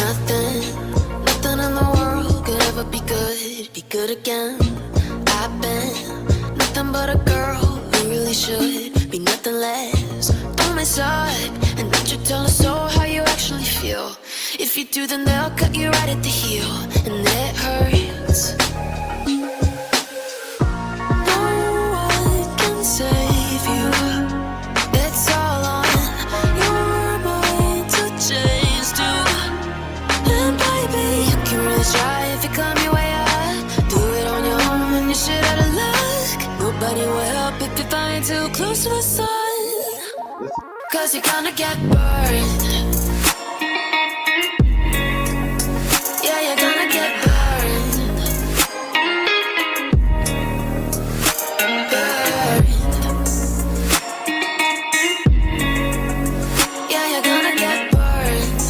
Nothing in the world could ever be good again. I've been nothing but a girl who really should be nothing less. Don't mess up and let you tell us so how you actually feel. If you do, then they'll cut you right at the heel, and it hurts. No one can save you. It's all on your mind to change too. And baby, you can really try if you climb your way up. Do it on your own and you shit out of luck. Nobody will help if you find too close to the sun. 'Cause you're gonna get burned. Yeah, you're gonna get burned. Burned. Yeah, you're gonna get burned.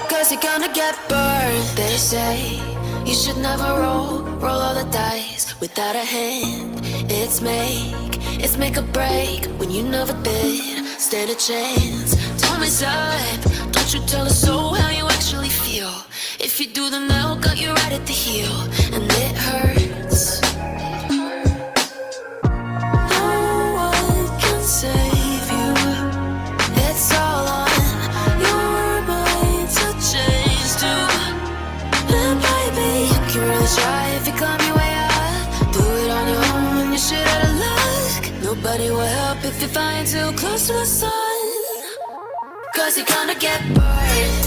'Cause you're gonna get burned. They say you should never roll all the dice without a hand. It's make or break when you never did stand a chance. Don't mess up, don't you tell us so how you actually feel. If you do, then they'll cut you right at the heel, and it hurts. No one can save you. It's all on your mind to change too. And baby, you can really try if you climb your way up. Do it on your own when you shit out of luck. Nobody will help if you find too close to the sun. 'Cause you're gonna get burned.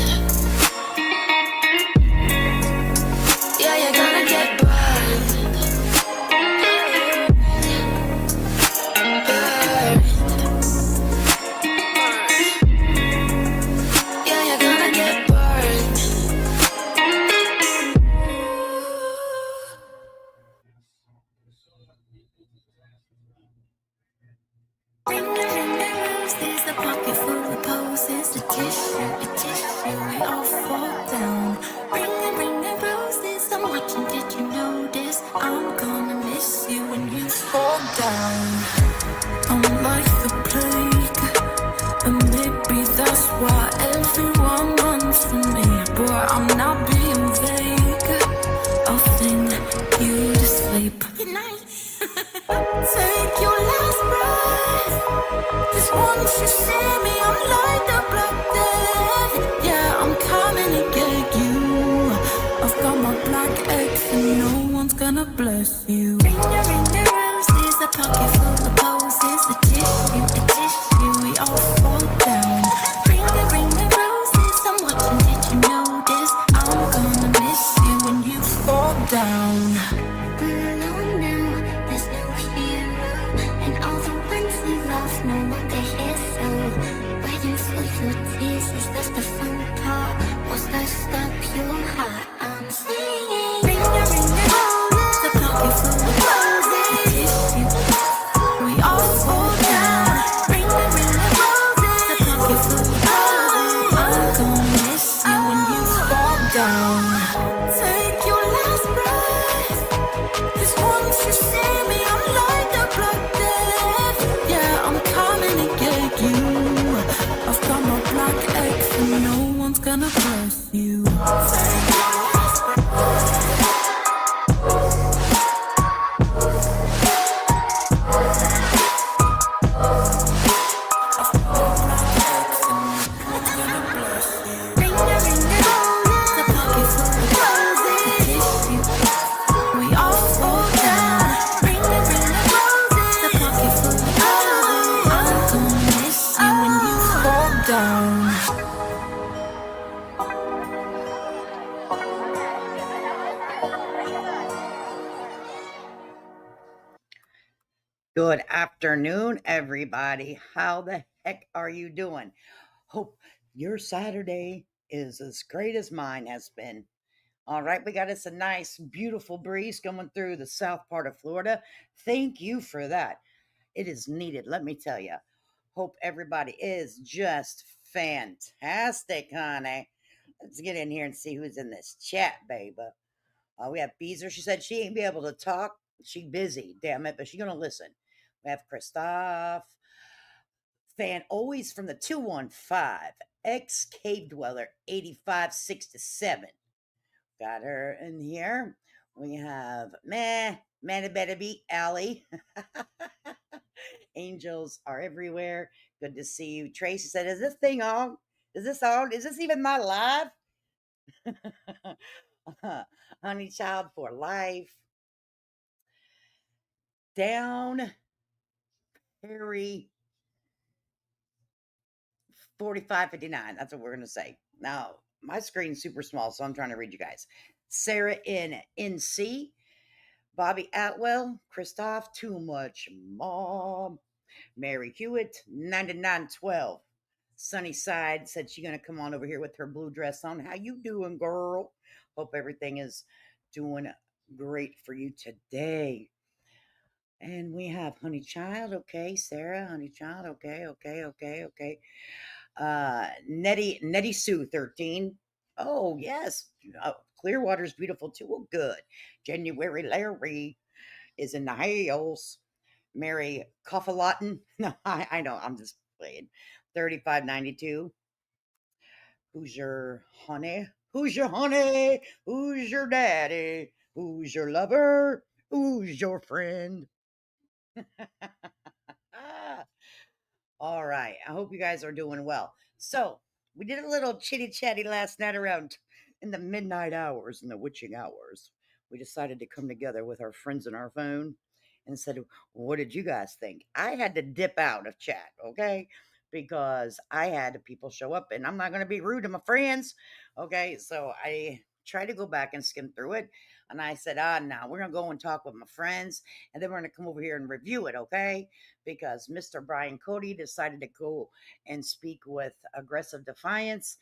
Yeah, you're gonna get burned. Burned. Yeah, you're gonna get burned. There's a pocket full of poses, a tissue, we all fall down. Ring the roses, I'm watching, did you notice? I'm gonna miss you when you fall down. I'm like the plague, and maybe that's why everyone runs from me. Boy, I'm not being vague, I'll sing you to sleep. Good night. Take your last breath, 'cause once you see me, I'm like the Black Death. Yeah, I'm coming to get you. I've got my black eggs and no one's gonna bless you. Ring the roses, a pocket full of poses, a tissue, we all fall down. Ring the roses, I'm watching, did you notice? I'm gonna miss you when you fall down. That's the fun part. What's that stop your heart? I'm singing. Ring the roses, the pocket full of roses. We all fall down. Ring the roses, the pocket full of roses. I'm gonna miss you when you fall down. Take your last breath, 'cause once you see me, I'm like the Black Death. Yeah, I'm coming to get you. I've got my black eggs and no one's gonna bless you. Good afternoon, everybody. How the heck are you doing? Hope your Saturday is as great as mine has been. All right, we got us a nice, beautiful breeze coming through the south part of Florida. Thank you for that. It is needed, let me tell you. Hope everybody is just fantastic, honey. Let's get in here and see who's in this chat, baby. We have Beezer. She said she ain't be able to talk. She busy, damn it, but she gonna listen. We have Christoph, fan always from the 215, ex cave dweller 8567. Got her in here. We have man better be Allie. Angels are everywhere. Good to see you. Tracy said, "Is this thing on? Is this on? Is this even my live?" Honey Child for Life. Down Harry 4559. That's what we're going to say. Now, my screen's super small, so I'm trying to read you guys. Sarah in NC. Bobby Atwell. Christoph, Too Much Mom. Mary Hewitt, 9912. Sunnyside said she's going to come on over here with her blue dress on. How you doing, girl? Hope everything is doing great for you today. And we have Honey Child, okay, Sarah, Honey Child, okay. Nettie Sue, 13. Oh, yes. Clearwater's beautiful too. Oh, good. January Larry is in the house. Mary Coffalatin. No, I know, I'm just playing. 3592. Who's your honey? Who's your honey? Who's your daddy? Who's your lover? Who's your friend? All right. I hope you guys are doing well. So, we did a little chitty chatty last night around in the midnight hours and the witching hours. We decided to come together with our friends on our phone and said, "What did you guys think?" I had to dip out of chat, okay? Because I had people show up and I'm not going to be rude to my friends, okay? So, I tried to go back and skim through it. And I said, now we're going to go and talk with my friends and then we're going to come over here and review it, okay? Because Mr. Brian Kody decided to go and speak with Aggressive Defiance.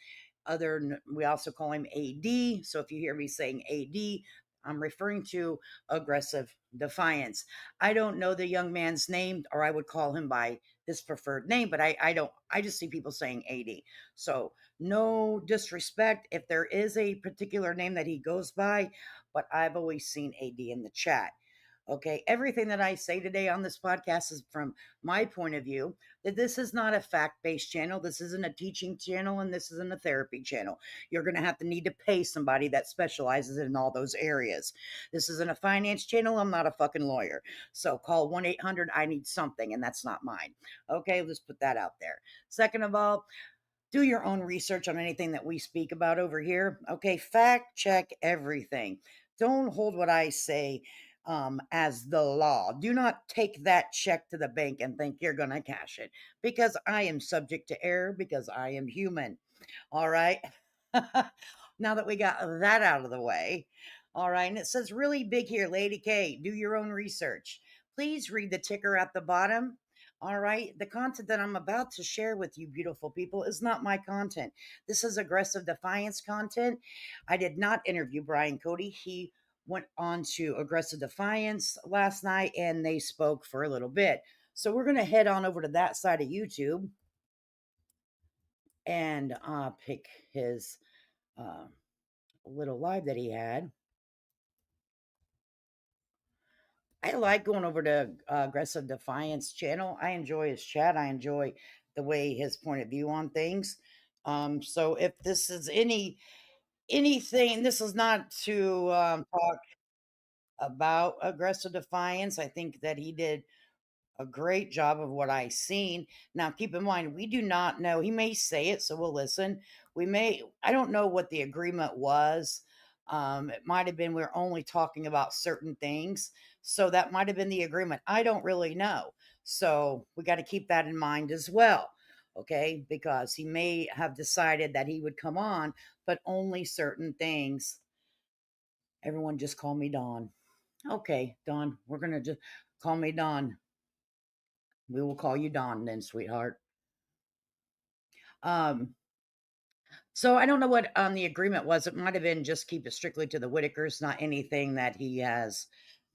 We also call him AD. So if you hear me saying AD, I'm referring to Aggressive Defiance. I don't know the young man's name, or I would call him by his preferred name, but I don't, I just see people saying AD. So no disrespect if there is a particular name that he goes by, but I've always seen AD in the chat. Okay, everything that I say today on this podcast is from my point of view, that this is not a fact based channel. This isn't a teaching channel and this isn't a therapy channel. You're going to have to need to pay somebody that specializes in all those areas. This isn't a finance channel. I'm not a fucking lawyer. So call 1-800 I need something, and that's not mine. Okay, let's put that out there. Second of all, do your own research on anything that we speak about over here. Okay, fact check everything. Don't hold what I say as the law. Do not take that check to the bank and think you're going to cash it, because I am subject to error, because I am human. All right. Now that we got that out of the way. All right. And it says really big here, Lady K, do your own research. Please read the ticker at the bottom. All right. The content that I'm about to share with you, beautiful people, is not my content. This is Aggressive Defiance content. I did not interview Brian Kody. He went on to Aggressive Defiance last night and they spoke for a little bit. So we're going to head on over to that side of YouTube and pick his uh, little live that he had. I like going over to Aggressive Defiance channel. I enjoy his chat. I enjoy the way his point of view on things. So if this is anything, this is not to talk about Aggressive Defiance. I think that he did a great job of what I seen. Now, keep in mind, we do not know. He may say it, so we'll listen. I don't know what the agreement was. It might have been we're only talking about certain things. So that might have been the agreement. I don't really know. So we got to keep that in mind as well. Okay. Because he may have decided that he would come on, but only certain things. Everyone just call me Dawn. Okay, Dawn, we're going to just call me Dawn. We will call you Dawn then, sweetheart. Um, so I don't know what the agreement was. It might have been just keep it strictly to the Whitakers, not anything that he has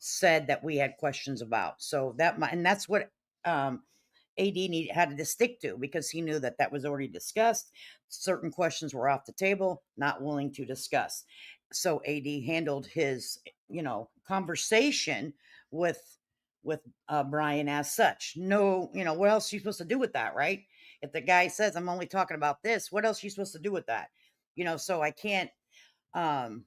said that we had questions about. So that might, and that's what AD had to stick to, because he knew that that was already discussed. Certain questions were off the table, not willing to discuss. So AD handled his, conversation with with Brian as such. No, what else are you supposed to do with that, right? If the guy says I'm only talking about this, what else are you supposed to do with that? So um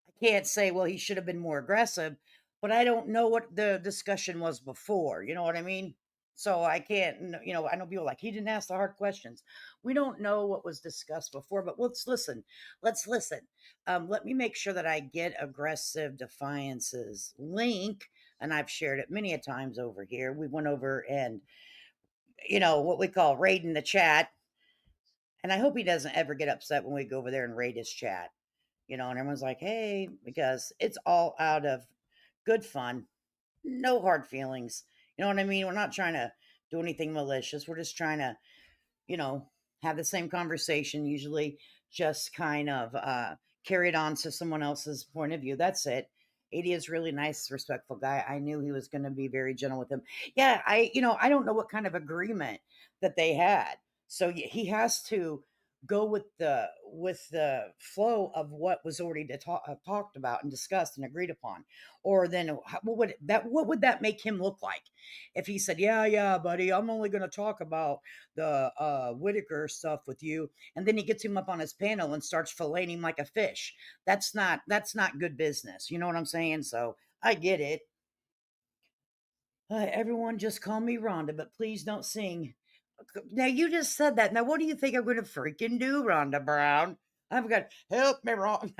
I can't say, well, he should have been more aggressive, but I don't know what the discussion was before. You know what I mean? So I can't, I know people like, he didn't ask the hard questions. We don't know what was discussed before, but let's listen. Let's listen. Let me make sure that I get Aggressive Defiance's link, and I've shared it many a times over here. We went over and, what we call raiding the chat. And I hope he doesn't ever get upset when we go over there and raid his chat, and everyone's like, hey, because it's all out of good fun, no hard feelings. You know what I mean? We're not trying to do anything malicious. We're just trying to, you know, have the same conversation, usually just kind of carry it on to someone else's point of view. That's it. 80 is really nice, respectful guy. I knew he was going to be very gentle with him. Yeah, I don't know what kind of agreement that they had. So he has to go with the flow of what was already talked about and discussed and agreed upon. Or then what would that make him look like if he said, yeah, buddy, I'm only going to talk about the Whitaker stuff with you, and then he gets him up on his panel and starts filleting him like a fish. That's not good business. You know what I'm saying? So I get it. Everyone just call me Rhonda, but please don't sing. Now you just said that. Now what do you think I'm going to freaking do, Rhonda Brown? I've got help me, Ron.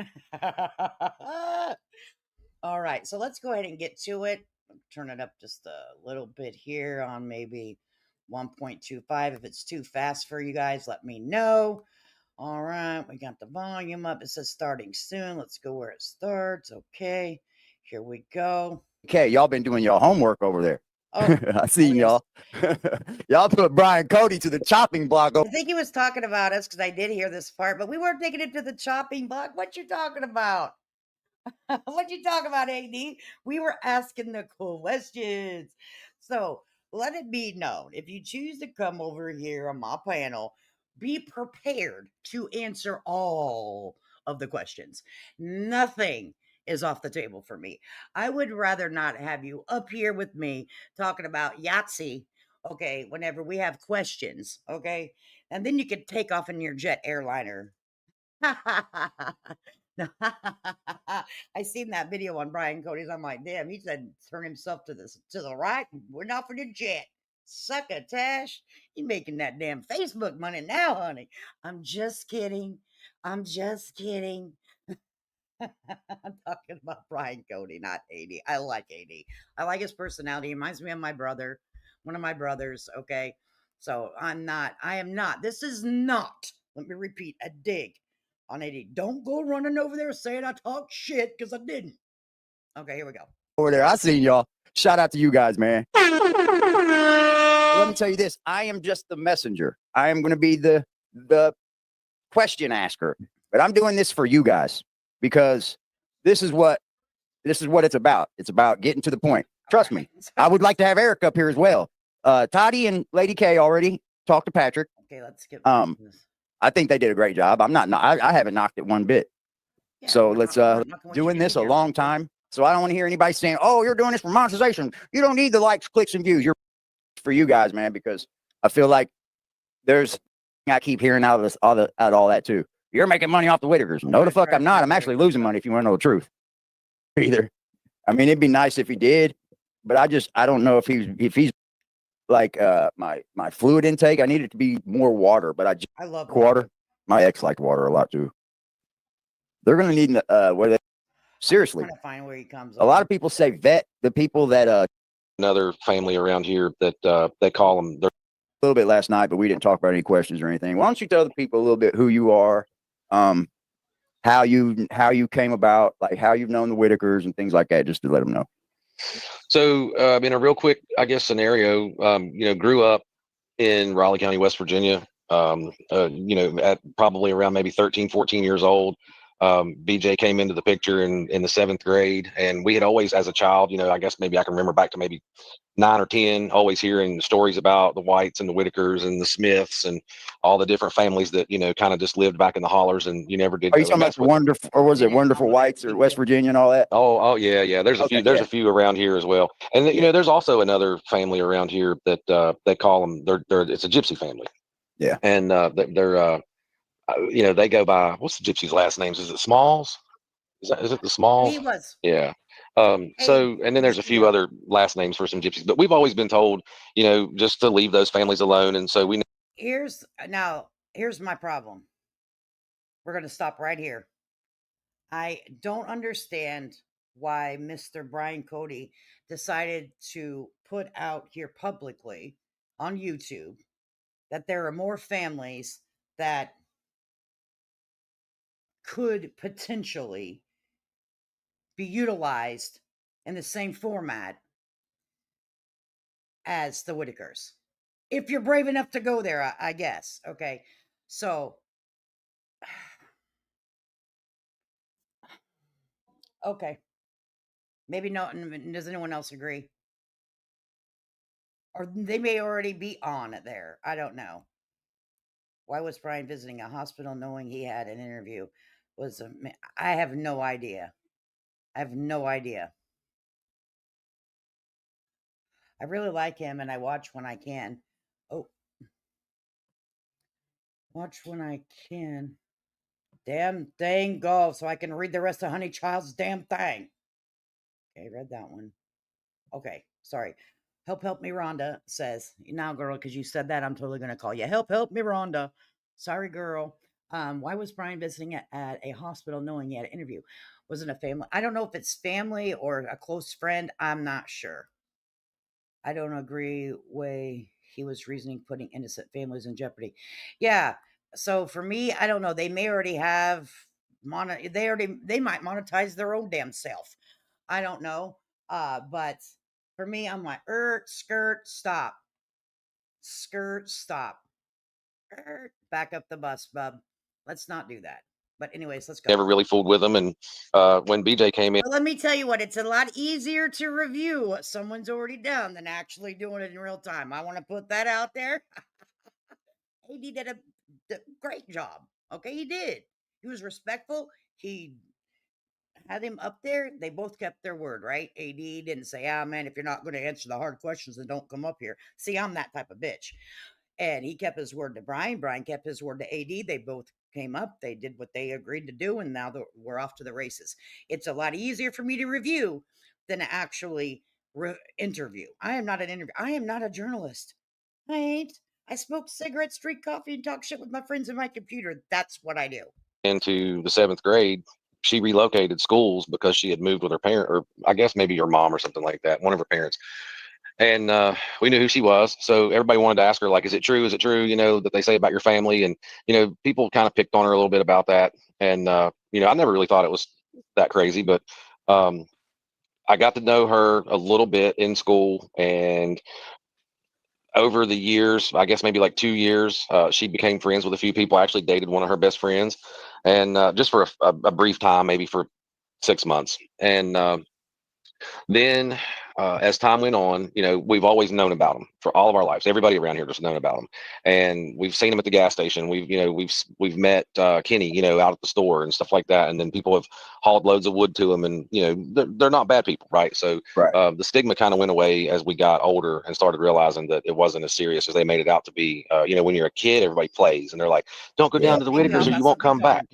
All right, so let's go ahead and get to it. Turn it up just a little bit here on maybe 1.25. If it's too fast for you guys, let me know. All right, we got the volume up. It says starting soon. Let's go where it starts. Okay, here we go. Okay, y'all been doing your homework over there. Oh, I seen y'all. Y'all put Brian Kody to the chopping block. I think he was talking about us because I did hear this part, but we weren't taking it to the chopping block. What you talking about? What you talking about, AD? We were asking the questions. So let it be known, if you choose to come over here on my panel, be prepared to answer all of the questions. Nothing is off the table for me. I would rather not have you up here with me talking about Yahtzee, okay, whenever we have questions, okay? And then you could take off in your jet airliner. I seen that video on Brian Cody's. I'm like, damn, he said turn himself to the right. We're not for the jet. Sucker Tash. You making that damn Facebook money now, honey. I'm just kidding. I'm just kidding. I'm talking about Brian Kody, not 80. I like 80. I like his personality. He reminds me of my brother, one of my brothers. Okay. So I am not, this is not, let me repeat, a dig on 80. Don't go running over there saying I talk shit because I didn't. Okay, here we go. Over there, I seen y'all. Shout out to you guys, man. Let me tell you this. I am just the messenger. I am going to be the question asker. But I'm doing this for you guys because this is what it's about. It's about getting to the point. Trust me. I would like to have Eric up here as well. Toddy and Lady K already talked to Patrick. Okay, let's get this. I think they did a great job. I haven't knocked it one bit. Yeah, so let's doing this a long time. So I don't want to hear anybody saying, "Oh, you're doing this for monetization. You don't need the likes, clicks, and views." You're for you guys, man, because I feel like I keep hearing out of all that too. You're making money off the Whitakers. No, the fuck I'm not. I'm actually losing money if you want to know the truth. Either. I mean, it'd be nice if he did, but I don't know if he's like my fluid intake. I need it to be more water, but I love water. My ex liked water a lot too. They're gonna need where they seriously. Find where he comes. A lot of people say vet the people that another family around here that they call them. A little bit last night, but we didn't talk about any questions or anything. Why don't you tell the people a little bit who you are, how you came about, like how you've known the Whitakers and things like that, just to let them know. So in a real quick, I guess, scenario, grew up in Raleigh County, West Virginia, at probably around maybe 13, 14 years old. BJ came into the picture in the 7th grade, and we had always, as a child, I guess maybe I can remember back to maybe 9 or 10, always hearing stories about the Whites and the Whitakers and the Smiths and all the different families that, kind of just lived back in the hollers, and you never did. Are you talking about the Wonderful, or was it Wonderful Whites or West Virginia and all that? Oh, yeah. There's a few. There's a few around here as well, and there's also another family around here that they call them. It's a gypsy family. Yeah, and they're they go by, what's the gypsy's last names? Is it Smalls? Is it the Smalls? He was. Yeah. So, and then there's a few other last names for some gypsies, but we've always been told, just to leave those families alone. And so here's my problem. We're going to stop right here. I don't understand why Mr. Brian Kody decided to put out here publicly on YouTube that there are more families that could potentially be utilized in the same format as the Whitakers. If you're brave enough to go there, I guess. Okay. So, okay. Maybe no. Does anyone else agree? Or they may already be on it there. I don't know. Why was Brian visiting a hospital knowing he had an interview? I have no idea. I have no idea. I really like him, and I watch when I can. Oh, watch when I can. Damn thing, go so I can read the rest of Honey Child's damn thing. Okay, read that one. Okay, sorry. Help me, Rhonda says. Now, girl, because you said that, I'm totally going to call you. Help me, Rhonda. Sorry, girl. Why was Brian visiting at a hospital knowing he had an interview? Was it a family? I don't know if it's family or a close friend. I'm not sure. I don't agree way he was reasoning putting innocent families in jeopardy. Yeah. So for me, I don't know. They may already have they might monetize their own damn self. I don't know. But for me, I'm like, skirt, stop. Skirt, stop. Back up the bus, bub. Let's not do that. But anyways, let's go. Never really fooled with them. And when BJ came in, well, let me tell you what, it's a lot easier to review what someone's already done than actually doing it in real time. I want to put that out there. AD did a great job. Okay, he did. He was respectful. He had him up there. They both kept their word, right? AD didn't say, man, if you're not going to answer the hard questions, then don't come up here. See, I'm that type of bitch. And he kept his word to Brian. Brian kept his word to AD. They both came up. They did what they agreed to do. And now we're off to the races. It's a lot easier for me to review than to actually interview. I am not an interview. I am not a journalist. I ain't. I smoke cigarettes, drink coffee, and talk shit with my friends in my computer. That's what I do. Into the 7th grade, she relocated schools because she had moved with her parent, or I guess maybe her mom or something like that, one of her parents. And we knew who she was. So everybody wanted to ask her, like, is it true? Is it true, that they say about your family? And, people kind of picked on her a little bit about that. And, I never really thought it was that crazy, but I got to know her a little bit in school. And over the years, I guess maybe like 2 years, she became friends with a few people. I actually dated one of her best friends, and just for a brief time, maybe for 6 months. And then as time went on, we've always known about them for all of our lives. Everybody around here just known about them, and we've seen them at the gas station. We've met Kenny, out at the store and stuff like that. And then people have hauled loads of wood to them, and they're not bad people, right? So the stigma kind of went away as we got older and started realizing that it wasn't as serious as they made it out to be. When you're a kid, everybody plays, and they're like, "Don't go down to the Whitakers, or you won't come back."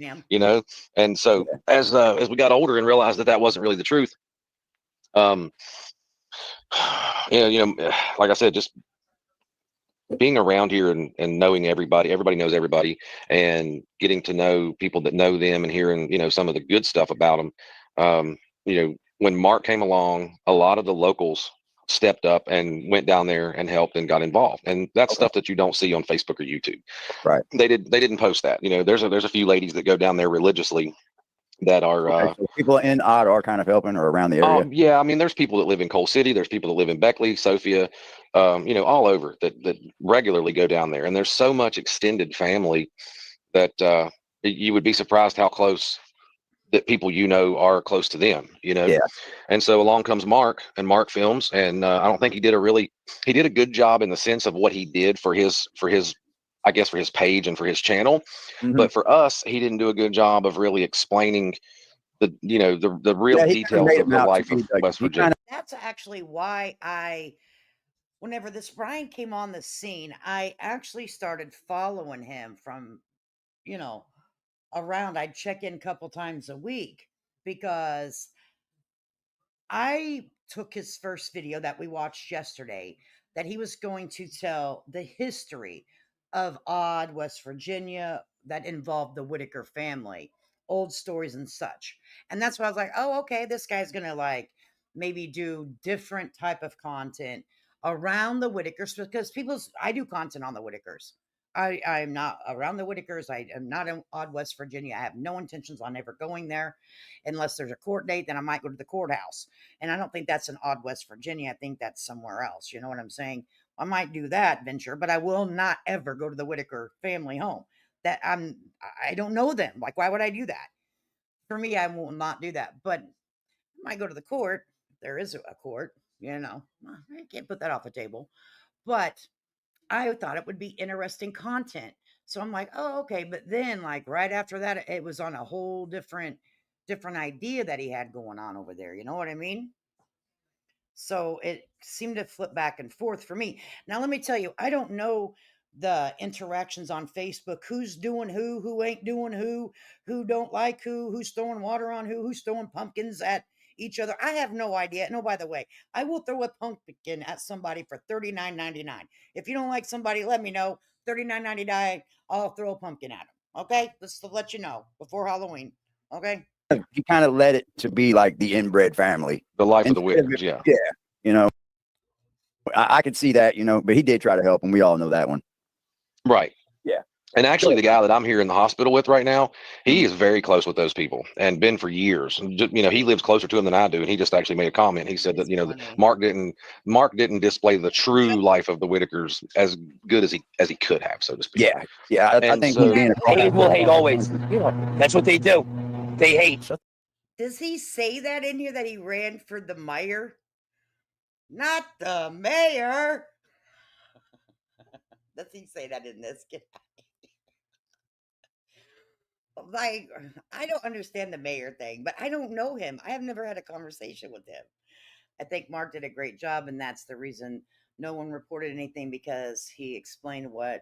And so as we got older and realized that wasn't really the truth. Like I said, just being around here and knowing everybody knows everybody, and getting to know people that know them, and hearing, some of the good stuff about them. When Mark came along, a lot of the locals stepped up and went down there and helped and got involved. And that's stuff that you don't see on Facebook or YouTube. Right. They didn't post that. There's a few ladies that go down there religiously that are so people in Odd are kind of helping or around the area. Yeah, I mean, there's people that live in Coal City, there's people that live in Beckley, Sophia, all over that regularly go down there. And there's so much extended family that you would be surprised how close that people are close to them, Yeah. And so along comes Mark, and Mark films, and I don't think he did a good job in the sense of what he did for his I guess for his page and for his channel, Mhm. but for us, he didn't do a good job of really explaining the real Yeah, he kinda details made of him the out to life be of like West he Virginia. kinda That's actually why whenever this Brian came on the scene, I actually started following him from, you know, around. I'd check in a couple times a week because I took his first video that we watched yesterday that he was going to tell the history of odd West Virginia that involved the Whitaker family, old stories and such. And that's why I was like, oh, okay, this guy's gonna like maybe do different type of content around the Whitakers because I do content on the Whitakers. I'm not around the Whitakers. I am not in odd West Virginia. I have no intentions on ever going there unless there's a court date, then I might go to the courthouse. And I don't think that's in odd West Virginia. I think that's somewhere else. You know what I'm saying? I might do that venture, but I will not ever go to the Whitaker family home. I don't know them. Like, why would I do that? For me, I will not do that. But I might go to the court. If there is a court, I can't put that off the table. But I thought it would be interesting content. So I'm like, oh, okay. But then, like right after that, it was on a whole different idea that he had going on over there. You know what I mean? So it seemed to flip back and forth for me. Now, let me tell you, I don't know the interactions on Facebook, who's doing who ain't doing who don't like who's throwing water on who's throwing pumpkins at each other. I have no idea. No, by the way, I will throw a pumpkin at somebody for $39.99. If you don't like somebody, let me know. $39.99, I'll throw a pumpkin at them. Okay? Just to let you know before Halloween. Okay? he kinda led it to be like the inbred family. The life of the Instead of Whitakers, yeah. yeah, you know, I could see that, but he did try to help, and we all know that one. Right. Yeah. And actually, the guy that I'm here in the hospital with right now, he Mhm. is very close with those people and been for years. And he lives closer to him than I do. And he just actually made a comment. He said that, It's funny. Mark didn't display the true life of the Whitakers as good as he could have, so to speak. Yeah. Yeah. I And think so- he's being Hate will hate always. That's what they do. They hate. Does he say that in here that he ran for the mayor? Not the mayor. Does he say that in this? Like, I don't understand the mayor thing, but I don't know him. I have never had a conversation with him. I think Mark did a great job, and that's the reason no one reported anything because he explained what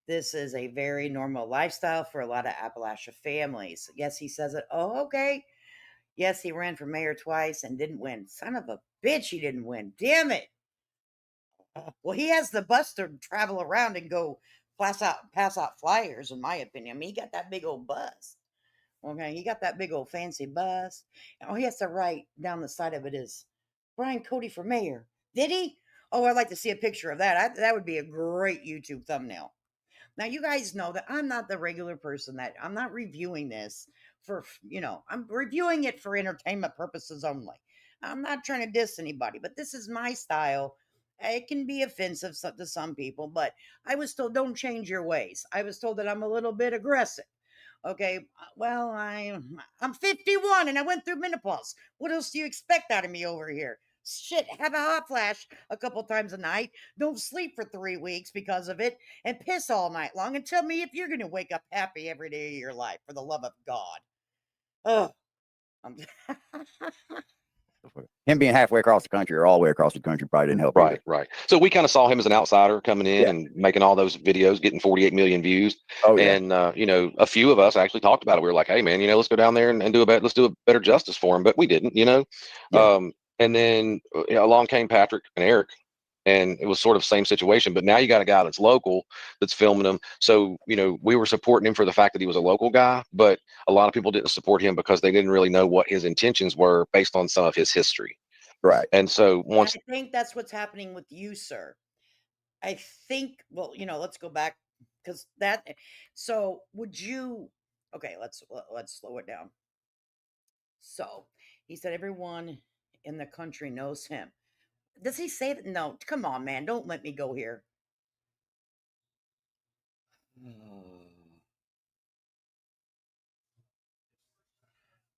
this is a very normal lifestyle for a lot of Appalachia families. Yes, he says it. Oh, okay. Yes, he ran for mayor twice and didn't win. Son of a bitch, he didn't win. Damn it. Well, he has the bus to travel around and go pass out flyers, in my opinion. I mean, he got that big old bus. Okay, he got that big old fancy bus. And all he has to write down the side of it is Brian Kody for mayor. Did he? Oh, I'd like to see a picture of that. That would be a great YouTube thumbnail. Now, you guys know that I'm not the regular person that I'm not reviewing this I'm reviewing it for entertainment purposes only. I'm not trying to diss anybody, but this is my style. It can be offensive to some people, but I was told don't change your ways. I was told that I'm a little bit aggressive. Okay, well, I'm 51 and I went through menopause. What else do you expect out of me over here? Shit, have a hot flash a couple times a night. Don't sleep for 3 weeks because of it, and piss all night long. And tell me if you're going to wake up happy every day of your life, for the love of God. Oh, him being halfway across the country or all the way across the country probably didn't help Right, either. right. So we kind of saw him as an outsider coming in Yeah. and making all those videos, getting 48 million views. Oh yeah. And a few of us actually talked about it. We were like, "Hey, man, let's go down there and let's do a better justice for him." But we didn't, Yeah. And then along came Patrick and Eric, and it was sort of same situation. But now you got a guy that's local that's filming him. So we were supporting him for the fact that he was a local guy, but a lot of people didn't support him because they didn't really know what his intentions were based on some of his history. Right. And so I once think that's what's happening with you, sir. I think, well, let's go back because so would you, okay, let's slow it down. So he said everyone in the country knows him. Does he say that? No, come on, man. Don't let me go here.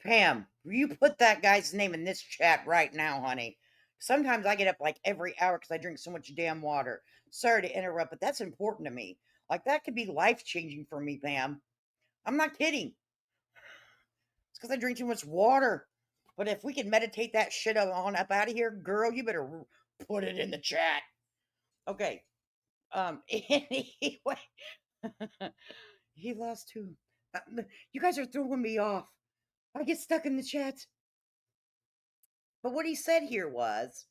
Pam, you put that guy's name in this chat right now, honey. Sometimes I get up like every hour because I drink so much damn water. Sorry to interrupt, but that's important to me. Like that could be life changing for me, Pam. I'm not kidding. It's because I drink too much water. But if we can meditate that shit on up out of here, girl, you better put it in the chat. Okay. Anyway, he lost two. You guys are throwing me off. I get stuck in the chat. But what he said here was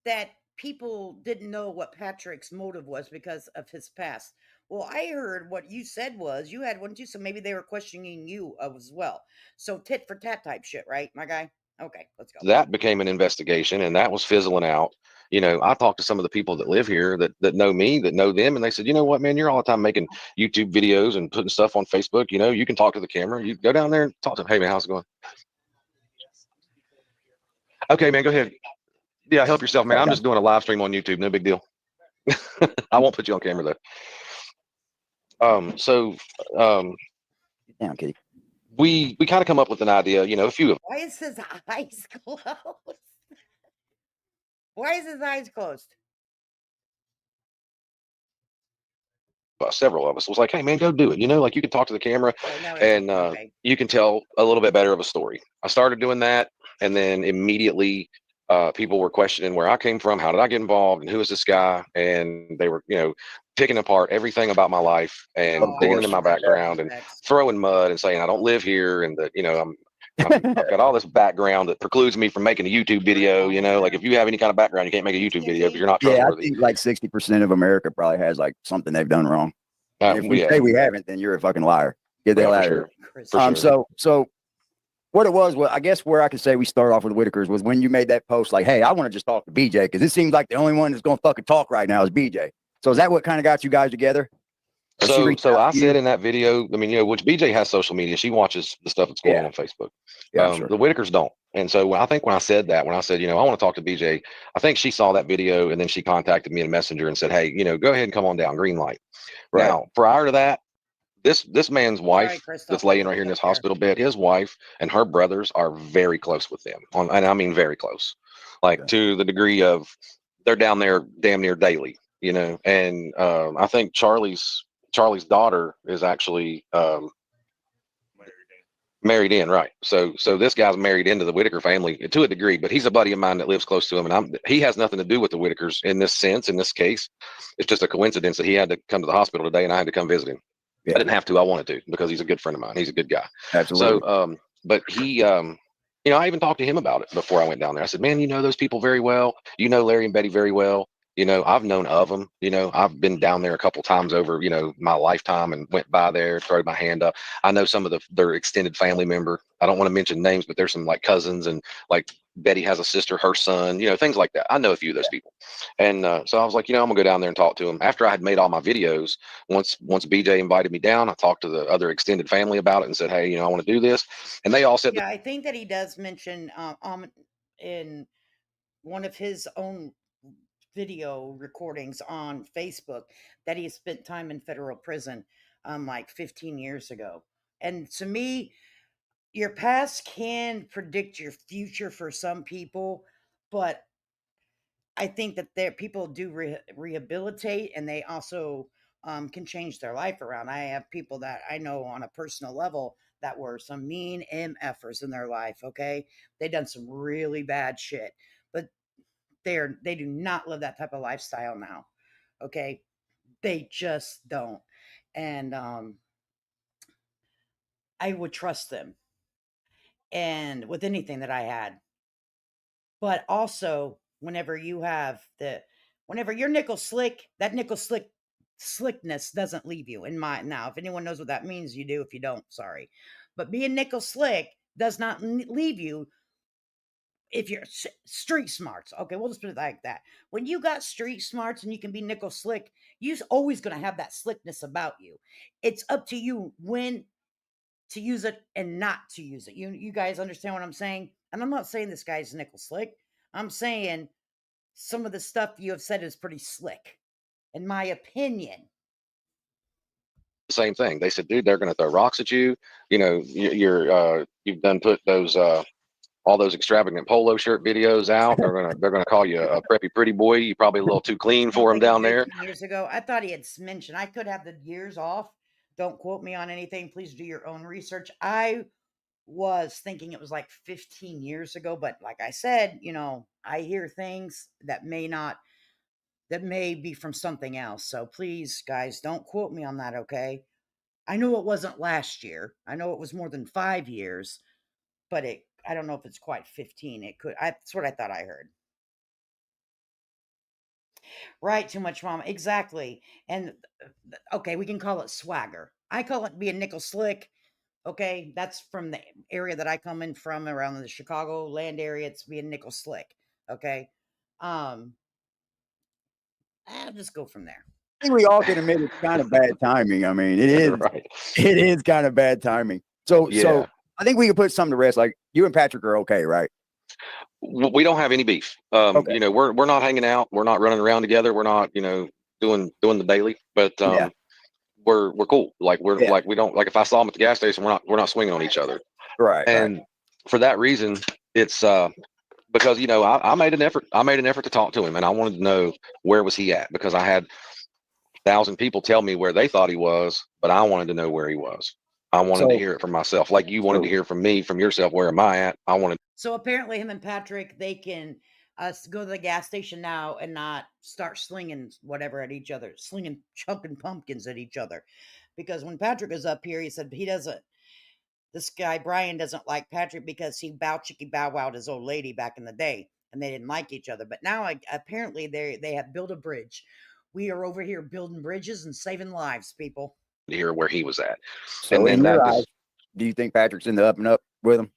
that people didn't know what Patrick's motive was because of his past. Well, I heard what you said was you had one too, so maybe they were questioning you as well. So tit for tat type shit, right, my guy? Okay, let's go. That became an investigation, and that was fizzling out. I talked to some of the people that live here that know me, that know them, and they said, you know what, man, you're all the time making YouTube videos and putting stuff on Facebook. You can talk to the camera. You go down there and talk to them. Hey, man, how's it going? Okay, man, go ahead. Yeah, help yourself, man. I'm just doing a live stream on YouTube. No big deal. I won't put you on camera though. Damn, Kitty. We kind of come up with an idea. A few of Why is his eyes closed? Why is his eyes closed? several of us was like, hey, man, go do it. Like you can talk to the camera, Oh, now and okay. you can tell a little bit better of a story. I started doing that, and then immediately people were questioning where I came from, how did I get involved, and who is this guy? And they were, picking apart everything about my life and Of digging into course. my background and Respects. throwing mud and saying I don't live here and that, I've got all this background that precludes me from making a YouTube video. Like if you have any kind of background, you can't make a YouTube video because you're not Yeah, I trustworthy. think like 60% of America probably has like something they've done wrong. And if we Yeah, say we haven't, then you're a fucking liar. Get the hell out of here. for sure. So what it was, well, I guess where I could say we start off with Whitaker's was when you made that post like, hey, I want to just talk to BJ because it seems like the only one that's going to fucking talk right now is BJ. So is that what kind of got you guys together? So I said in that video, I mean, which BJ has social media, she watches the stuff that's going on Facebook. Yeah, sure. The Whitakers don't. And so I think when I said, I want to talk to BJ, I think she saw that video and then she contacted me in Messenger and said, hey, go ahead and come on down, green light. Right. Now, prior to that, this man's wife that's laying right here in this hospital bed, his wife and her brothers are very close with them. And I mean very close, like to the degree of they're down there damn near daily, and I think Charlie's daughter is actually married in, right? So this guy's married into the Whitaker family to a degree, but he's a buddy of mine that lives close to him, and he has nothing to do with the Whitakers in this sense. In this case, it's just a coincidence that he had to come to the hospital today, and I had to come visit him. Yeah. I didn't have to. I wanted to because he's a good friend of mine. He's a good guy. Absolutely. So, but he, I even talked to him about it before I went down there. I said, man, you know those people very well. You know Larry and Betty very well. I've known of them. I've been down there a couple times over, my lifetime and went by there, throw my hand up. I know some of their extended family member. I don't want to mention names, but there's some like cousins and like Betty has a sister, her son, things like that. I know a few of those people. And so I was like, I'm gonna go down there and talk to them. After I had made all my videos, once BJ invited me down, I talked to the other extended family about it and said, hey, I want to do this. And they all said, yeah, I think that he does mention in one of his own video recordings on Facebook that he spent time in federal prison like 15 years ago. And to me, your past can predict your future for some people, but I think that people do rehabilitate and they also can change their life around. I have people that I know on a personal level that were some mean MFers in their life. Okay. They done some really bad shit, but they do not live that type of lifestyle now. Okay. They just don't. And I would trust them and with anything that I had. But also whenever you're nickel slick, that nickel slickness doesn't leave you in my now. If anyone knows what that means, you do. If you don't, sorry. But being nickel slick does not leave you if you're street smarts. Okay, we'll just put it like that. When you got street smarts and you can be nickel slick, you're always going to have that slickness about you. It's up to you when to use it and not to use it. You guys understand what I'm saying? And I'm not saying this guy's nickel slick. I'm saying some of the stuff you have said is pretty slick, in my opinion. same thing. They said, dude, they're going to throw rocks at you. You know, you've done put those all those extravagant polo shirt videos out. They're gonna call you a preppy pretty boy. You're probably a little too clean for them down there. Years ago, I thought he had mentioned. I could have the years off. Don't quote me on anything. Please do your own research. I was thinking it was like 15 years ago, but like I said, you know, I hear things that may be from something else. So please, guys, don't quote me on that, okay? I know it wasn't last year. I know it was more than 5 years, but I don't know if it's quite 15. It could. That's what I thought I heard. Right, too much mama. Exactly. And okay, we can call it swagger. I call it being nickel slick. Okay, that's from the area that I come in from, around the Chicago land area. It's being nickel slick. Okay, I'll just go from there. I think we all can admit it's kind of bad timing. I mean, it is. Right. It is kind of bad timing. So I think we can put something to rest. Like, you and Patrick are okay, right? We don't have any beef. Okay. You know, we're not hanging out. We're not running around together. We're not, you know, doing the daily. But Yeah. we're cool. Like Yeah. like we don't, like if I saw him at the gas station, we're not swinging on each other. Right. And for that reason, it's because, you know, I made an effort. I made an effort to talk to him, and I wanted to know where was he at, because I had 1,000 people tell me where they thought he was, but I wanted to know where he was. I wanted to hear it from myself, like you wanted to hear from me, from yourself. Where am I at? I wanted. So apparently, him and Patrick, they can go to the gas station now and not start slinging whatever at each other, chucking pumpkins at each other. Because when Patrick was up here, he said he doesn't. This guy Brian doesn't like Patrick because he bow wowed his old lady back in the day, and they didn't like each other. But now apparently they have built a bridge. We are over here building bridges and saving lives, people. To hear where he was at. So and then in your eyes, do you think Patrick's in the up and up with him?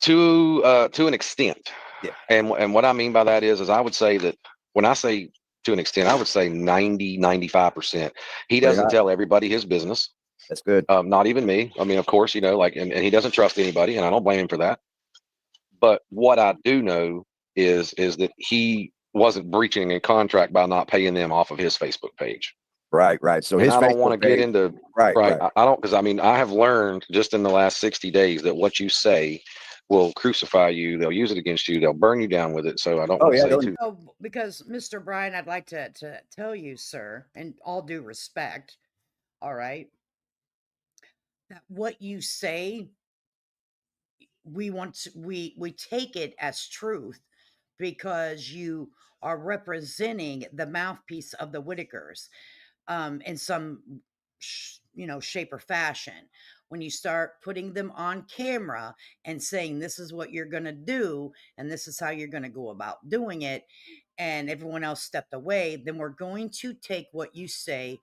To an extent. Yeah. And what I mean by that is I would say that when I say to an extent, I would say 95%. He doesn't tell everybody his business. That's good. Not even me. I mean, of course, you know, like, and he doesn't trust anybody, and I don't blame him for that. But what I do know is that he wasn't breaching a contract by not paying them off of his Facebook page. Right. So and I don't want to get into right. I don't, because I mean, I have learned just in the last 60 days that what you say will crucify you. They'll use it against you. They'll burn you down with it. So I don't want to say too. Oh, because Mr. Brian, I'd like to tell you, sir, in all due respect, all right, that what you say, we take it as truth, because you are representing the mouthpiece of the Whitakers, in some shape or fashion. When you start putting them on camera and saying this is what you're going to do and this is how you're going to go about doing it, and everyone else stepped away, then we're going to take what you say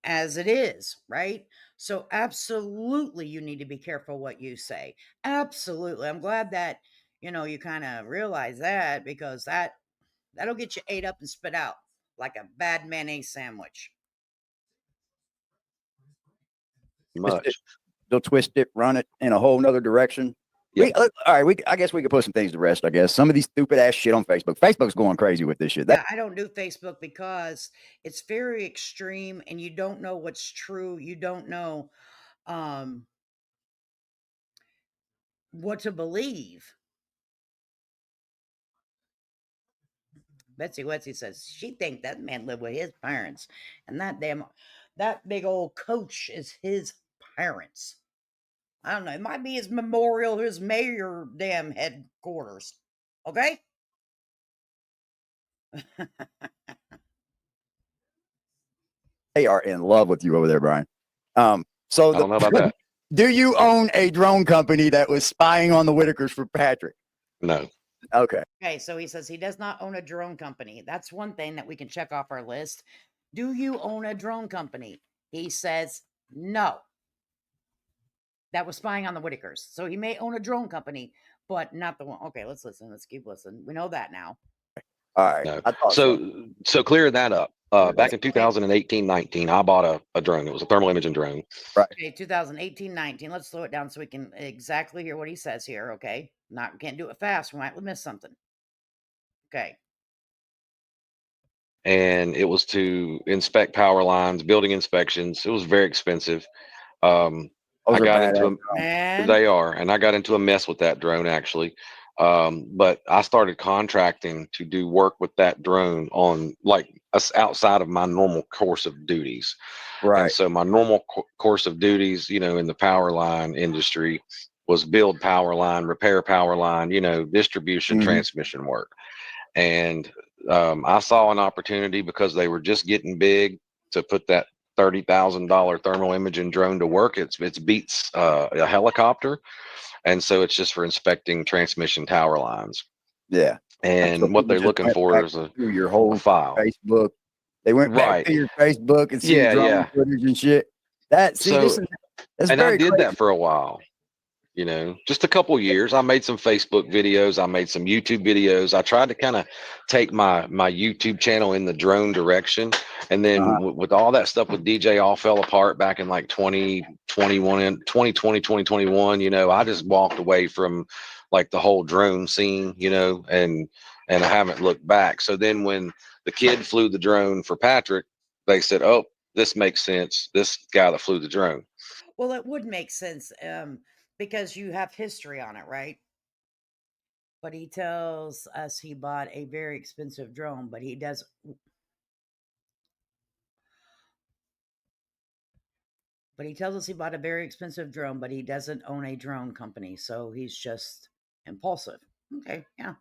as it is, right? So absolutely, you need to be careful what you say. Absolutely. I'm glad that, you kind of realize that, because that'll get you ate up and spit out like a bad mayonnaise sandwich. Much. They'll twist it, run it in a whole nother direction. Yep. All right, I guess we could put some things to rest. I guess some of these stupid ass shit on Facebook. Facebook's going crazy with this shit. Yeah, I don't do Facebook because it's very extreme, and you don't know what's true. You don't know what to believe. Betsy Wetsy says she think that man lived with his parents, and that big old coach is his parents. I don't know. It might be his memorial, his mayor damn headquarters. Okay? They are in love with you over there, Brian. So I don't know about that. Do you own a drone company that was spying on the Whitakers for Patrick? No. Okay. Okay, so he says he does not own a drone company. That's one thing that we can check off our list. Do you own a drone company? He says no. That was spying on the Whitakers. So he may own a drone company, but not the one. Okay, let's listen. Let's keep listening. We know that now. All right. No. So clearing that up. Back in 2018-19, I bought a drone. It was a thermal imaging drone. Right. Okay, 2018-19. Let's slow it down so we can exactly hear what he says here. Okay, can't do it fast. We might miss something. Okay. and it was to inspect power lines, building inspections. It was very expensive. I Those are got into badass a drones. Man, They are, and I got into a mess with that drone actually. But I started contracting to do work with that drone on like outside of my normal course of duties. And Right. so my normal course of duties, in the power line industry was build power line, repair power line, distribution, Mhm. transmission work. And I saw an opportunity because they were just getting big to put that $30,000 thermal imaging drone to work. It's beats a helicopter, and so it's just for inspecting transmission tower lines. Yeah. So And what people they're just looking went for back is through your a whole file. Facebook. They went back Right. to your Facebook and see Yeah, drone yeah. footage and shit. That's So, and I very did crazy. that for a while. Just a couple years. I made some Facebook videos. I made some YouTube videos. I tried to kind of take my YouTube channel in the drone direction. And then with all that stuff with DJ all fell apart back in like 2021 and 2020, 2021, I just walked away from like the whole drone scene, and I haven't looked back. So then when the kid flew the drone for Patrick, they said, "Oh, this makes sense. This guy that flew the drone." well, it would make sense because you have history on it, right? But he tells us he bought a very expensive drone, but he does. But he tells us he bought a very expensive drone, but he doesn't own a drone company, so he's just impulsive. Okay, yeah.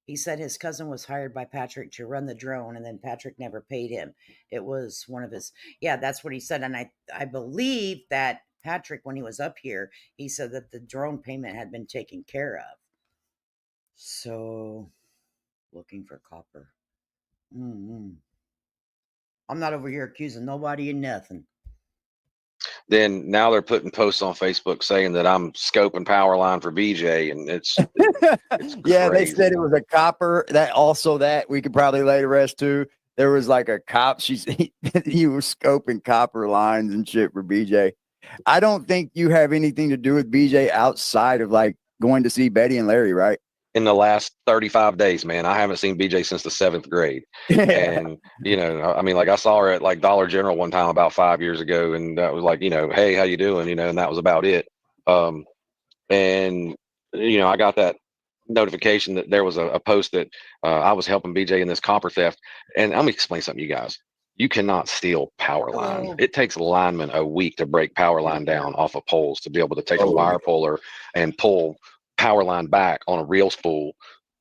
He said his cousin was hired by Patrick to run the drone, and then Patrick never paid him. It was one of his. Yeah, that's what he said, and I believe that Patrick, when he was up here, he said that the drone payment had been taken care of. So, looking for copper. Mm-hmm. I'm not over here accusing nobody of nothing. Then now they're putting posts on Facebook saying that I'm scoping power line for BJ, and it's Yeah, they crazy. said it was a copper. That we could probably lay to rest too. There was like a cop. He was scoping copper lines and shit for BJ. I don't think you have anything to do with BJ outside of like going to see Betty and Larry, right? In the last 35 days, man, I haven't seen BJ since the 7th grade. Yeah. And, I mean, like I saw her at like Dollar General one time about 5 years ago. And that was like, hey, how you doing? And that was about it. Um, and, I got that notification that there was a post that I was helping BJ in this copper theft. And I'm going to explain something to you guys. You cannot steal power line. Hello. It takes linemen a week to break power line down off of poles to be able to take a Oh, wire puller and pull power line back on a reel spool.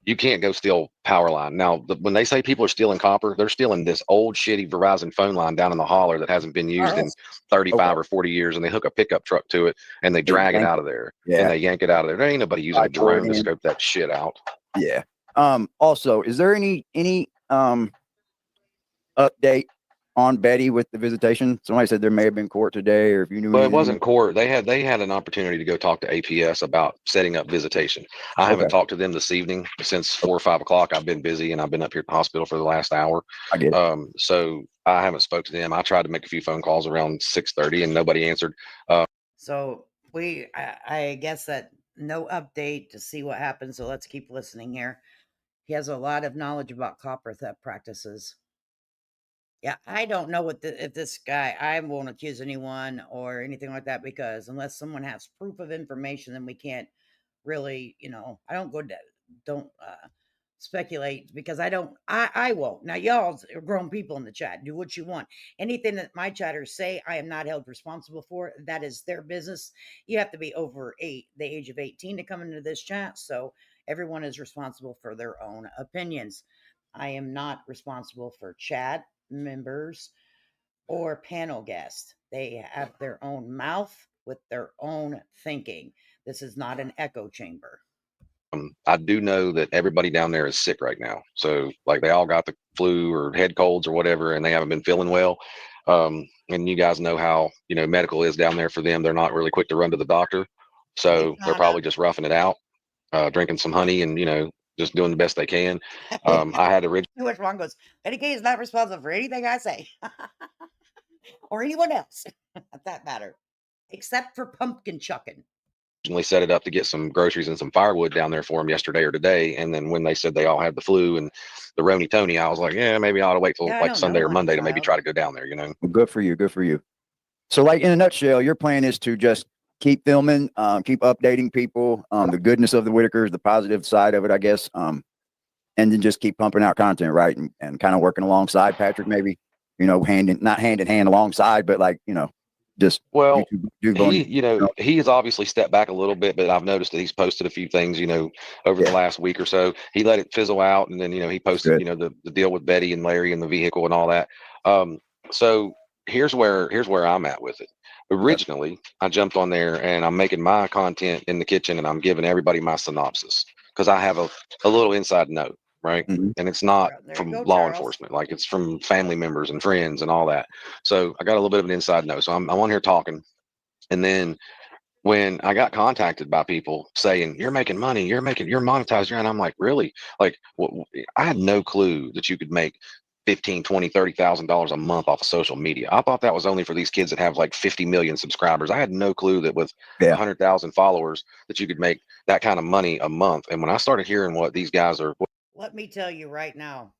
You can't go steal power line. Now, when they say people are stealing copper, they're stealing this old shitty Verizon phone line down in the holler that hasn't been used in 35 or 40 years, and they hook a pickup truck to it and they they drag it yank out it. of there. Yeah. And they yank it out of there. There ain't nobody using a drone to in. scope that shit out. Yeah. Also, is there any update on Betty with the visitation? Somebody said there may have been court today, or if you knew Well, it anything. wasn't court. They had an opportunity to go talk to APS about setting up visitation. I haven't talked to them this evening since 4 or 5 o'clock. I've been busy and I've been up here at the hospital for the last hour. I get it. So I haven't spoke to them. I tried to make a few phone calls around 6:30 and nobody answered. So I guess that no update to see what happens. So let's keep listening here. He has a lot of knowledge about copper theft practices. Yeah, I don't know if this guy, I won't accuse anyone or anything like that, because unless someone has proof of information, then we can't really, I don't speculate, because I won't. Now, y'all are grown people in the chat. Do what you want. Anything that my chatters say, I am not held responsible for. That is their business. You have to be over the age of 18 to come into this chat. So everyone is responsible for their own opinions. I am not responsible for chat members or panel guests. They have their own mouth with their own thinking. This is not an echo chamber. I do know that everybody down there is sick right now. So like they all got the flu or head colds or whatever, and they haven't been feeling well. And you guys know how, medical is down there for them. They're not really quick to run to the doctor. So they're probably just roughing it out, drinking some honey and, just doing the best they can. I had originally. Which one goes, Betty K is not responsible for anything I say or anyone else at that matter, except for pumpkin chucking. Set it up to get some groceries and some firewood down there for them yesterday or today. And then when they said they all had the flu and the Roni Tony, I was like, yeah, maybe I ought to wait till Yeah, I like don't Sunday know, or Monday to honey maybe child. try to go down there, you know? Well, good for you. Good for you. So, like in a nutshell, your plan is to just keep filming, keep updating people, the goodness of the Whitakers, the positive side of it, I guess, and then just keep pumping out content, right? And kind of working alongside Patrick, maybe, you know, not hand in hand alongside, but like, you know, just Well, YouTube on, you know, he has obviously stepped back a little bit, but I've noticed that he's posted a few things, you know, over the last week or so. He let it fizzle out, and then, you know, he posted, you know, the deal with Betty and Larry and the vehicle and all that. So here's where I'm at with it. Originally, I jumped on there and I'm making my content in the kitchen, and I'm giving everybody my synopsis because I have a little inside note, right? Mhm. And it's not There you from go, law Charles. enforcement, like it's from family members and friends and all that. So I got a little bit of an inside note. So I'm on here talking, and then when I got contacted by people saying, you're making money, you're monetized, and I'm like, really? Like, I had no clue that you could make 15, 20, $30,000 a month off of social media. I thought that was only for these kids that have like 50 million subscribers. I had no clue that with 100,000 followers that you could make that kind of money a month. And when I started hearing what these guys are, Let me tell you right now,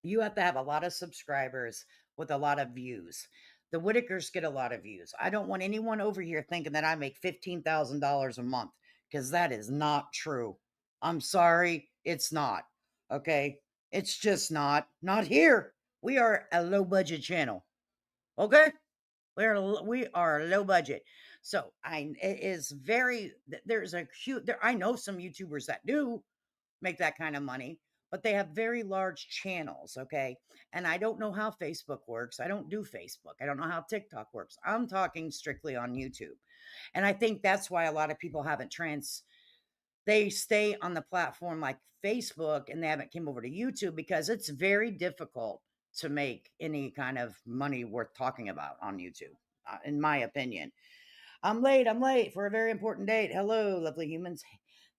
you have to have a lot of subscribers with a lot of views. The Whitakers get a lot of views. I don't want anyone over here thinking that I make $15,000 a month, because that is not true. I'm sorry, it's not. Okay? It's just not. Not here. We are a low budget channel. Okay? We are low budget. So it is very, there's a huge, I know some YouTubers that do make that kind of money, but they have very large channels. Okay. And I don't know how Facebook works. I don't do Facebook. I don't know how TikTok works. I'm talking strictly on YouTube. And I think that's why a lot of people haven't they stay on the platform like Facebook, and they haven't came over to YouTube, because it's very difficult to make any kind of money worth talking about on YouTube, in my opinion. I'm late for a very important date. Hello, lovely humans.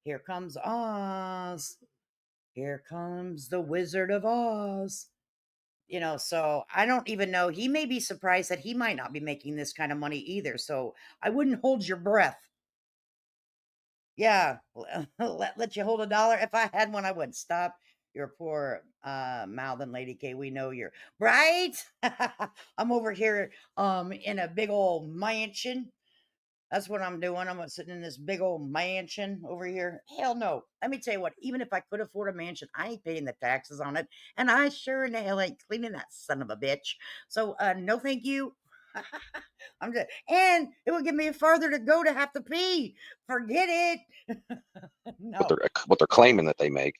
Here comes Oz. Here comes the Wizard of Oz. So I don't even know. He may be surprised that he might not be making this kind of money either. So I wouldn't hold your breath. Yeah, let you hold $1. If I had one, I would. Stop your poor mouthing, Lady K. We know you're right. I'm over here in a big old mansion. That's what I'm doing. I'm sitting in this big old mansion over here. Hell no. Let me tell you what, even if I could afford a mansion, I ain't paying the taxes on it. And I sure in the hell ain't cleaning that son of a bitch. So no thank you. I'm just, and it would give me farther to go to have to pee. Forget it. No. what they're claiming that they make.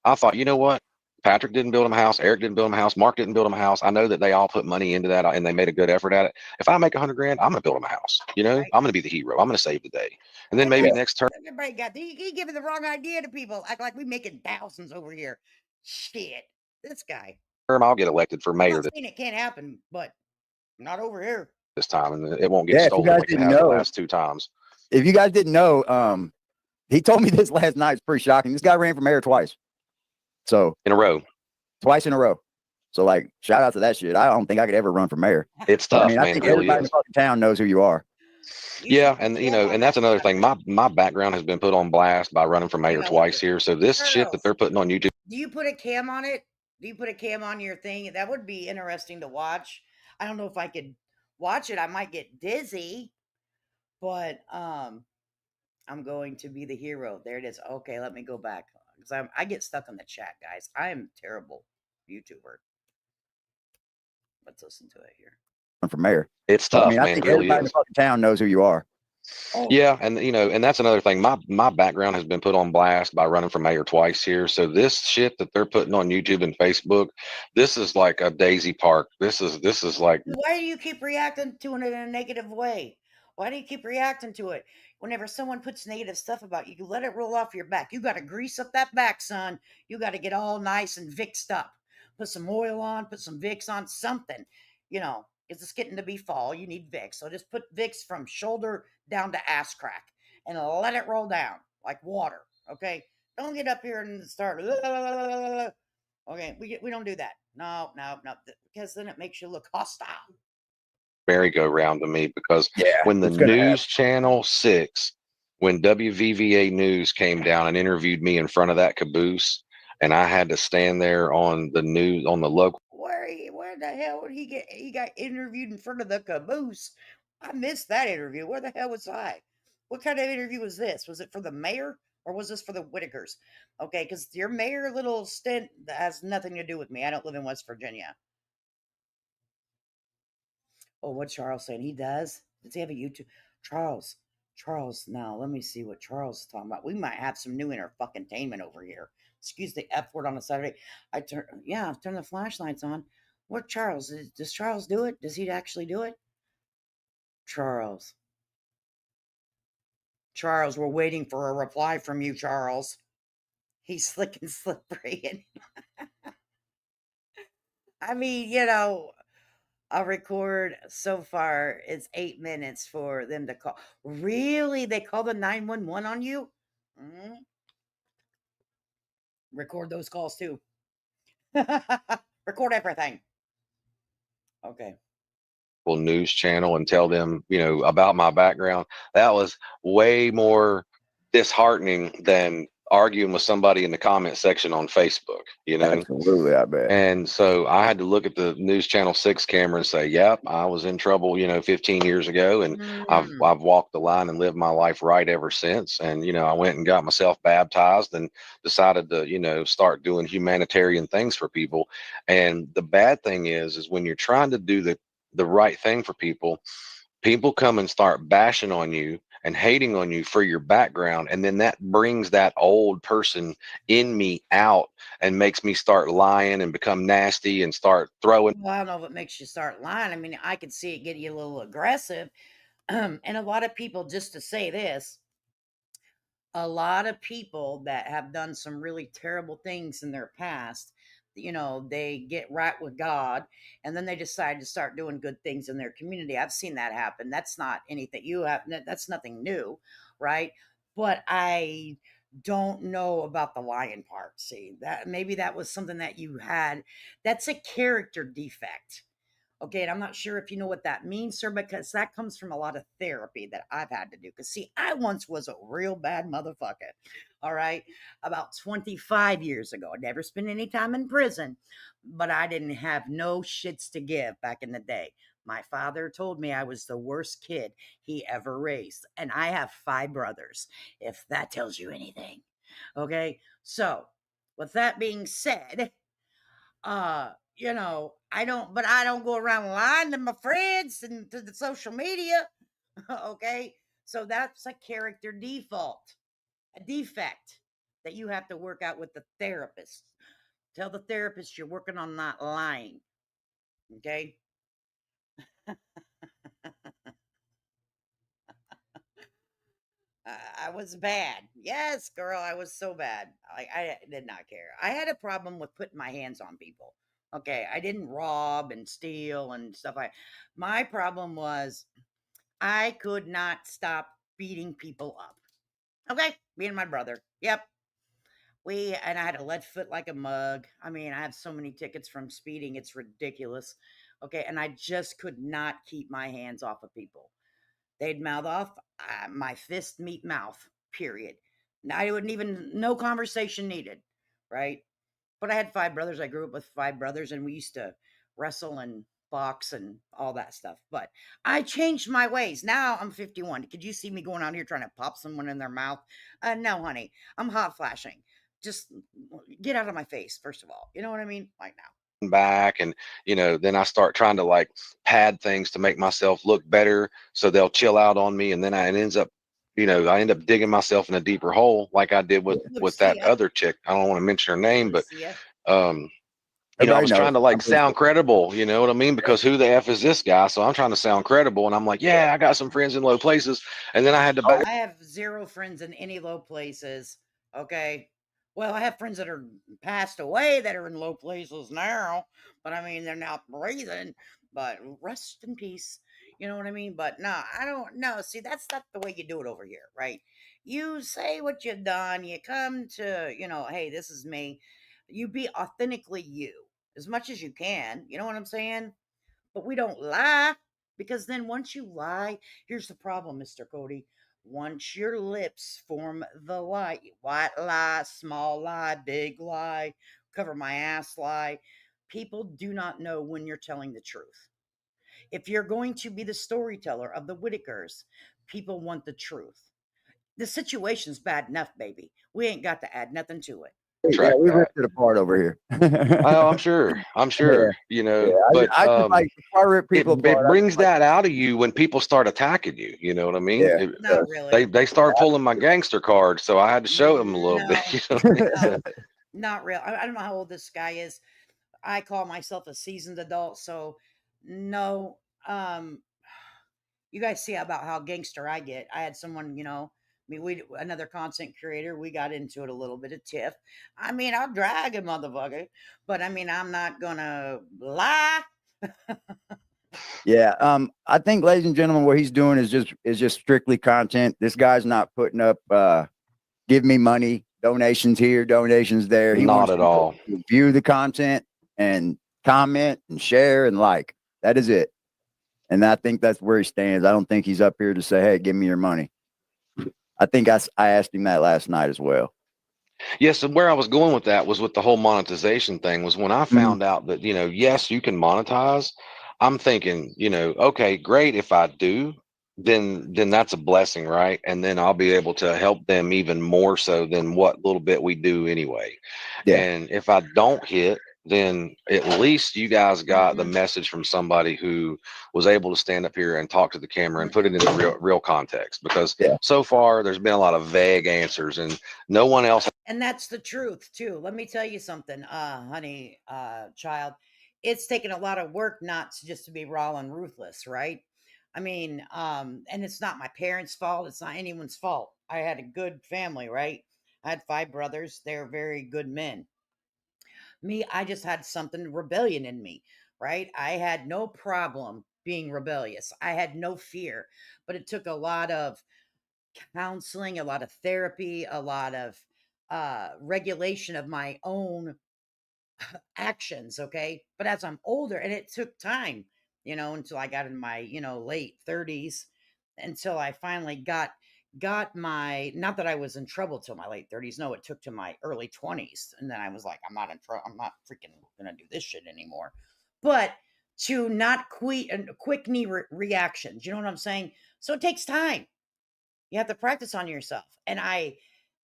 I thought, you know what? Patrick didn't build him a house. Eric didn't build him a house. Mark didn't build him a house. I know that they all put money into that and they made a good effort at it. If I make 100 grand, I'm going to build him a house. You know, Right. I'm going to be the hero. I'm going to save the day. And then maybe next term, Everybody got, he giving the wrong idea to people. Act like we making thousands over here. Shit. This guy. I'll get elected for I'm mayor not saying it can't happen, but not over here. this time, and it won't get if you stolen guys like it didn't has the know, last 2 times. if you guys didn't know, he told me this last night. It's pretty shocking. This guy ran for mayor twice. So In a row. Twice in a row. So like, shout out to that shit. I don't think I could ever run for mayor. It's tough, I mean, man. I think It really everybody in is. the fucking town knows who you are. Yeah, and you know, and that's another thing. My background has been put on blast by running for mayor twice here. So this shit that they're putting on YouTube. Do you put a cam on it? Do you put a cam on your thing? That would be interesting to watch. I don't know if I could watch it. I might get dizzy, but I'm going to be the hero. There it is. Okay, let me go back, because I get stuck in the chat, guys. I am a terrible YouTuber. Let's listen to it here. For mayor. It's So, tough, I mean, I man. think It really everybody in the is. fucking town knows who you are. Yeah, and you know, and that's another thing. My background has been put on blast by running for mayor twice here. So this shit that they're putting on YouTube and Facebook, this is like a Daisy Park. This is like. Why do you keep reacting to it in a negative way? Why do you keep reacting to it? Whenever someone puts negative stuff about you, you let it roll off your back. You got to grease up that back, son. You got to get all nice and Vic'd up. Put some oil on, put some Vicks on, something. It's getting to be fall. You need Vicks. So just put Vicks from shoulder down to ass crack and let it roll down like water. Okay? Don't get up here and start. Okay, we don't do that. No, because then it makes you look hostile. Merry-go-round to me, because when the News Channel 6, when WVVA News came down and interviewed me in front of that caboose, and I had to stand there on the news on the local. Where the hell did he get? He got interviewed in front of the caboose. I missed that interview. Where the hell was I? What kind of interview was this? Was it for the mayor or was this for the Whitakers? Okay, because your mayor little stint has nothing to do with me. I don't live in West Virginia. Oh, what Charles saying? He does? Does he have a YouTube? Charles. Charles, now let me see what Charles is talking about. We might have some new inner fucking tainment over here. Excuse the F word on a Saturday. I turn the flashlights on. What Charles? Does Charles do it? Does he actually do it? Charles. Charles, we're waiting for a reply from you, Charles. He's slick and slippery. I mean, I'll record so far. It's 8 minutes for them to call. Really? They call the 911 on you? Mm. Record those calls too. Record everything. Okay. News channel and tell them, about my background. That was way more disheartening than arguing with somebody in the comment section on Facebook, Absolutely, I bet. And so I had to look at the News Channel 6 camera and say, yep, I was in trouble, 15 years ago. And I've walked the line and lived my life right ever since. And, I went and got myself baptized and decided to, start doing humanitarian things for people. And the bad thing is when you're trying to do the right thing for people, people come and start bashing on you and hating on you for your background, and then that brings that old person in me out and makes me start lying and become nasty and start throwing. Well, I don't know if it makes you start lying. I mean, I could see it get you a little aggressive. And a lot of people, just to say this, a lot of people that have done some really terrible things in their past, they get right with God and then they decide to start doing good things in their community. I've seen that happen. That's not anything that's nothing new, right? But I don't know about the lion part. See, that maybe that was something that you had. That's a character defect. Okay, and I'm not sure if you know what that means, sir, because that comes from a lot of therapy that I've had to do. Because, see, I once was a real bad motherfucker, all right, about 25 years ago. I never spent any time in prison, but I didn't have no shits to give back in the day. My father told me I was the worst kid he ever raised, and I have 5 brothers, if that tells you anything. Okay, so with that being said, I don't go around lying to my friends and to the social media. Okay, so that's a character default, a defect that you have to work out with the therapist. Tell the therapist you're working on not lying. Okay. I was bad. Yes, girl, I was so bad. I did not care. I had a problem with putting my hands on people. Okay, I didn't rob and steal and stuff. My problem was I could not stop beating people up. Okay, me and my brother. Yep. And I had a lead foot like a mug. I mean, I have so many tickets from speeding, it's ridiculous. Okay, and I just could not keep my hands off of people. They'd mouth off, my fist meet mouth, period. I wouldn't even, no conversation needed, right? But I had 5 brothers. I grew up with 5 brothers, and we used to wrestle and box and all that stuff. But I changed my ways. Now I'm 51. Could you see me going out here trying to pop someone in their mouth? No, honey. I'm hot flashing. Just get out of my face, first of all. You know what I mean? Right now. Back and then I start trying to like pad things to make myself look better so they'll chill out on me, and then I end up digging myself in a deeper hole like I did with that other chick. I don't want to mention her name, but I was trying to like sound credible, you know what I mean? Because who the F is this guy? So I'm trying to sound credible, and I'm like, yeah, I got some friends in low places, and then I had to I have 0 friends in any low places. Okay. Well, I have friends that are passed away that are in low places now, but I mean, they're not breathing, but rest in peace. You know what I mean? But no, I don't know. See, that's not the way you do it over here, right? You say what you've done, you come to, hey, this is me. You be authentically you as much as you can. You know what I'm saying? But we don't lie, because then once you lie, here's the problem, Mr. Kody. Once your lips form the lie, white lie, small lie, big lie, cover my ass lie, people do not know when you're telling the truth. If you're going to be the storyteller of the Whitakers, people want the truth. The situation's bad enough, baby. We ain't got to add nothing to it. Yeah, Track we that. ripped it apart over here. Oh, I'm sure. I'm sure. You know, but I just like before I rip people apart. it brings that out of you when people start attacking you. You know what I mean? Yeah, Not really. They start pulling my gangster card, so I had to show them a little bit. No, You know what I mean? no, not real. I don't know how old this guy is. I call myself a seasoned adult, so no. Um, you guys see about how gangster I get. I had someone, I mean, we another content creator. We got into it a little bit of tiff. I mean, I'll drag a motherfucker, but I mean, I'm not gonna lie. Yeah. I think, ladies and gentlemen, what he's doing is just strictly content. This guy's not putting up give me money, donations here, donations there. He Not wants at all. to view the content and comment and share and like. That is it. And I think that's where he stands. I don't think he's up here to say, hey, give me your money. I think I asked him that last night as well. Yes, and where I was going with that was with the whole monetization thing was when I found out that, yes, you can monetize. I'm thinking, okay, great. If I do, then that's a blessing, right? And then I'll be able to help them even more so than what little bit we do anyway. Yeah. And if I don't hit, then at least you guys got the message from somebody who was able to stand up here and talk to the camera and put it into real context. Because so far there's been a lot of vague answers and no one else. And that's the truth too. Let me tell you something, honey, child. It's taken a lot of work not to just to be raw and ruthless, right? I mean, and it's not my parents' fault. It's not anyone's fault. I had a good family, right? I had 5 brothers. They're very good men. Me, I just had something rebellion in me, right? I had no problem being rebellious. I had no fear, but it took a lot of counseling, a lot of therapy, a lot of regulation of my own actions. Okay. But as I'm older, and it took time, until I got in my, late 30s, until I finally got my, not that I was in trouble till my late 30s. No, it took to my early 20s. And then I was like, I'm not in trouble. I'm not freaking gonna do this shit anymore. But to not quick knee reactions, you know what I'm saying? So it takes time. You have to practice on yourself. And I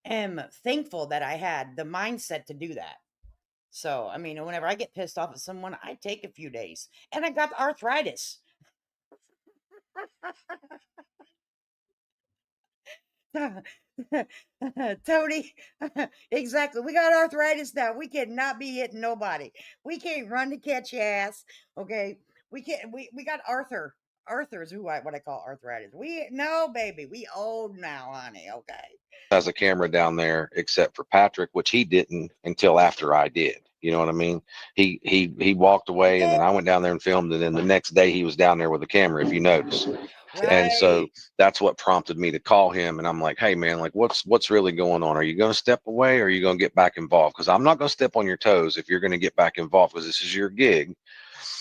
am thankful that I had the mindset to do that. So, I mean, whenever I get pissed off at someone, I take a few days. And I got arthritis. Tony, exactly. We got arthritis now. We cannot be hitting nobody. We can't run to catch your ass. Okay. We can't, we got Arthur. Arthur's what I call arthritis. No, baby. We old now, honey. Okay. Has a camera down there except for Patrick, which he didn't until after I did. You know what I mean? He walked away and then I went down there and filmed, and then the next day he was down there with a camera, if you notice. Right. And so that's what prompted me to call him. And I'm like, hey man, like what's really going on? Are you going to step away or are you going to get back involved? Because I'm not going to step on your toes if you're going to get back involved, because this is your gig.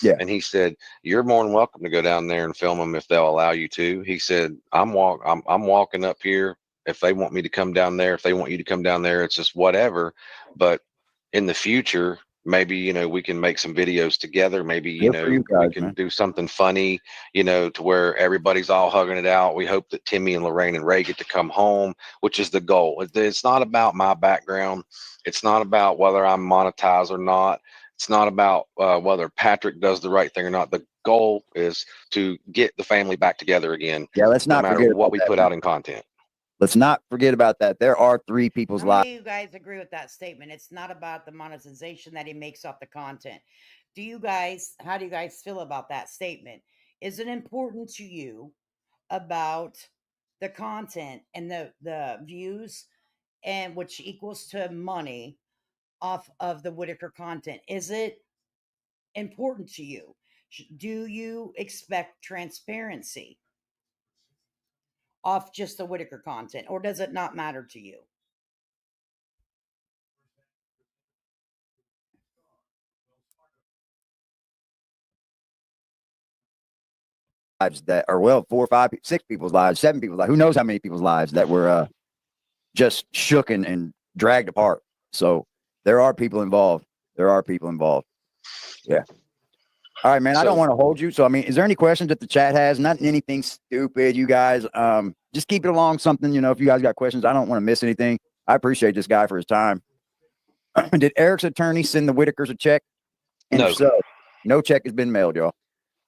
Yeah. And he said, you're more than welcome to go down there and film them if they'll allow you to. He said, I'm walking up here. If they want me to come down there, if they want you to come down there, it's just whatever. But in the future, maybe, we can make some videos together. Maybe, Good for you guys, we can man. do something funny, to where everybody's all hugging it out. We hope that Timmy and Lorraine and Ray get to come home, which is the goal. It's not about my background. It's not about whether I'm monetized or not. It's not about whether Patrick does the right thing or not. The goal is to get the family back together again. Yeah, let's not no matter forget what we that, put man. out in content. Let's not forget about that. There are 3 people's How many lives. of you guys agree with that statement? It's not about the monetization that he makes off the content. How do you guys feel about that statement? Is it important to you about the content and the views, and which equals to money off of the Whitaker content? Is it important to you? Do you expect transparency off just the Whitaker content, or does it not matter to you? lives that are, well, 4, 5, 6 people's lives, 7 people's lives, who knows how many people's lives that were just shook and dragged apart. So there are people involved. There are people involved. Yeah. All right, man. I don't want to hold you. So, I mean, is there any questions that the chat has? Not anything stupid, you guys. Just keep it along something, you know, if you guys got questions. I don't want to miss anything. I appreciate this guy for his time. Did Eric's attorney send the Whitakers a check? And No. if so, no check has been mailed, y'all.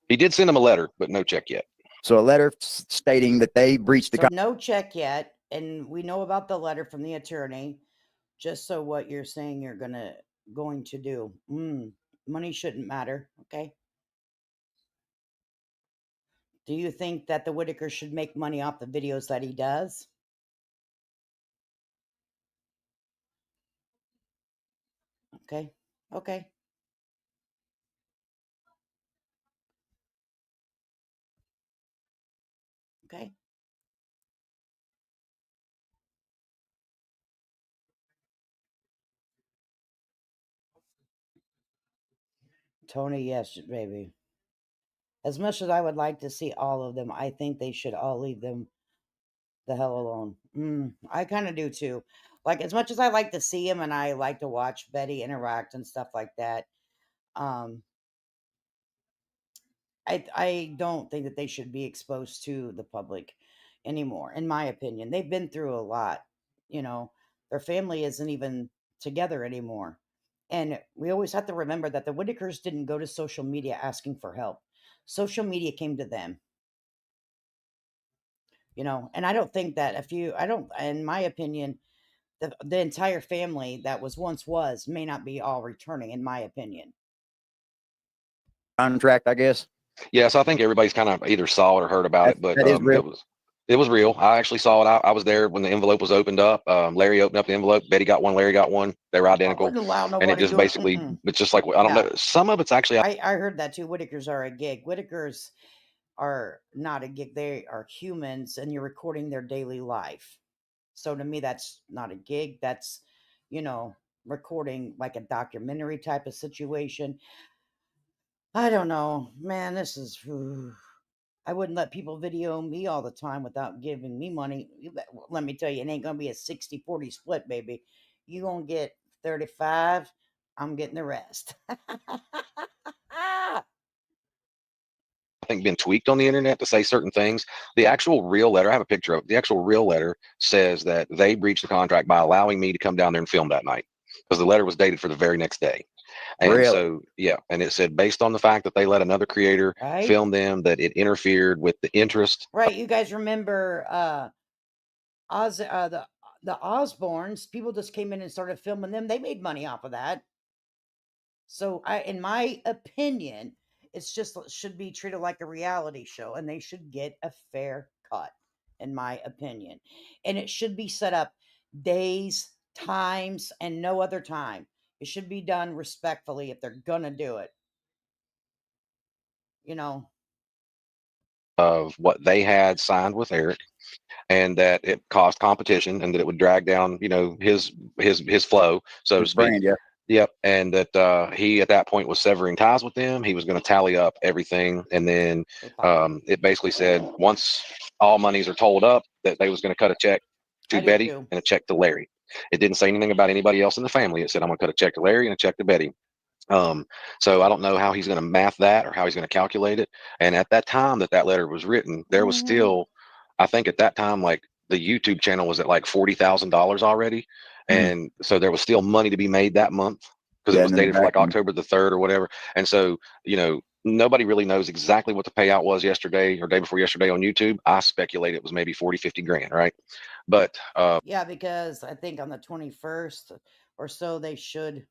He did send him a letter, but no check yet. So a letter stating that they breached the no check yet. And we know about the letter from the attorney. Just so what you're saying you're going to do. Money shouldn't matter, okay? Do you think that the Whitaker should make money off the videos that he does? Okay. Okay. Okay. Tony, yes, baby. As much as I would like to see all of them, I think they should all leave them the hell alone. I kind of do too. Like, as much as I like to see him and I like to watch Betty interact and stuff like that, I don't think that they should be exposed to the public anymore, in my opinion. They've been through a lot. You know, their family isn't even together anymore. And we always have to remember that the Whitakers didn't go to social media asking for help. Social media came to them. You know, and I don't think that in my opinion, the entire family that was may not be all returning, in my opinion. contract, I guess. Yeah, so I think everybody's kind of either saw it or heard about it, but that is real. it was real. I actually saw it. I was there when the envelope was opened up. Larry opened up the envelope. Betty got one. Larry got one. They were identical. And it just basically, it's just like, I don't know. Some of it's actually. I heard that too. Whitakers are a gig. Whitakers are not a gig. They are humans, and you're recording their daily life. So to me, that's not a gig. That's, you know, recording like a documentary type of situation. I don't know, man. This is. I wouldn't let people video me all the time without giving me money. Let me tell you, it ain't going to be a 60-40 split, baby. You going to get 35. I'm getting the rest. I think been tweaked on the internet to say certain things. The actual real letter, I have a picture of it. The actual real letter says that they breached the contract by allowing me to come down there and film that night, because the letter was dated for the very next day. And really? So, yeah. And it said, based on the fact that they let another creator film them, that it interfered with the interest. Right. You guys remember the Osbournes? People just came in and started filming them. They made money off of that. So in my opinion, it's just should be treated like a reality show, and they should get a fair cut, in my opinion. And it should be set up days, times, and no other time. It should be done respectfully if they're gonna do it. You know, of what they had signed with Eric, and that it caused competition, and that it would drag down, you know, his flow, so to speak. Brand, yeah. Yep. And that he at that point was severing ties with them. He was going to tally up everything, and then it basically said once all monies are totaled up, that they was going to cut a check to Betty and a check to Larry. It didn't say anything about anybody else in the family. It said, I'm going to cut a check to Larry and a check to Betty. So I don't know how he's going to math that or how he's going to calculate it. And at that time that letter was written, there was still, I think at that time, like the YouTube channel was at like $40,000 already. And so there was still money to be made that month, because it was dated for like October the 3rd or whatever. And so, you know, nobody really knows exactly what the payout was yesterday or day before yesterday on YouTube. I speculate it was maybe 40, 50 grand. Right. But yeah, because I think on the 21st or so they should.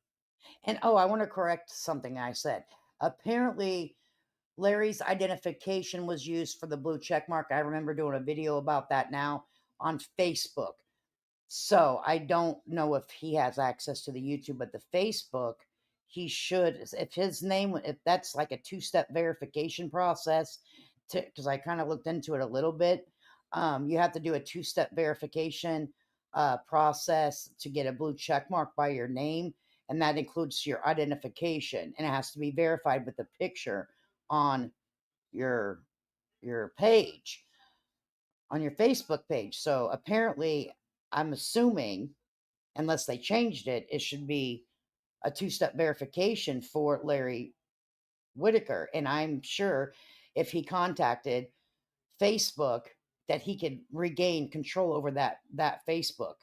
And I want to correct something I said. Apparently, Larry's identification was used for the blue check mark. I remember doing a video about that now on Facebook. So I don't know if he has access to the YouTube, but the Facebook, he should, if his name, if that's like a 2-step verification process, because I kind of looked into it a little bit. You have to do a 2-step verification process to get a blue check mark by your name. And that includes your identification, and it has to be verified with a picture on your your page, on your Facebook page. So apparently, I'm assuming, unless they changed it, it should be a two-step verification for Larry Whitaker. And I'm sure if he contacted Facebook that he could regain control over that Facebook.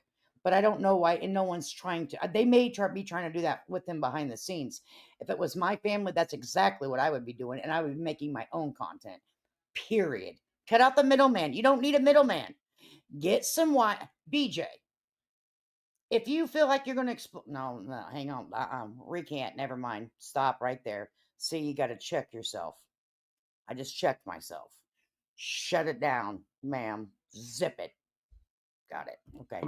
But I don't know why, and no one's trying to. They may be trying to do that with him behind the scenes. If it was my family, that's exactly what I would be doing, and I would be making my own content. Period. Cut out the middleman. You don't need a middleman. Get some BJ. If you feel like you're going to explode, no, hang on, recant. Never mind. Stop right there. See, you got to check yourself. I just checked myself. Shut it down, ma'am. Zip it. Got it. Okay.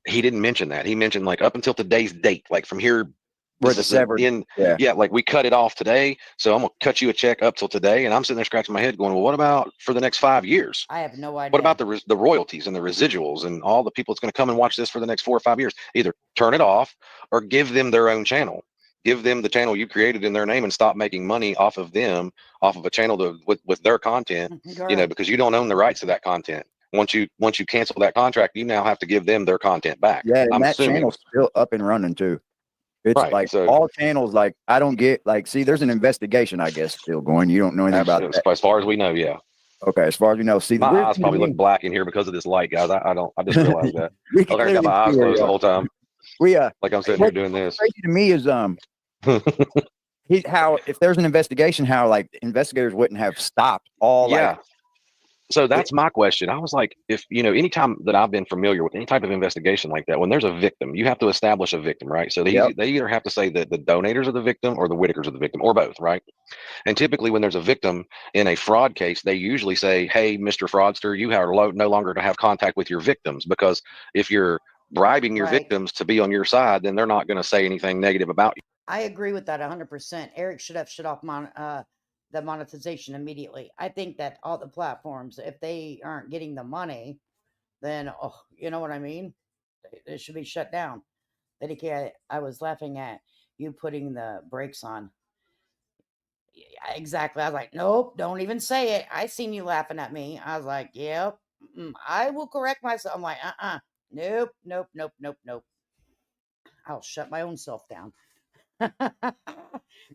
He didn't mention that. He mentioned like up until today's date, like from here, Where the severed. Yeah, like we cut it off today, so I'm gonna cut you a check up till today. And I'm sitting there scratching my head, going, "Well, what about for the next 5 years? I have no idea. What about the royalties and the residuals and all the people that's going to come and watch this for the next 4 or 5 years? Either turn it off or give them their own channel. Give them the channel you created in their name and stop making money off of them, off of a channel with their content. You know, because you don't own the rights to that content. Once you cancel that contract, you now have to give them their content back. Yeah, and I'm that assuming. channel's still up and running too. It's Right, like so all channels. Like I don't get like. See, there's an investigation, I guess, still going. You don't know anything about that. as far as we know, yeah. Okay, as far as we know. See, My eyes probably look black in here because of this light, guys. I don't. I just realized that. We I can got my eyes clearly see closed the whole time, we like I'm sitting here doing this. crazy to me is how if there's an investigation, how like investigators wouldn't have stopped all Yeah. like. So that's my question. I was like, if you know, anytime that I've been familiar with any type of investigation like that, when there's a victim, you have to establish a victim, right? So they Yep. either have to say that the donators are the victim or the Whitakers are the victim, or both, right? And typically, when there's a victim in a fraud case, they usually say, "Hey, Mr. Fraudster, you are no longer to have contact with your victims," because if you're bribing your victims to be on your side, then they're not going to say anything negative about you. I agree with that 100%. Eric should have shut off the monetization immediately. I think that all the platforms, if they aren't getting the money, then you know what I mean? It should be shut down. I was laughing at you putting the brakes on. Yeah, exactly. I was like, nope, don't even say it. I seen you laughing at me. I was like, yep, I will correct myself. I'm like, nope, nope, nope, nope, nope. I'll shut my own self down.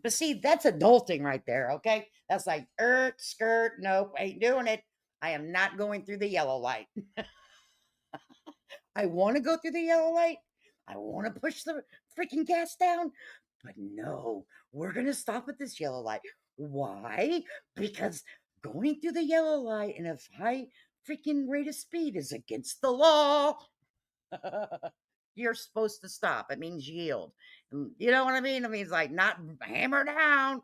But see, that's adulting right there, okay? That's like, skirt, nope, ain't doing it. I am not going through the yellow light. I want to go through the yellow light. I want to push the freaking gas down. But no, we're going to stop at this yellow light. Why? Because going through the yellow light and a high freaking rate of speed is against the law. You're supposed to stop. It means yield. You know what I mean? It means like not hammer down.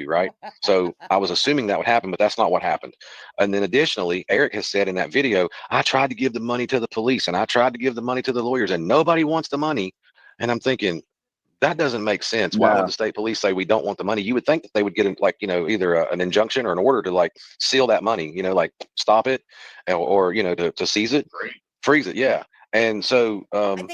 Right? So I was assuming that would happen, but that's not what happened. And then additionally, Eric has said in that video, I tried to give the money to the police and I tried to give the money to the lawyers and nobody wants the money. And I'm thinking, that doesn't make sense. Why would the state police say we don't want the money? You would think that they would get like, you know, either an injunction or an order to like seal that money, you know, like stop it or you know, to seize it, freeze it. Yeah. And so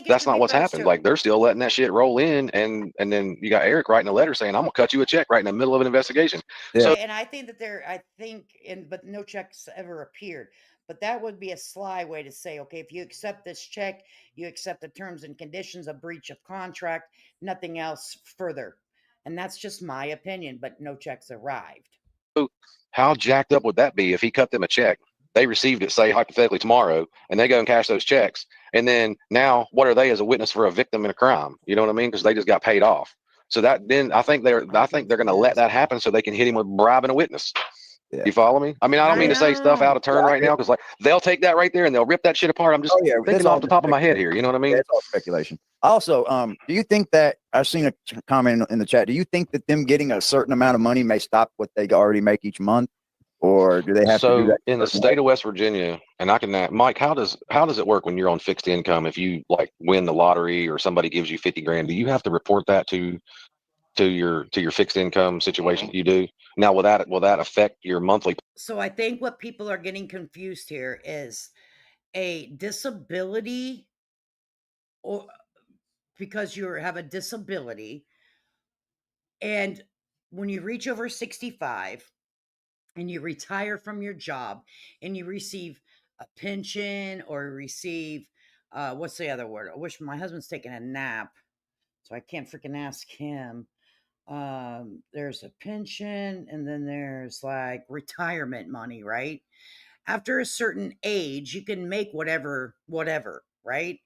that's not what's happened. Like they're still letting that shit roll in, and then you got Eric writing a letter saying, "I'm gonna cut you a check right in the middle of an investigation." Yeah. So, and I think that but no checks ever appeared. But that would be a sly way to say, okay, if you accept this check, you accept the terms and conditions of breach of contract, nothing else further. And that's just my opinion. But no checks arrived. So how jacked up would that be if he cut them a check? They received it, say hypothetically tomorrow, and they go and cash those checks. And then now, what are they as a witness for a victim in a crime? You know what I mean? Because they just got paid off. So that then I think they're going to let that happen so they can hit him with bribing a witness. Yeah. You follow me? I mean, I don't mean to say stuff out of turn right now because like they'll take that right there and they'll rip that shit apart. I'm just thinking off the top of my head here. You know what I mean? Yeah, it's all speculation. Also, do you think that I've seen a comment in the chat? Do you think that them getting a certain amount of money may stop what they already make each month, or do they have to do that in the state of West Virginia? And I can, Mike, how does it work when you're on fixed income? If you like win the lottery or somebody gives you 50 grand, do you have to report that to your fixed income situation? You do. Now, will that affect your monthly? So I think what people are getting confused here is a disability, or because you have a disability, and when you reach over 65, and you retire from your job and you receive a pension or receive, what's the other word? I wish my husband's taking a nap, so I can't freaking ask him. There's a pension and then there's like retirement money, right? After a certain age, you can make whatever, right?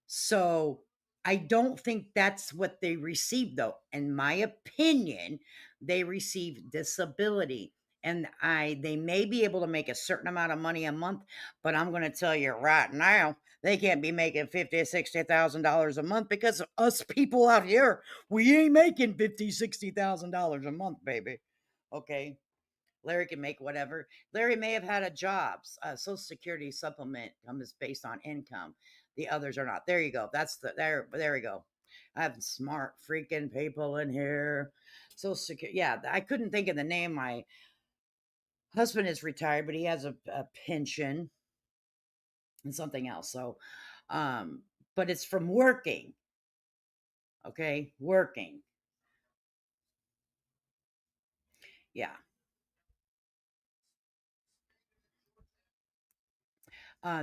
So I don't think that's what they receive, though. In my opinion, they receive disability. And they may be able to make a certain amount of money a month, but I'm going to tell you right now, they can't be making $50,000-$60,000 a month, because us people out here, we ain't making $50,000-$60,000 a month, baby. Okay. Larry can make whatever. Larry may have had a job. Social Security supplement comes based on income. The others are not. There you go. That's there we go. I have smart freaking people in here. Social Security. Yeah, I couldn't think of the name. My husband is retired, but he has a pension and something else. So, but it's from working. Okay, working. Yeah.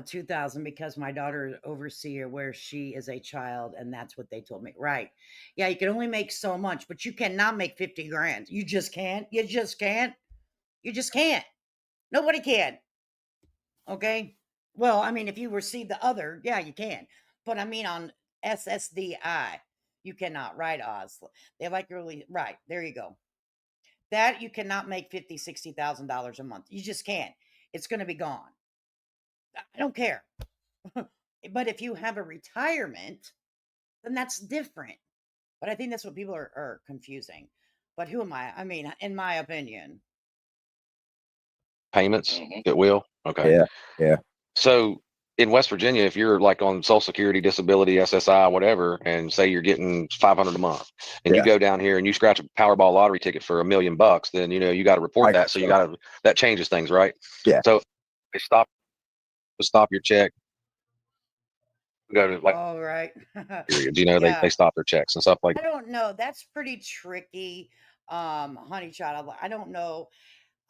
2000, because my daughter is overseer where she is a child, and that's what they told me. Right. Yeah, you can only make so much, but you cannot make 50 grand. You just can't. You just can't. You just can't. Nobody can. Okay. Well, I mean, if you receive the other, yeah, you can. But I mean, on SSDI, you cannot. Right, Oz? They like really, right. There you go. That you cannot make $50,000-$60,000 a month. You just can't. It's going to be gone. I don't care. But if you have a retirement, then that's different. But I think that's what people are confusing. But who am I? I mean, in my opinion. Payments at will. Okay. Yeah. Yeah. So in West Virginia, if you're like on Social Security, disability, SSI, whatever, and say you're getting 500 a month, and you Yeah. go down here and you scratch a Powerball lottery ticket for $1 million, then you got to report that. So that changes things, right? Yeah. So they stop your check. Go to like All right. periods, Yeah. they stop their checks and stuff like I don't know. That's pretty tricky. Honey child, I don't know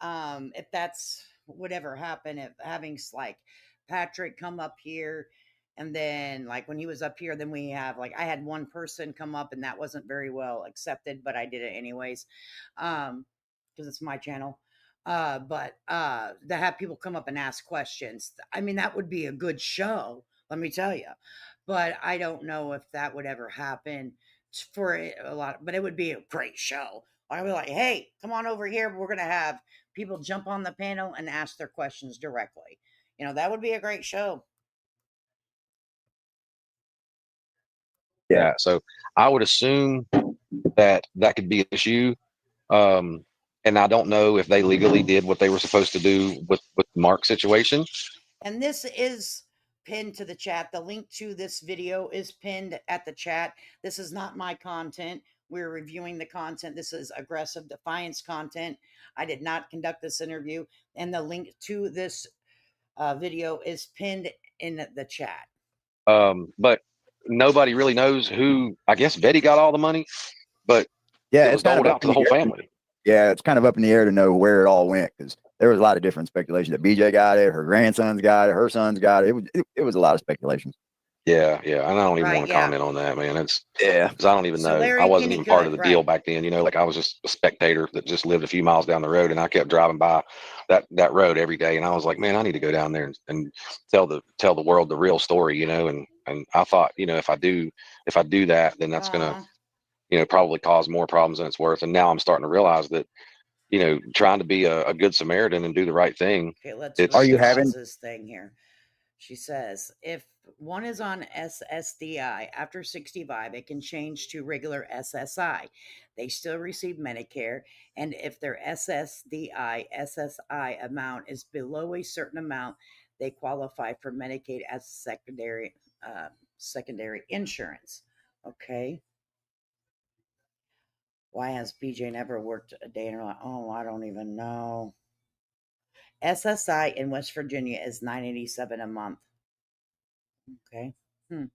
if that's whatever happened, if having like Patrick come up here, and then like when he was up here, then we have like I had one person come up and that wasn't very well accepted, but I did it anyways, because it's my channel. But to have people come up and ask questions, I mean, that would be a good show, let me tell you. But I don't know if that would ever happen for a lot, but it would be a great show. I'd be like, hey, come on over here. We're going to have people jump on the panel and ask their questions directly. That would be a great show. Yeah. So I would assume that could be an issue. And I don't know if they legally did what they were supposed to do with the Mark situation. And this is pinned to the chat. The link to this video is pinned at the chat. This is not my content. We're reviewing the content. This is aggressive defiance content. I did not conduct this interview. And the link to this video is pinned in the chat. But nobody really knows who. I guess Betty got all the money, but yeah, it was doled out to the whole family. Yeah, it's kind of up in the air to know where it all went, because there was a lot of different speculation that BJ got it, her grandsons got it, her sons got it. It was a lot of speculations. Yeah, and I don't even want to comment on that, man. It's because I don't even know. Larry, I wasn't even part of the deal back then. Like I was just a spectator that just lived a few miles down the road, and I kept driving by that road every day, and I was like, man, I need to go down there and tell the world the real story, and I thought, if I do that, then that's gonna probably cause more problems than it's worth. And now I'm starting to realize that trying to be a good Samaritan and do the right thing. Okay, let's read this thing here. She says, if one is on SSDI after 65, it can change to regular SSI. They still receive Medicare. And if their SSI amount is below a certain amount, they qualify for Medicaid as secondary insurance. Okay. Why has BJ never worked a day in her life? Oh, I don't even know. SSI in West Virginia is $987 a month. Okay. So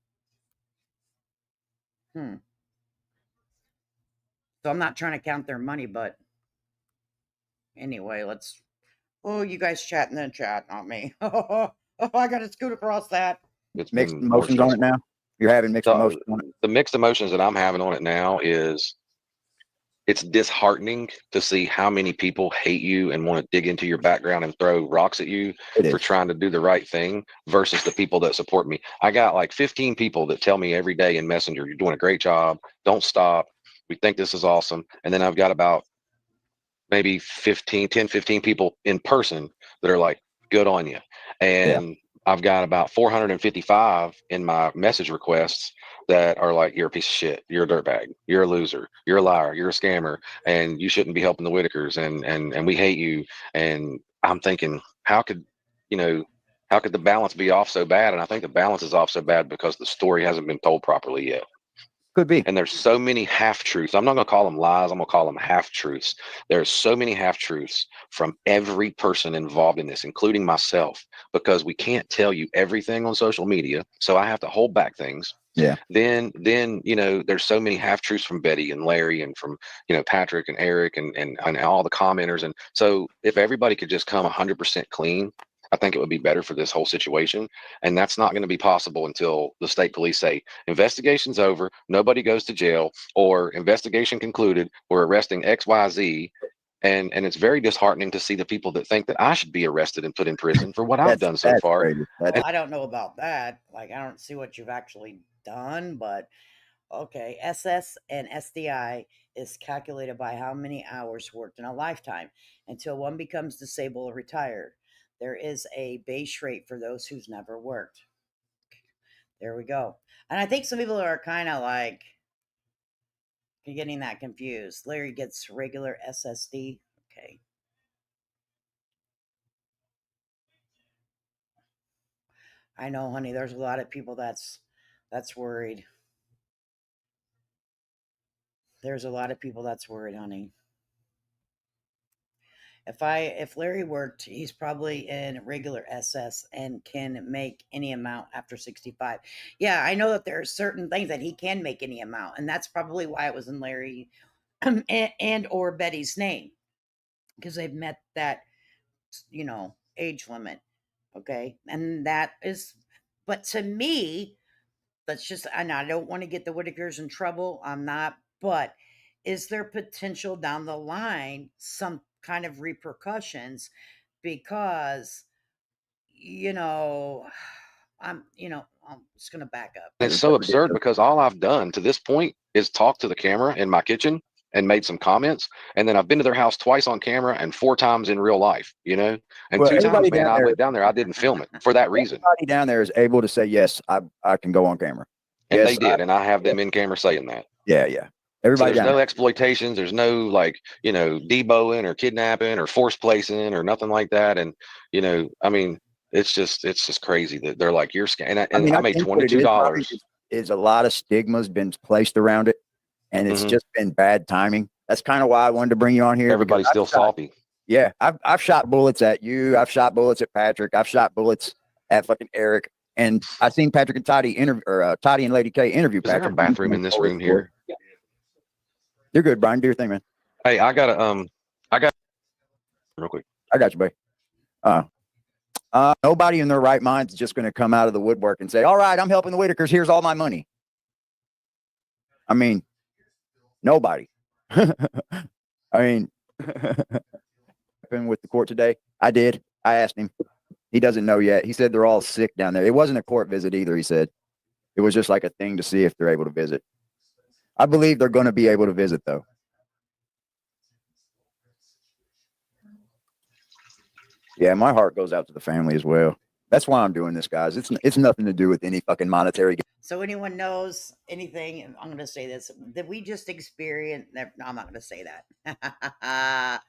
I'm not trying to count their money, but anyway, let's Oh, you guys chat in the chat, not me. Oh, I got to scoot across that. It's Mixed been more emotions on it stressful. now. You're having mixed emotions on it. The mixed emotions that I'm having on it now is it's disheartening to see how many people hate you and want to dig into your background and throw rocks at you It for is. trying to do the right thing versus the people that support me. I got like 15 people that tell me every day in Messenger, you're doing a great job. Don't stop. We think this is awesome. And then I've got about maybe 15 people in person that are like, good on you. Yeah. And I've got about 455 in my message requests that are like, you're a piece of shit. You're a dirtbag. You're a loser. You're a liar. You're a scammer. And you shouldn't be helping the Whitakers. And we hate you. And I'm thinking, how could the balance be off so bad? And I think the balance is off so bad because the story hasn't been told properly yet. Could be. And there's so many half truths. I'm not going to call them lies. I'm going to call them half truths. There's so many half truths from every person involved in this, including myself, because we can't tell you everything on social media. So I have to hold back things. Yeah. Then, there's so many half truths from Betty and Larry and from, Patrick and Eric and all the commenters. And so if everybody could just come 100% clean, I think it would be better for this whole situation. And that's not going to be possible until the state police say investigation's over, nobody goes to jail, or investigation concluded, we're arresting XYZ. And it's very disheartening to see the people that think that I should be arrested and put in prison for what I've done so far. Crazy. Well, I don't know about that. Like, I don't see what you've actually done, but okay. SS and SDI is calculated by how many hours worked in a lifetime until one becomes disabled or retired. There is a base rate for those who's never worked. There we go. And I think some people are kind of like getting that confused. Larry gets regular SSD. Okay. I know, honey, there's a lot of people that's worried. There's a lot of people that's worried, honey. If Larry worked, he's probably in regular SS and can make any amount after 65. Yeah, I know that there are certain things that he can make any amount, and that's probably why it was in Larry and or Betty's name, because they've met that age limit. Okay, and that is, but to me, that's just, and I don't want to get the Whitakers in trouble. I'm not, but is there potential down the line, some kind of repercussions? Because, you know, I'm just going to back up. And it's so absurd because all I've done to this point is talk to the camera in my kitchen and made some comments. And then I've been to their house twice on camera and 4 times in real life, and Well, 2 times, man, I there, went down there. I didn't film it for that reason. Everybody down there is able to say, yes, I can go on camera. And yes, they did. And I have them in camera saying that. Yeah. Everybody so there's no exploitations. There's no deboing or kidnapping or force placing or nothing like that. And, I mean, it's just crazy that they're like, you're scared. And I made $22. Is a lot of stigmas been placed around it, and it's just been bad timing. That's kind of why I wanted to bring you on here. Everybody's still salty. Yeah, I've shot bullets at you. I've shot bullets at Patrick. I've shot bullets at fucking Eric. And I've seen Patrick and Toddy Toddy and Lady K interview Patrick. Is there a bathroom in this room here? You're good, Brian. Do your thing, man. Hey, I got real quick. I got you, buddy. Nobody in their right mind is just going to come out of the woodwork and say, all right, I'm helping the Whitakers. Here's all my money. I mean, nobody. I mean, with the court today, I did. I asked him. He doesn't know yet. He said they're all sick down there. It wasn't a court visit either, he said. It was just like a thing to see if they're able to visit. I believe they're going to be able to visit, though. Yeah, my heart goes out to the family as well. That's why I'm doing this, guys. It's nothing to do with any fucking monetary. So anyone knows anything, I'm going to say this, that we just experienced, no, I'm not going to say that.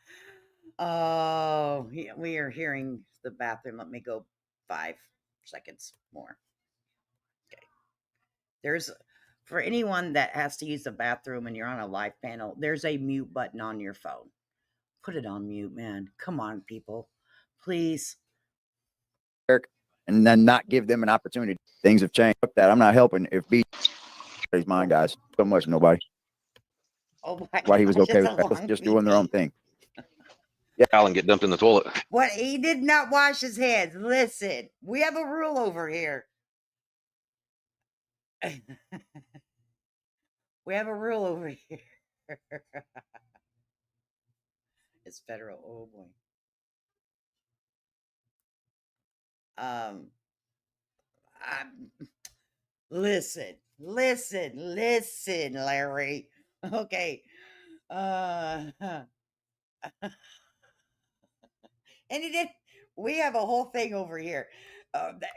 Oh, we are hearing the bathroom. Let me go 5 seconds more. Okay. There's, for anyone that has to use the bathroom and you're on a live panel, there's a mute button on your phone. Put it on mute, man. Come on, people. Please. And then not give them an opportunity. Things have changed. Fuck that. I'm not helping if he's mine, guys. So much, nobody. Oh my Why he was gosh, okay it's with a that. long Just doing their own thing. Yeah. and get dumped in the toilet. What? He did not wash his hands. Listen, we have a rule over here. We have a rule over here. It's federal. Oh boy. I'm, listen, Larry. Okay. And he did. We have a whole thing over here.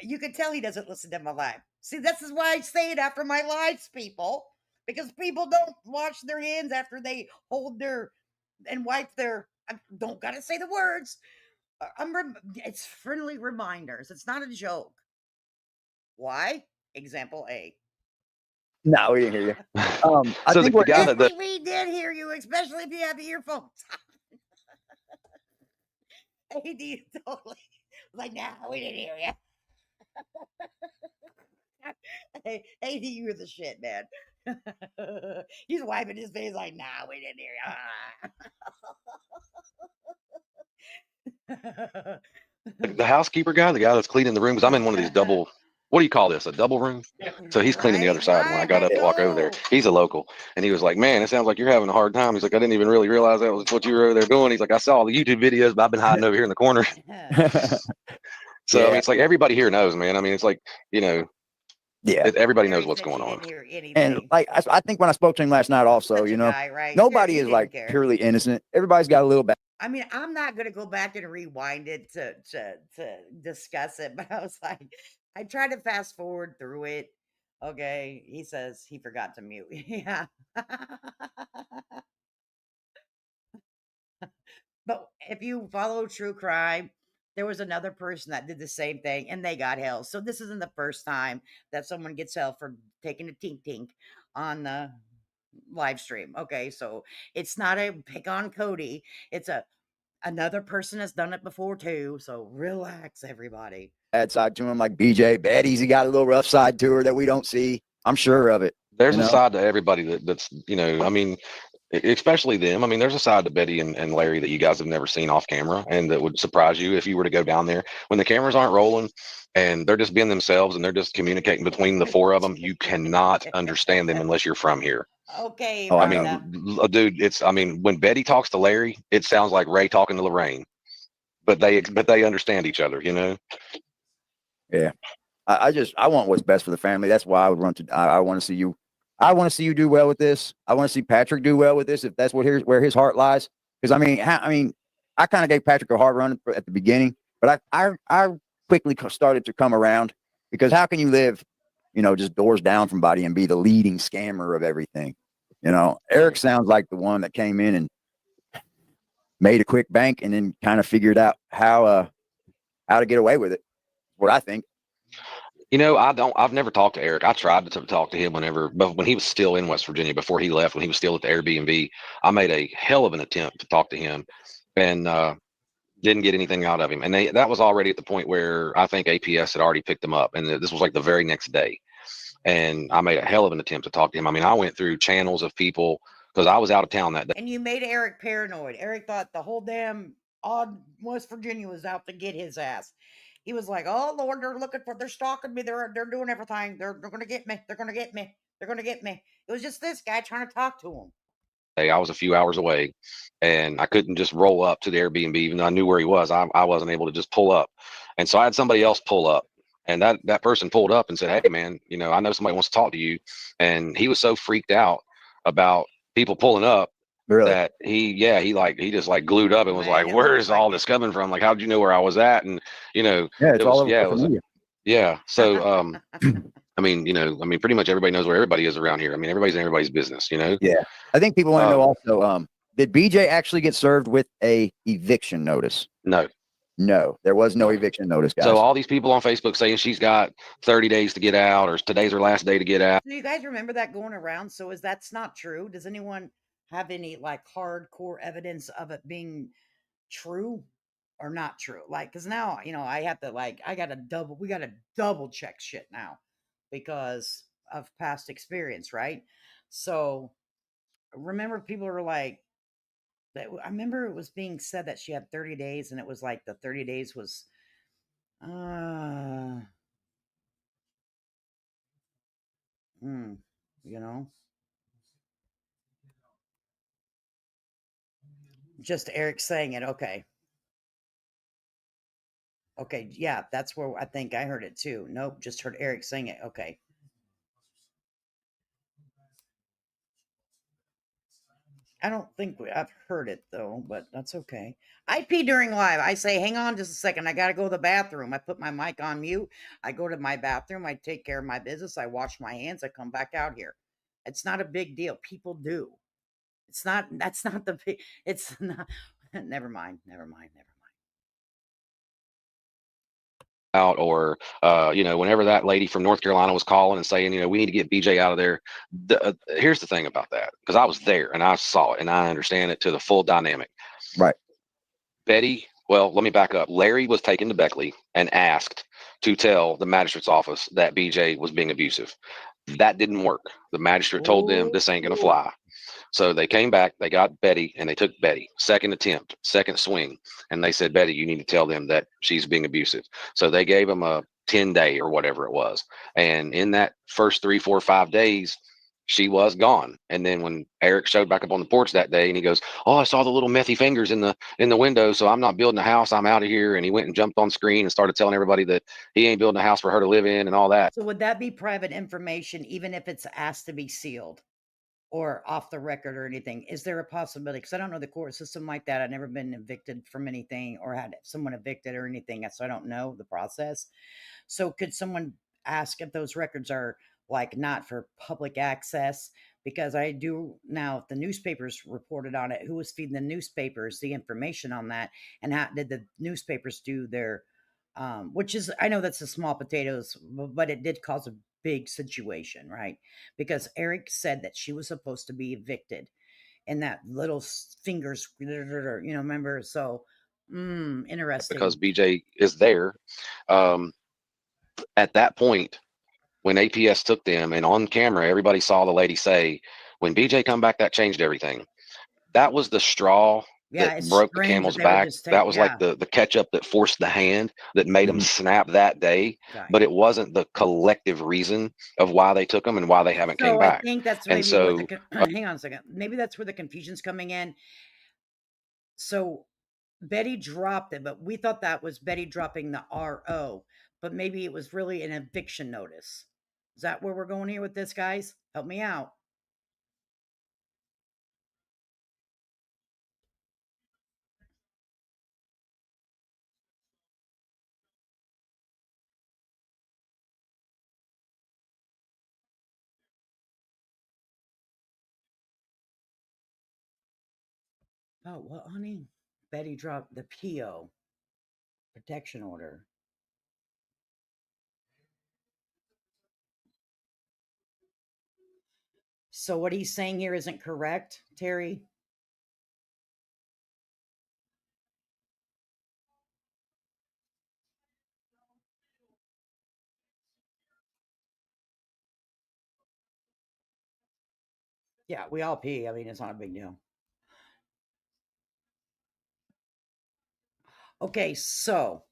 You can tell he doesn't listen to my live. See, this is why I say it after my lives, people, because people don't wash their hands after they hold their and wipe their. I don't gotta say the words. It's friendly reminders. It's not a joke. Why? Example A. No, we didn't hear you. I So think the what guy that We did hear you, especially if you have earphones. AD totally like, nah, we didn't hear you. Hey, AD, you're the shit, man. He's wiping his face like, nah, we didn't hear you. the housekeeper guy, the guy that's cleaning the room, because I'm in one of these double. What do you call this? A double room? So he's cleaning the other side. When I got up to walk over there, he's a local, and he was like, "Man, it sounds like you're having a hard time." He's like, "I didn't even really realize that was what you were over there doing." He's like, "I saw all the YouTube videos, but I've been hiding over here in the corner." So I mean, it's like everybody here knows, man. I mean, it's like everybody knows what's going on. And like I think when I spoke to him last night, also, Guy, right? nobody is like purely innocent. Everybody's got a little bad. I mean, I'm not gonna go back and rewind it to discuss it, but I was like, I tried to fast forward through it. Okay, he says he forgot to mute. Yeah. But if you follow true crime, there was another person that did the same thing and they got held. So this isn't the first time that someone gets held for taking a tink tink on the live stream. Okay, so it's not a pick on Kody. It's another person has done it before too. So relax, everybody. Bad side to him, like BJ. Betty's he got a little rough side to her that we don't see. I'm sure of it. There's a side to everybody that's I mean, especially them. I mean, there's a side to Betty and Larry that you guys have never seen off camera, and that would surprise you if you were to go down there when the cameras aren't rolling and they're just being themselves and they're just communicating between the four of them. You cannot understand them unless you're from here. Okay. I mean, dude, I mean, when Betty talks to Larry, it sounds like Ray talking to Lorraine, but they understand each other, Yeah. I want what's best for the family. That's why I would run to. I want to see you. I want to see you do well with this. I want to see Patrick do well with this, if that's where his heart lies. Because I mean, I kind of gave Patrick a hard run at the beginning, but I quickly started to come around, because how can you live, just doors down from body and be the leading scammer of everything? Eric sounds like the one that came in and made a quick bank and then kind of figured out how to get away with it. What I think. I've never talked to Eric. I tried to talk to him but when he was still in West Virginia, before he left, when he was still at the Airbnb, I made a hell of an attempt to talk to him and didn't get anything out of him. And that was already at the point where I think APS had already picked him up. And this was like the very next day. And I made a hell of an attempt to talk to him. I mean, I went through channels of people because I was out of town that day. And you made Eric paranoid. Eric thought the whole damn odd West Virginia was out to get his ass. He was like, "Oh Lord, they're stalking me. They're doing everything. They're gonna get me. They're gonna get me. They're gonna get me." It was just this guy trying to talk to him. I was a few hours away, and I couldn't just roll up to the Airbnb, even though I knew where he was. I wasn't able to just pull up, and so I had somebody else pull up, and that person pulled up and said, "Hey, man, I know somebody wants to talk to you," and he was so freaked out about people pulling up. Really? That he just like glued up and was like, "Where is all this coming from? Like, how did you know where I was at?" And it's all over. So I mean, pretty much everybody knows where everybody is around here. I mean, everybody's in everybody's business, Yeah. I think people want to know also, did BJ actually get served with a eviction notice? No, there was no eviction notice, guys. So all these people on Facebook saying she's got 30 days to get out, or today's her last day to get out. Do you guys remember that going around? So that's not true? Does anyone have any like hardcore evidence of it being true or not true? Like, because now I have to we got to double check shit now because of past experience, right? So remember, people are like, I remember it was being said that she had 30 days, and it was like the 30 days was, uh, you know, just Eric saying it. Okay. Okay. Yeah, that's where I think I heard it too. Nope, just heard Eric saying it. Okay. I don't think I've heard it though, but that's okay. I pee during live. I say, hang on just a second. I got to go to the bathroom. I put my mic on mute. I go to my bathroom. I take care of my business. I wash my hands. I come back out here. It's not a big deal. People do. It's not, that's not the big, it's not, never mind. Out or whenever that lady from North Carolina was calling and saying, we need to get BJ out of there. Here's the thing about that, because I was there and I saw it and I understand it to the full dynamic. Right. Betty, well, let me back up. Larry was taken to Beckley and asked to tell the magistrate's office that BJ was being abusive. That didn't work. The magistrate told them this ain't gonna fly. So they came back, they got Betty, and they took Betty. Second attempt, second swing. And they said, Betty, you need to tell them that she's being abusive. So they gave them a 10-day or whatever it was. And in that first 3, 4, 5 days, she was gone. And then when Eric showed back up on the porch that day and he goes, oh, I saw the little methy fingers in the window. So I'm not building a house. I'm out of here. And he went and jumped on screen and started telling everybody that he ain't building a house for her to live in and all that. So would that be private information, even if it's asked to be sealed or off the record or anything? Is there a possibility? Because I don't know the court system like that. I've never been evicted from anything or had someone evicted or anything. So I don't know the process. So could someone ask if those records are like not for public access? Because I do now, if the newspapers reported on it, who was feeding the newspapers the information on that? And how did the newspapers do their, which is, I know that's the small potatoes, but it did cause a big situation, right? Because Eric said that she was supposed to be evicted and that little fingers, remember? So, interesting. Because BJ is there. At that point, when APS took them and on camera, everybody saw the lady say, when BJ come back, that changed everything. That was the straw that broke the camel's back. That was like the ketchup that forced the hand that made them snap that day. Right. But it wasn't the collective reason of why they took them and why they haven't came back. I think that's maybe hang on a second. Maybe that's where the confusion's coming in. So Betty dropped it, but we thought that was Betty dropping the RO, but maybe it was really an eviction notice. Is that where we're going here with this, guys? Help me out. Oh, well, honey, Betty dropped the PO, protection order. So what he's saying here isn't correct, Terry? Yeah, we all pee. I mean, it's not a big deal. Okay, so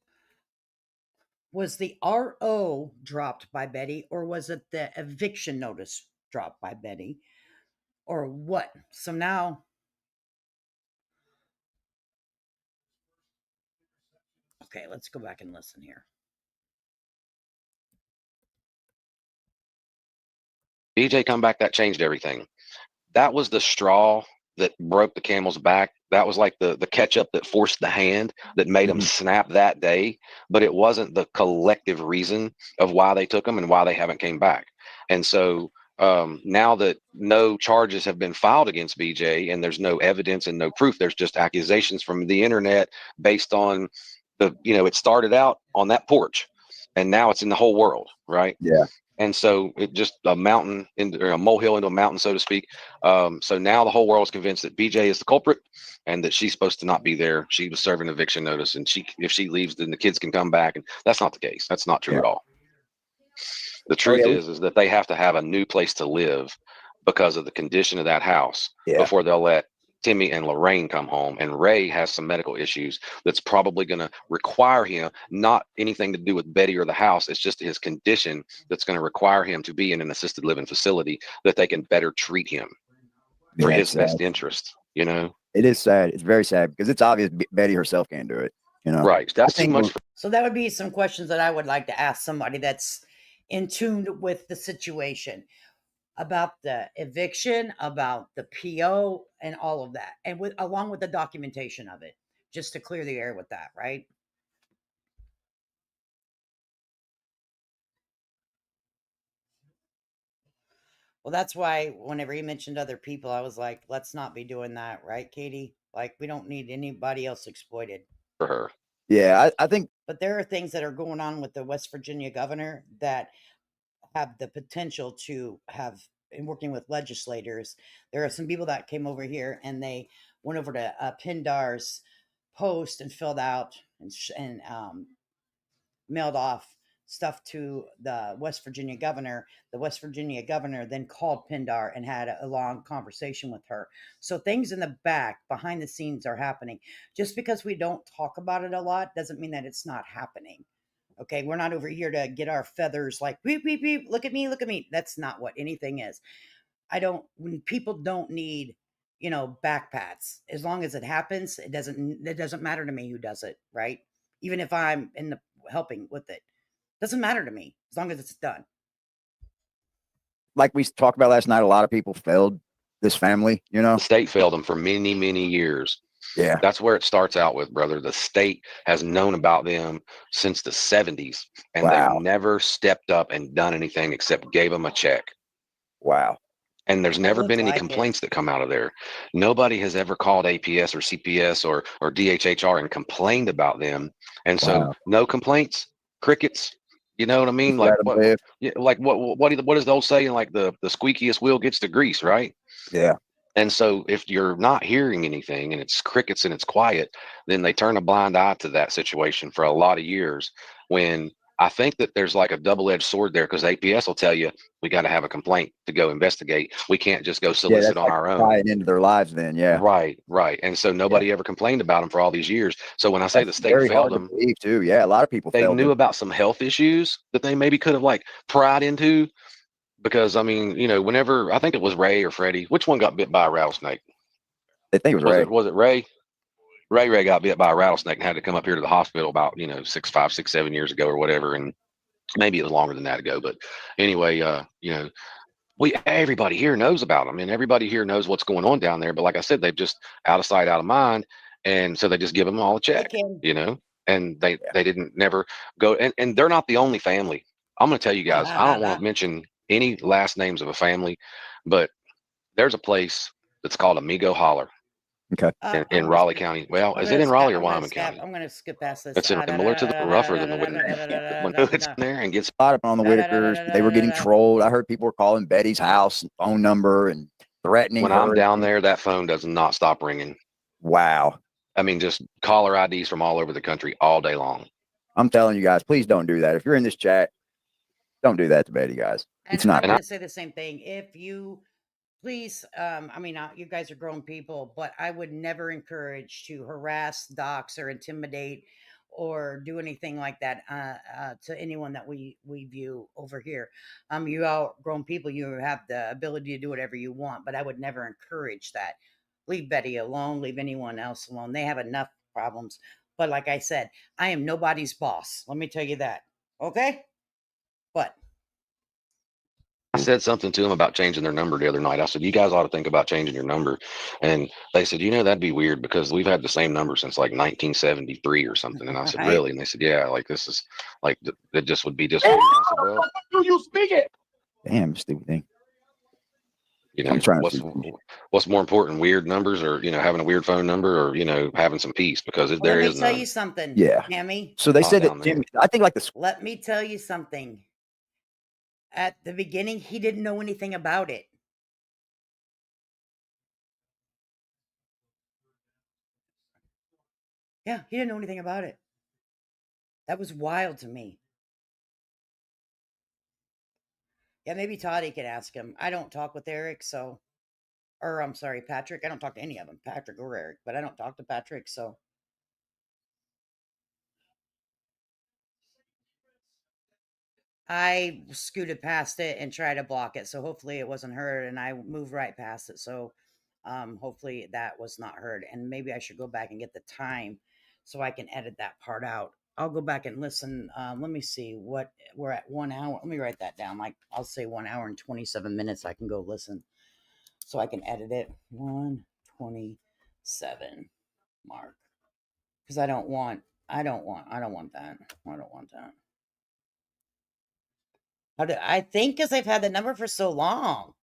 was the RO dropped by Betty, or was it the eviction notice dropped by Betty, or what? So now, okay, let's go back and listen here. BJ come back, that changed everything. That was the straw that broke the camel's back. That was like the ketchup that forced the hand that made them snap that day. But it wasn't the collective reason of why they took them and why they haven't came back. And so now that no charges have been filed against BJ and there's no evidence and no proof, there's just accusations from the internet based on it started out on that porch and now it's in the whole world, right? Yeah. And so it just a mountain or a molehill into a mountain, so to speak. So now the whole world is convinced that BJ is the culprit and that she's supposed to not be there. She was serving eviction notice, and if she leaves, then the kids can come back. And that's not the case. That's not true at all. The truth is that they have to have a new place to live because of the condition of that house before they'll let Timmy and Lorraine come home, and Ray has some medical issues that's probably going to require him, not anything to do with Betty or the house. It's just his condition that's going to require him to be in an assisted living facility that they can better treat him for Yeah, his it's best sad. interest, you know? It is sad. It's very sad because it's obvious Betty herself can't do it. You know, Right. That's too much. So that would be some questions that I would like to ask somebody that's in tune with the situation about the eviction, about the PO, and all of that, and with along with the documentation of it, just to clear the air with that, right? Well, that's why whenever he mentioned other people, I was like, let's not be doing that, right, Katie? Like, we don't need anybody else exploited. For her. Yeah, I think. But there are things that are going on with the West Virginia governor that have the potential to have, in working with legislators, there are some people that came over here and they went over to Pindar's post and filled out and mailed off stuff to the West Virginia governor. The West Virginia governor then called Pindar and had a long conversation with her. So things in the back, behind the scenes, are happening. Just because we don't talk about it a lot doesn't mean that it's not happening. Okay, we're not over here to get our feathers like beep beep beep. Look at me, look at me. That's not what anything is. When people don't need, back pats. As long as it happens, it doesn't matter to me who does it, right? Even if I'm in the helping with it. Doesn't matter to me as long as it's done. Like we talked about last night, a lot of people failed this family, The state failed them for many, many years. Yeah. That's where it starts out with, brother. The state has known about them since the 70s, and Wow. they've never stepped up and done anything except gave them a check. Wow. And there's never been any like complaints that come out of there. Nobody has ever called APS or CPS or DHHR and complained about them. And so no complaints, crickets. You know what I mean? Like what? Yeah, like what is the old saying? Like the squeakiest wheel gets the grease, right? Yeah. And so if you're not hearing anything and it's crickets and it's quiet, then they turn a blind eye to that situation for a lot of years. When I think that there's like a double-edged sword there, because APS will tell you we got to have a complaint to go investigate. We can't just go solicit on our own. Tie it into their lives then, yeah. Right. And so nobody ever complained about them for all these years. So when I say the state failed them, believe too. Yeah, a lot of people they knew about some health issues that they maybe could have like pried into. Because I mean, whenever I think it was Ray or Freddie, which one got bit by a rattlesnake? I think it was Ray. Was it Ray? Ray got bit by a rattlesnake and had to come up here to the hospital about 5, 6, 7 years ago or whatever, and maybe it was longer than that ago. But anyway, everybody here knows about them, and everybody here knows what's going on down there. But like I said, they've just out of sight, out of mind, and so they just give them all a check, and they didn't never go, and they're not the only family. I'm going to tell you guys, I don't want to mention any last names of a family, but there's a place that's called Amigo Holler. Okay. In Raleigh County. Well, is it in Raleigh or Wyoming County? I'm going to skip past this. It's similar to the rougher than the Whitaker. When it's in there and gets spotted on the Whitakers, they were getting trolled. I heard people were calling Betty's house and phone number and threatening when her. I'm down there, that phone does not stop ringing. Wow. I mean, just caller IDs from all over the country all day long. I'm telling you guys, please don't do that. If you're in this chat, don't do that to Betty, guys. It's not. I'm going to say the same thing. If you please, you guys are grown people, but I would never encourage to harass, dox, or intimidate or do anything like that to anyone that we view over here. You all grown people, you have the ability to do whatever you want, but I would never encourage that. Leave Betty alone, leave anyone else alone. They have enough problems. But like I said, I am nobody's boss. Let me tell you that. Okay? But I said something to them about changing their number the other night. I said, you guys ought to think about changing your number. And they said, that'd be weird because we've had the same number since like 1973 or something. And I said, really? And they said, yeah, like this is like, it just would be just weird. I said, well, you speak it? Damn, stupid thing. I'm trying what's more important, weird numbers or, having a weird phone number or, having some peace because there is none. Let me tell you something. Yeah. Tammy. So they said that Jimmy, I think like let me tell you something. At the beginning, he didn't know anything about it. Yeah, he didn't know anything about it. That was wild to me. Yeah, maybe Toddy could ask him. I don't talk with Eric, so, or I'm sorry, Patrick. I don't talk to any of them, Patrick or Eric, but I don't talk to Patrick. So I scooted past it and tried to block it. So hopefully it wasn't heard, and I moved right past it. So hopefully that was not heard. And maybe I should go back and get the time so I can edit that part out. I'll go back and listen. Let me see what we're at 1 hour. Let me write that down. Like I'll say 1 hour and 27 minutes. I can go listen so I can edit it. 127 mark. Because I don't want that. I don't want that. I think because they've had the number for so long.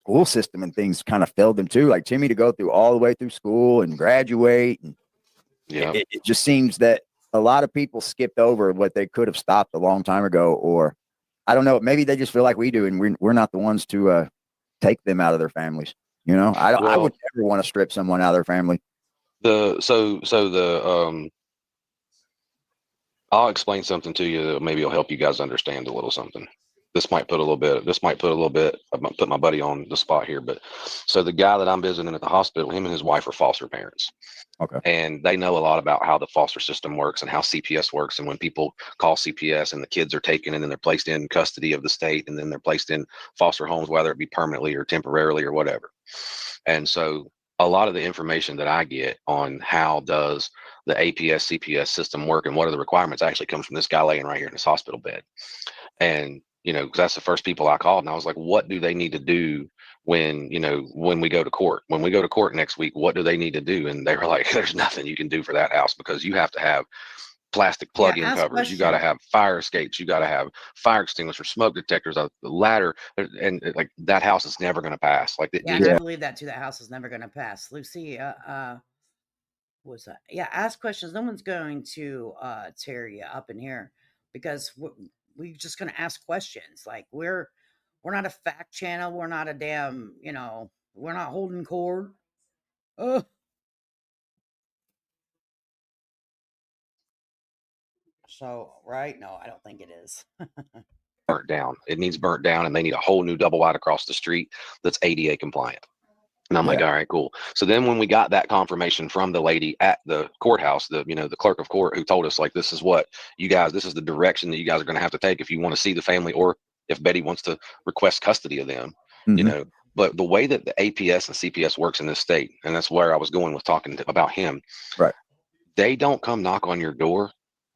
School system and things kind of failed them too. Like Timmy to go through all the way through school and graduate. And Yeah. it just seems that a lot of people skipped over what they could have stopped a long time ago, or I don't know. Maybe they just feel like we do, and we're not the ones to take them out of their families. You know, I would never want to strip someone out of their family. I'll explain something to you that maybe will help you guys understand a little something. This might put a little bit, I'm gonna put my buddy on the spot here, but so the guy that I'm visiting at the hospital, him and his wife are foster parents. Okay. And they know a lot about how the foster system works and how CPS works. And when people call CPS and the kids are taken and then they're placed in custody of the state and then they're placed in foster homes, whether it be permanently or temporarily or whatever. And so a lot of the information that I get on how does the APS CPS system work and what are the requirements actually comes from this guy laying right here in this hospital bed. And, you know, 'cause that's the first people I called. And I was like, what do they need to do when we go to court? When we go to court next week, what do they need to do? And they were like, there's nothing you can do for that house because you have to have plastic plug-in covers. You got to have fire escapes. You got to have fire extinguishers, smoke detectors, a ladder, and like that house is never going to pass. Like, I believe that too. That house is never going to pass. Lucy, was that? Yeah, ask questions. No one's going to tear you up in here because we're just going to ask questions. Like we're not a fact channel. We're not a damn. We're not holding court. Oh. So, right? No, I don't think it is. burnt down. It needs burnt down, and they need a whole new double wide across the street that's ADA compliant. And I'm like, all right, cool. So then when we got that confirmation from the lady at the courthouse, the clerk of court who told us, like, this is what this is the direction that you guys are going to have to take if you want to see the family or if Betty wants to request custody of them, But the way that the APS and CPS works in this state, and that's where I was going with talking about him, right? They don't come knock on your door.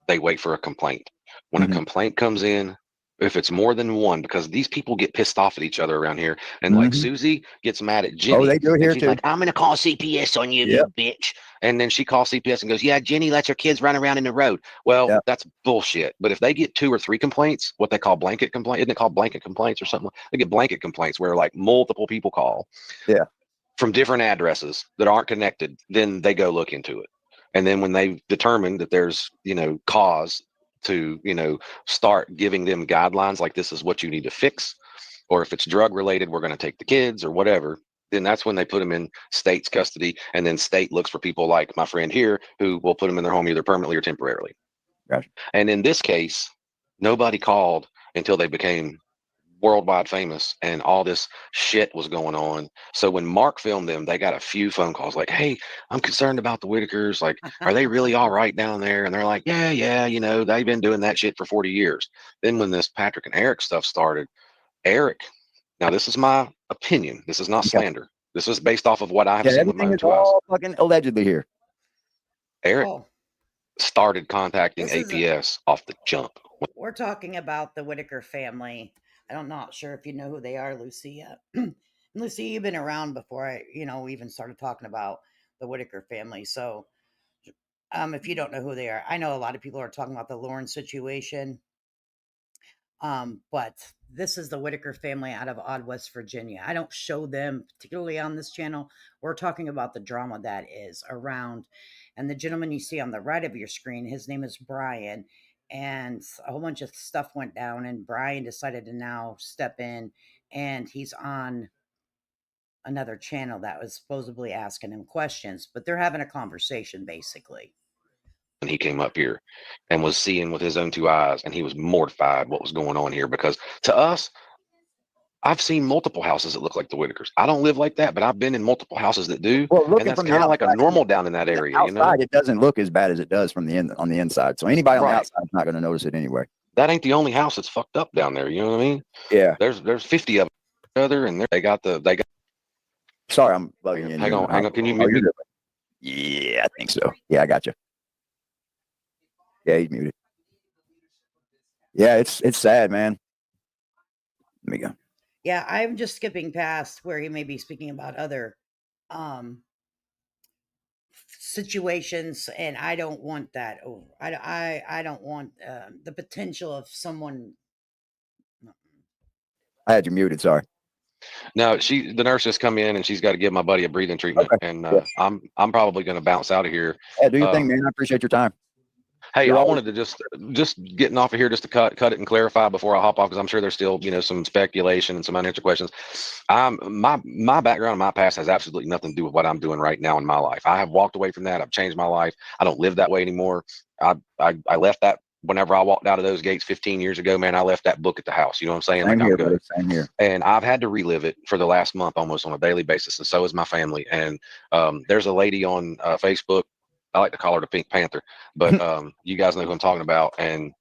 They wait for a complaint. When a complaint comes in, if it's more than one, because these people get pissed off at each other around here, and like Susie gets mad at Jenny. Oh, they do it here She's too. like, I'm gonna call CPS on you, you bitch. And then she calls CPS and goes, yeah, Jenny lets her kids run around in the road. Well, that's bullshit. But if they get 2 or 3 complaints, what they call blanket complaint, isn't it called blanket complaints or something? They get blanket complaints where like multiple people call from different addresses that aren't connected, then they go look into it. And then when they've determined that there's, cause to, start giving them guidelines, like this is what you need to fix, or if it's drug related, we're going to take the kids or whatever, then that's when they put them in state's custody. And then state looks for people like my friend here who will put them in their home either permanently or temporarily. Gotcha. And in this case, nobody called until they became worldwide famous and all this shit was going on. So when Mark filmed them, they got a few phone calls like, hey, I'm concerned about the Whitakers. Like, are they really all right down there? And they're like, yeah, they've been doing that shit for 40 years. Then when this Patrick and Eric stuff started, Eric, now this is my opinion. This is not slander. This is based off of what I have seen with my own 2 eyes. Fucking allegedly here. Eric started contacting APS off the jump. We're talking about the Whitaker family. I'm not sure if you know who they are, Lucy. Lucy, you've been around before I, we even started talking about the Whitaker family. So, if you don't know who they are, I know a lot of people are talking about the Lauren situation. But this is the Whitaker family out of Odd, West Virginia. I don't show them particularly on this channel. We're talking about the drama that is around. And the gentleman you see on the right of your screen, his name is Brian. And a whole bunch of stuff went down, and Brian decided to now step in, and he's on another channel that was supposedly asking him questions, but they're having a conversation basically. And he came up here and was seeing with his own 2 eyes, and he was mortified what was going on here, because to us, I've seen multiple houses that look like the Whitakers. I don't live like that, but I've been in multiple houses that do. Well, And looking that's from the kind of like a outside, normal down in that from the area, you know? outside, it doesn't look as bad as it does from on the inside. So anybody on the Right. outside is not going to notice it anyway. That ain't the only house that's fucked up down there. You know what I mean? Yeah. There's 50 of them other, and they got. Sorry, I'm bugging you. Hang on. Can you mute me? Yeah, I think so. Yeah, I got you. Yeah, he's muted. Yeah, it's sad, man. Let me go. Yeah, I'm just skipping past where he may be speaking about other situations, and I don't want that. Oh, I don't want the potential of someone. I had you muted. Sorry. No, the nurse just come in and she's got to give my buddy a breathing treatment, Okay. and Yeah. I'm probably going to bounce out of here. Yeah, do your thing, man. I appreciate your time. Hey, You're I always- wanted to just getting off of here just to cut it and clarify before I hop off, because I'm sure there's still some speculation and some unanswered questions. My background and my past has absolutely nothing to do with what I'm doing right now in my life. I have walked away from that. I've changed my life. I don't live that way anymore. I left that whenever I walked out of those gates 15 years ago, man. I left that book at the house. You know what I'm saying? Same Like, here, I'm good. brother. Same here. And I've had to relive it for the last month almost on a daily basis, and so has my family. And there's a lady on Facebook. I like to call her the Pink Panther, but you guys know who I'm talking about. And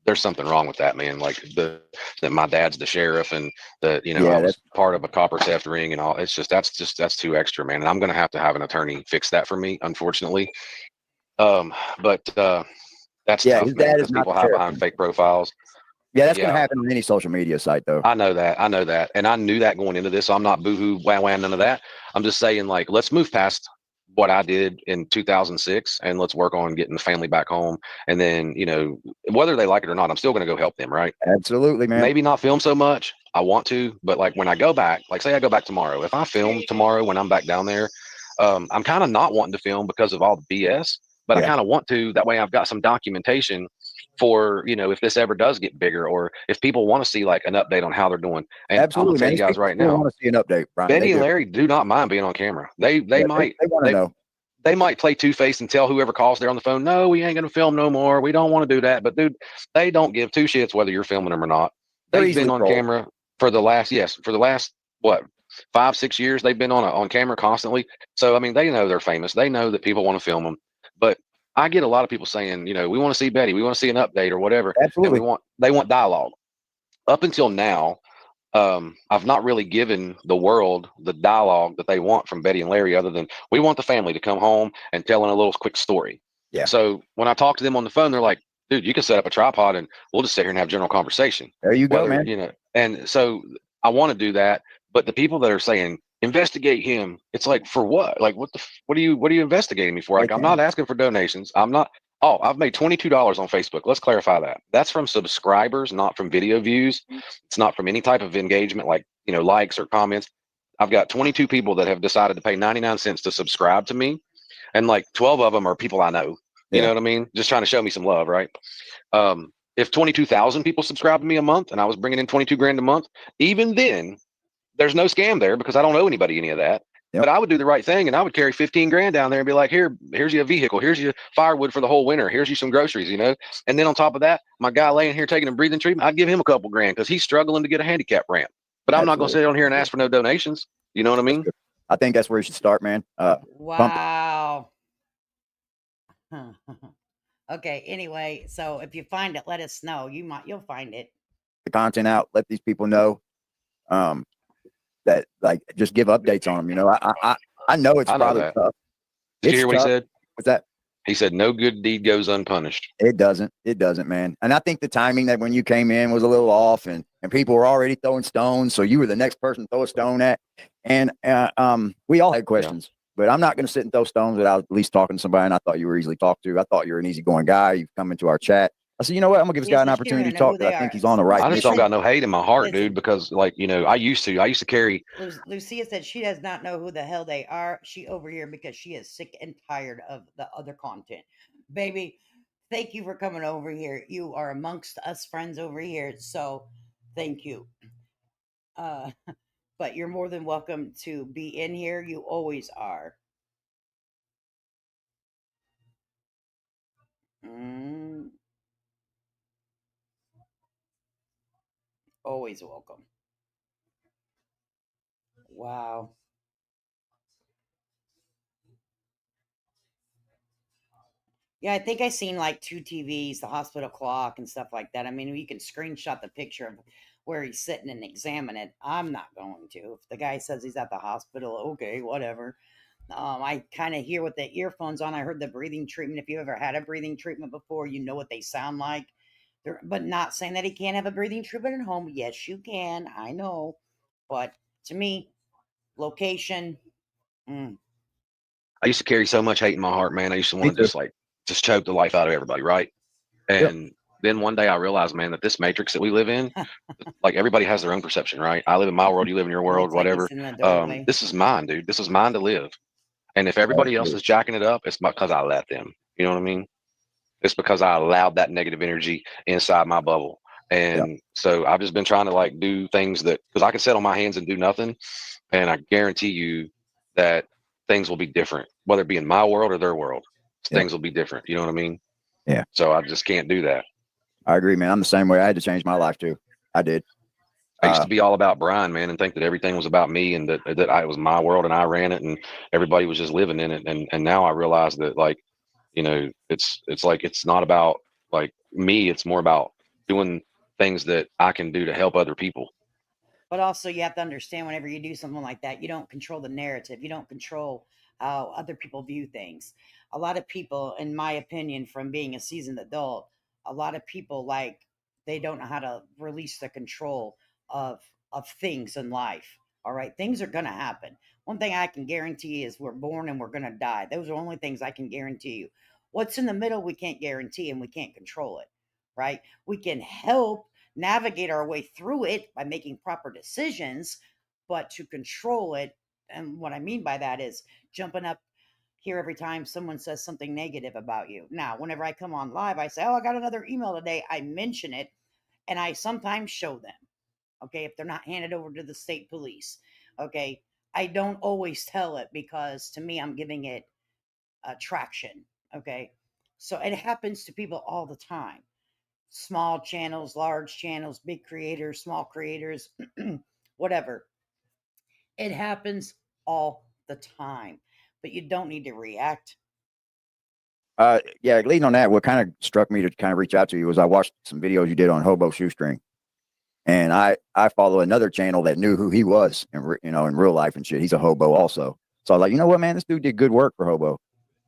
there's something wrong with that, man. Like that my dad's the sheriff, and that I was part of a copper theft ring and all. It's just that's too extra, man. And I'm gonna have to have an attorney fix that for me, unfortunately. But that's tough, his man, dad because is not people the hide sheriff. behind fake profiles. Yeah, that's going to happen on any social media site, though. I know that, and I knew that going into this. So I'm not boohoo, wah wah, none of that. I'm just saying, like, let's move past what I did in 2006, and let's work on getting the family back home. And then, whether they like it or not, I'm still going to go help them, right? Absolutely, man. Maybe not film so much. I want to, but like when I go back, like say I go back tomorrow, if I film tomorrow when I'm back down there, I'm kind of not wanting to film because of all the BS, but I kind of want to. That way, I've got some documentation for if this ever does get bigger, or if people want to see like an update on how they're doing. And absolutely, I'm gonna tell you guys right now, want to see an update. Brian, Betty and Larry do not mind being on camera. They might want to know. They might play two-faced and tell whoever calls there on the phone, no, we ain't gonna film no more. We don't want to do that. But dude, they don't give two shits whether you're filming them or not. They've been on camera for the last what 5-6 years. They've been on camera constantly. So I mean, they know they're famous. They know that people want to film them. But I get a lot of people saying, we want to see Betty, we want to see an update or whatever. Absolutely. And they want dialogue. Up until now, I've not really given the world the dialogue that they want from Betty and Larry, other than we want the family to come home and telling a little quick story. Yeah. So when I talk to them on the phone, they're like, dude, you can set up a tripod and we'll just sit here and have general conversation. There you go, man. And so I want to do that. But the people that are saying, investigate him, it's like, for what? Like, what are you investigating me for? Like, I'm not asking for donations. I'm not. Oh, I've made $22 on Facebook. Let's clarify that. That's from subscribers, not from video views. It's not from any type of engagement, like, likes or comments. I've got 22 people that have decided to pay 99 cents to subscribe to me. And like 12 of them are people I know. You know what I mean? Just trying to show me some love, right? If 22,000 people subscribe to me a month and I was bringing in 22 grand a month, even then, there's no scam there because I don't owe anybody any of that. But I would do the right thing, and I would carry 15 grand down there and be like, here's your vehicle. Here's your firewood for the whole winter. Here's you some groceries, And then on top of that, my guy laying here taking a breathing treatment, I'd give him a couple grand because he's struggling to get a handicap ramp. But I'm not going to sit on here and ask for no donations. You know what I mean? I think that's where you should start, man. Wow. Okay. Anyway, so if you find it, let us know. You'll find it. The content out. Let these people know. That like just give updates on them. I know it's probably tough. Did you hear what he said? What's that? He said, no good deed goes unpunished. It doesn't, man. And I think the timing that when you came in was a little off, and people were already throwing stones. So you were the next person to throw a stone at. And we all had questions, but I'm not going to sit and throw stones without at least talking to somebody. And I thought you were easily talked to. I thought you were an easygoing guy. You've come into our chat. I said, you know what? I'm gonna give this guy an opportunity to talk. I think he's on the right. I just don't got no hate in my heart, dude, because like, I used to carry. Lucia said she does not know who the hell they are. She over here because she is sick and tired of the other content. Baby, thank you for coming over here. You are amongst us friends over here. So thank you. But you're more than welcome to be in here. You always are. Always welcome. Wow. Yeah, I think I seen like two TVs, the hospital clock and stuff like that. I mean, you can screenshot the picture of where he's sitting and examine it. I'm not going to. If the guy says he's at the hospital, okay, whatever. I kind of hear with the earphones on. I heard the breathing treatment. If you ever had a breathing treatment before, you know what they sound like. But not saying that he can't have a breathing treatment at home. Yes, you can. I know. But to me, location, mm, I used to carry so much hate in my heart, man. I used to Me want to too. just choke the life out of everybody, right? Yep. And then one day I realized, man, that this matrix that we live in, like everybody has their own perception, right? I live in my world, you live in your world, it's like he's whatever. in the doorway. This is mine, dude. This is mine to live. And if Oh, everybody else is jacking it up, it's because I let them. You know what I mean? It's because I allowed that negative energy inside my bubble. yeah. And so I've just been trying to like do things that, because I can sit on my hands and do nothing. And I guarantee you that things will be different, whether it be in my world or their world. Yeah. Things will be different. You know what I mean? Yeah. So I just can't do that. I agree, man. I'm the same way. I had to change my life too. I did. I used to be all about Brian, man, and think that everything was about me and that it was my world and I ran it and everybody was just living in it. And now I realize that, like, you know, it's like it's not about like me. It's more about doing things that I can do to help other people. But also, you have to understand whenever you do something like that, you don't control the narrative. You don't control how other people view things. A lot of people, in my opinion, from being a seasoned adult, a lot of people like they don't know how to release the control of things in life. All right, things are gonna happen. One thing I can guarantee is we're born and we're gonna die. Those are the only things I can guarantee you. What's in the middle, we can't guarantee and we can't control it. Right? We can help navigate our way through it by making proper decisions, but to control it, and what I mean by that is jumping up here every time someone says something negative about you. Now, whenever I come on live, I say, "Oh, I got another email today." I mention it and I sometimes show them, okay, if they're not handed over to the state police. Okay. I don't always tell it because to me, I'm giving it traction. Okay. So it happens to people all the time, small channels, large channels, big creators, small creators, whatever. It happens all the time, but you don't need to react. Yeah, leading on that, what kind of struck me to kind of reach out to you was I watched some videos you did on hobo shoestring, and I follow another channel that knew who he was, and you know, in real life and shit. He's a hobo also. So I was like, you know what, man, this dude did good work for hobo.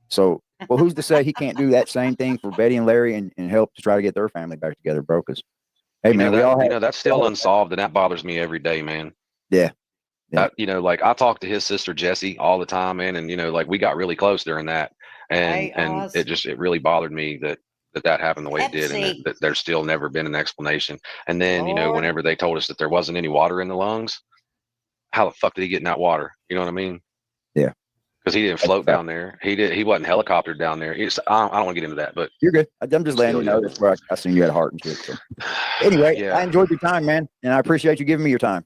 So, well, who's to say he can't do that same thing for Betty and Larry and help to try to get their family back together, bro? Because hey, man, we all have. That's still unsolved, and that bothers me every day, man. Yeah, yeah. Like I talk to his sister Jessie all the time, man, and like we got really close during that, Right, and Oz? it really bothered me that happened the way it did, and Pepsi. that there's still never been an explanation. And then Lord. whenever they told us that there wasn't any water in the lungs, how the fuck did he get in that water? You know what I mean? Yeah. Because he didn't float down there. He wasn't helicoptered down there. I don't want to get into that, but You're good. I'm just letting you know that's where I seen you had heart and shit. So anyway, yeah. I enjoyed your time, man, and I appreciate you giving me your time.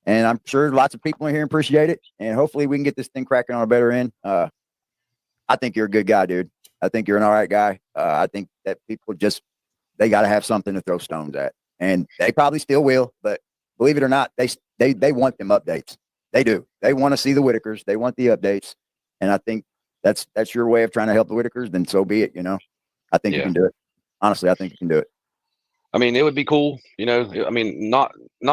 And I'm sure lots of people in here appreciate it. And hopefully we can get this thing cracking on a better end. I think you're a good guy, dude. I think you're an all right guy. I think that people they got to have something to throw stones at, and they probably still will. But believe it or not, they want them updates. They do. They want to see the Whitakers. They want the updates. And I think that's your way of trying to help the Whitakers. Then so be it. You know, I think you can do it. Honestly, I think you can do it. I mean, it would be cool, I mean, not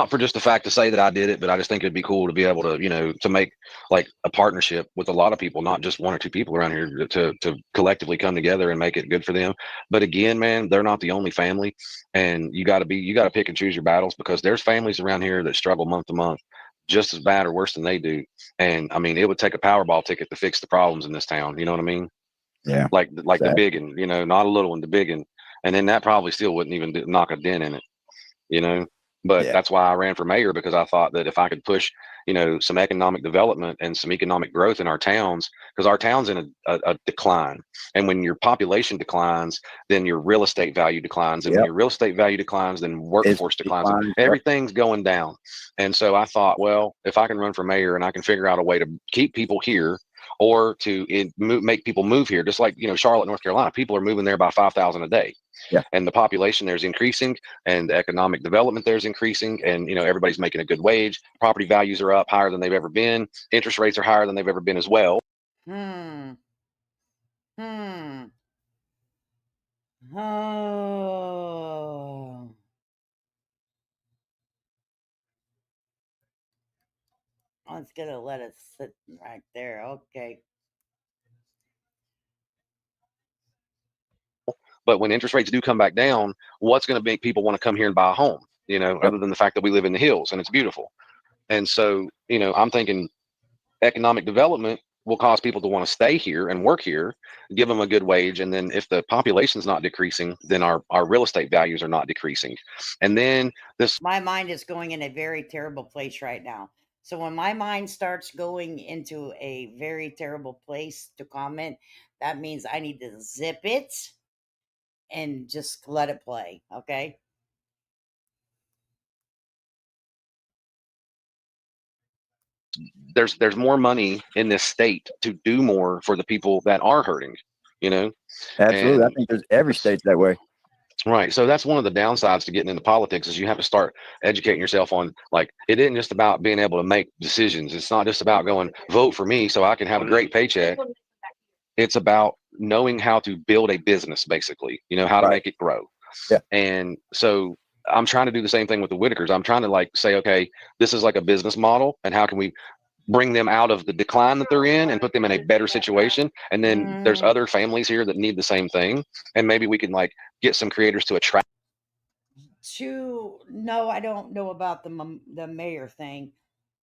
for just the fact to say that I did it, but I just think it'd be cool to be able to, to make like a partnership with a lot of people, not just one or two people around here to collectively come together and make it good for them. But again, man, they're not the only family, and you got to pick and choose your battles, because there's families around here that struggle month to month just as bad or worse than they do. And I mean, it would take a Powerball ticket to fix the problems in this town. You know what I mean? Yeah. Like the big one, not a little one, the big one. And then that probably still wouldn't even knock a dent in it. But that's why I ran for mayor, because I thought that if I could push, some economic development and some economic growth in our towns, because our town's in a decline. And when your population declines, then your real estate value declines. And when your real estate value declines, then workforce declines. And everything's going down. And so I thought, well, if I can run for mayor and I can figure out a way to keep people here or to make people move here. Just like, Charlotte, North Carolina, people are moving there by 5,000 a day. Yeah. And the population there's increasing, and the economic development there's increasing, and everybody's making a good wage. Property values are up higher than they've ever been. Interest rates are higher than they've ever been as well. Oh. Let's gonna let it sit right there. Okay. But when interest rates do come back down, what's going to make people want to come here and buy a home? Other than the fact that we live in the hills and it's beautiful. And so, I'm thinking economic development will cause people to want to stay here and work here, give them a good wage. And then if the population's not decreasing, then our real estate values are not decreasing. And then my mind is going in a very terrible place right now. So when my mind starts going into a very terrible place to comment, that means I need to zip it and just let it play. Okay. There's more money in this state to do more for the people that are hurting, Absolutely. And I think there's every state's that way. Right. So that's one of the downsides to getting into politics is you have to start educating yourself on, like, it isn't just about being able to make decisions. It's not just about going vote for me so I can have a great paycheck. It's about knowing how to build a business, basically, how to make it grow. Yeah. And so I'm trying to do the same thing with the Whitakers. I'm trying to say, okay, this is like a business model, and how can we bring them out of the decline that they're in and put them in a better situation? And then there's other families here that need the same thing, and maybe we can get some creators to attract. No, I don't know about the mayor thing,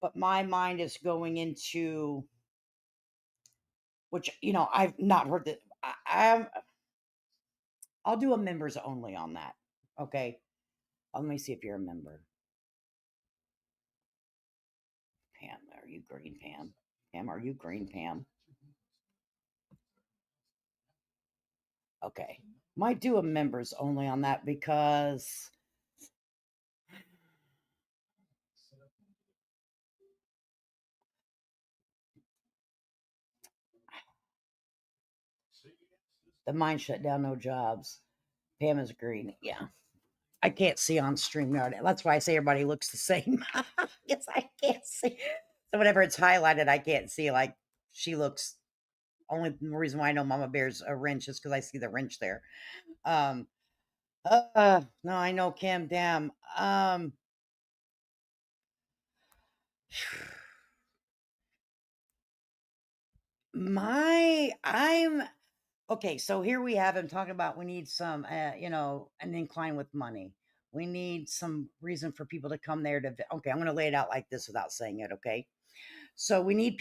but my mind is going into, which I've not heard that. I'll do a members only on that. Okay, let me see if you're a member. Pam, are you green, Pam? Pam, are you green, Pam? Okay, might do a members only on that because the mind shut down, no jobs. Pam is green. Yeah. I can't see on StreamYard. That's why I say everybody looks the same. Yes, I can't see. So whenever it's highlighted, I can't see. Like, she looks. Only reason why I know Mama Bear's a wrench is because I see the wrench there. No, I know Cam. Damn. I'm okay. So here we have him talking about we need some, an incline with money. We need some reason for people to come there to. Okay, I'm going to lay it out like this without saying it. Okay. So we need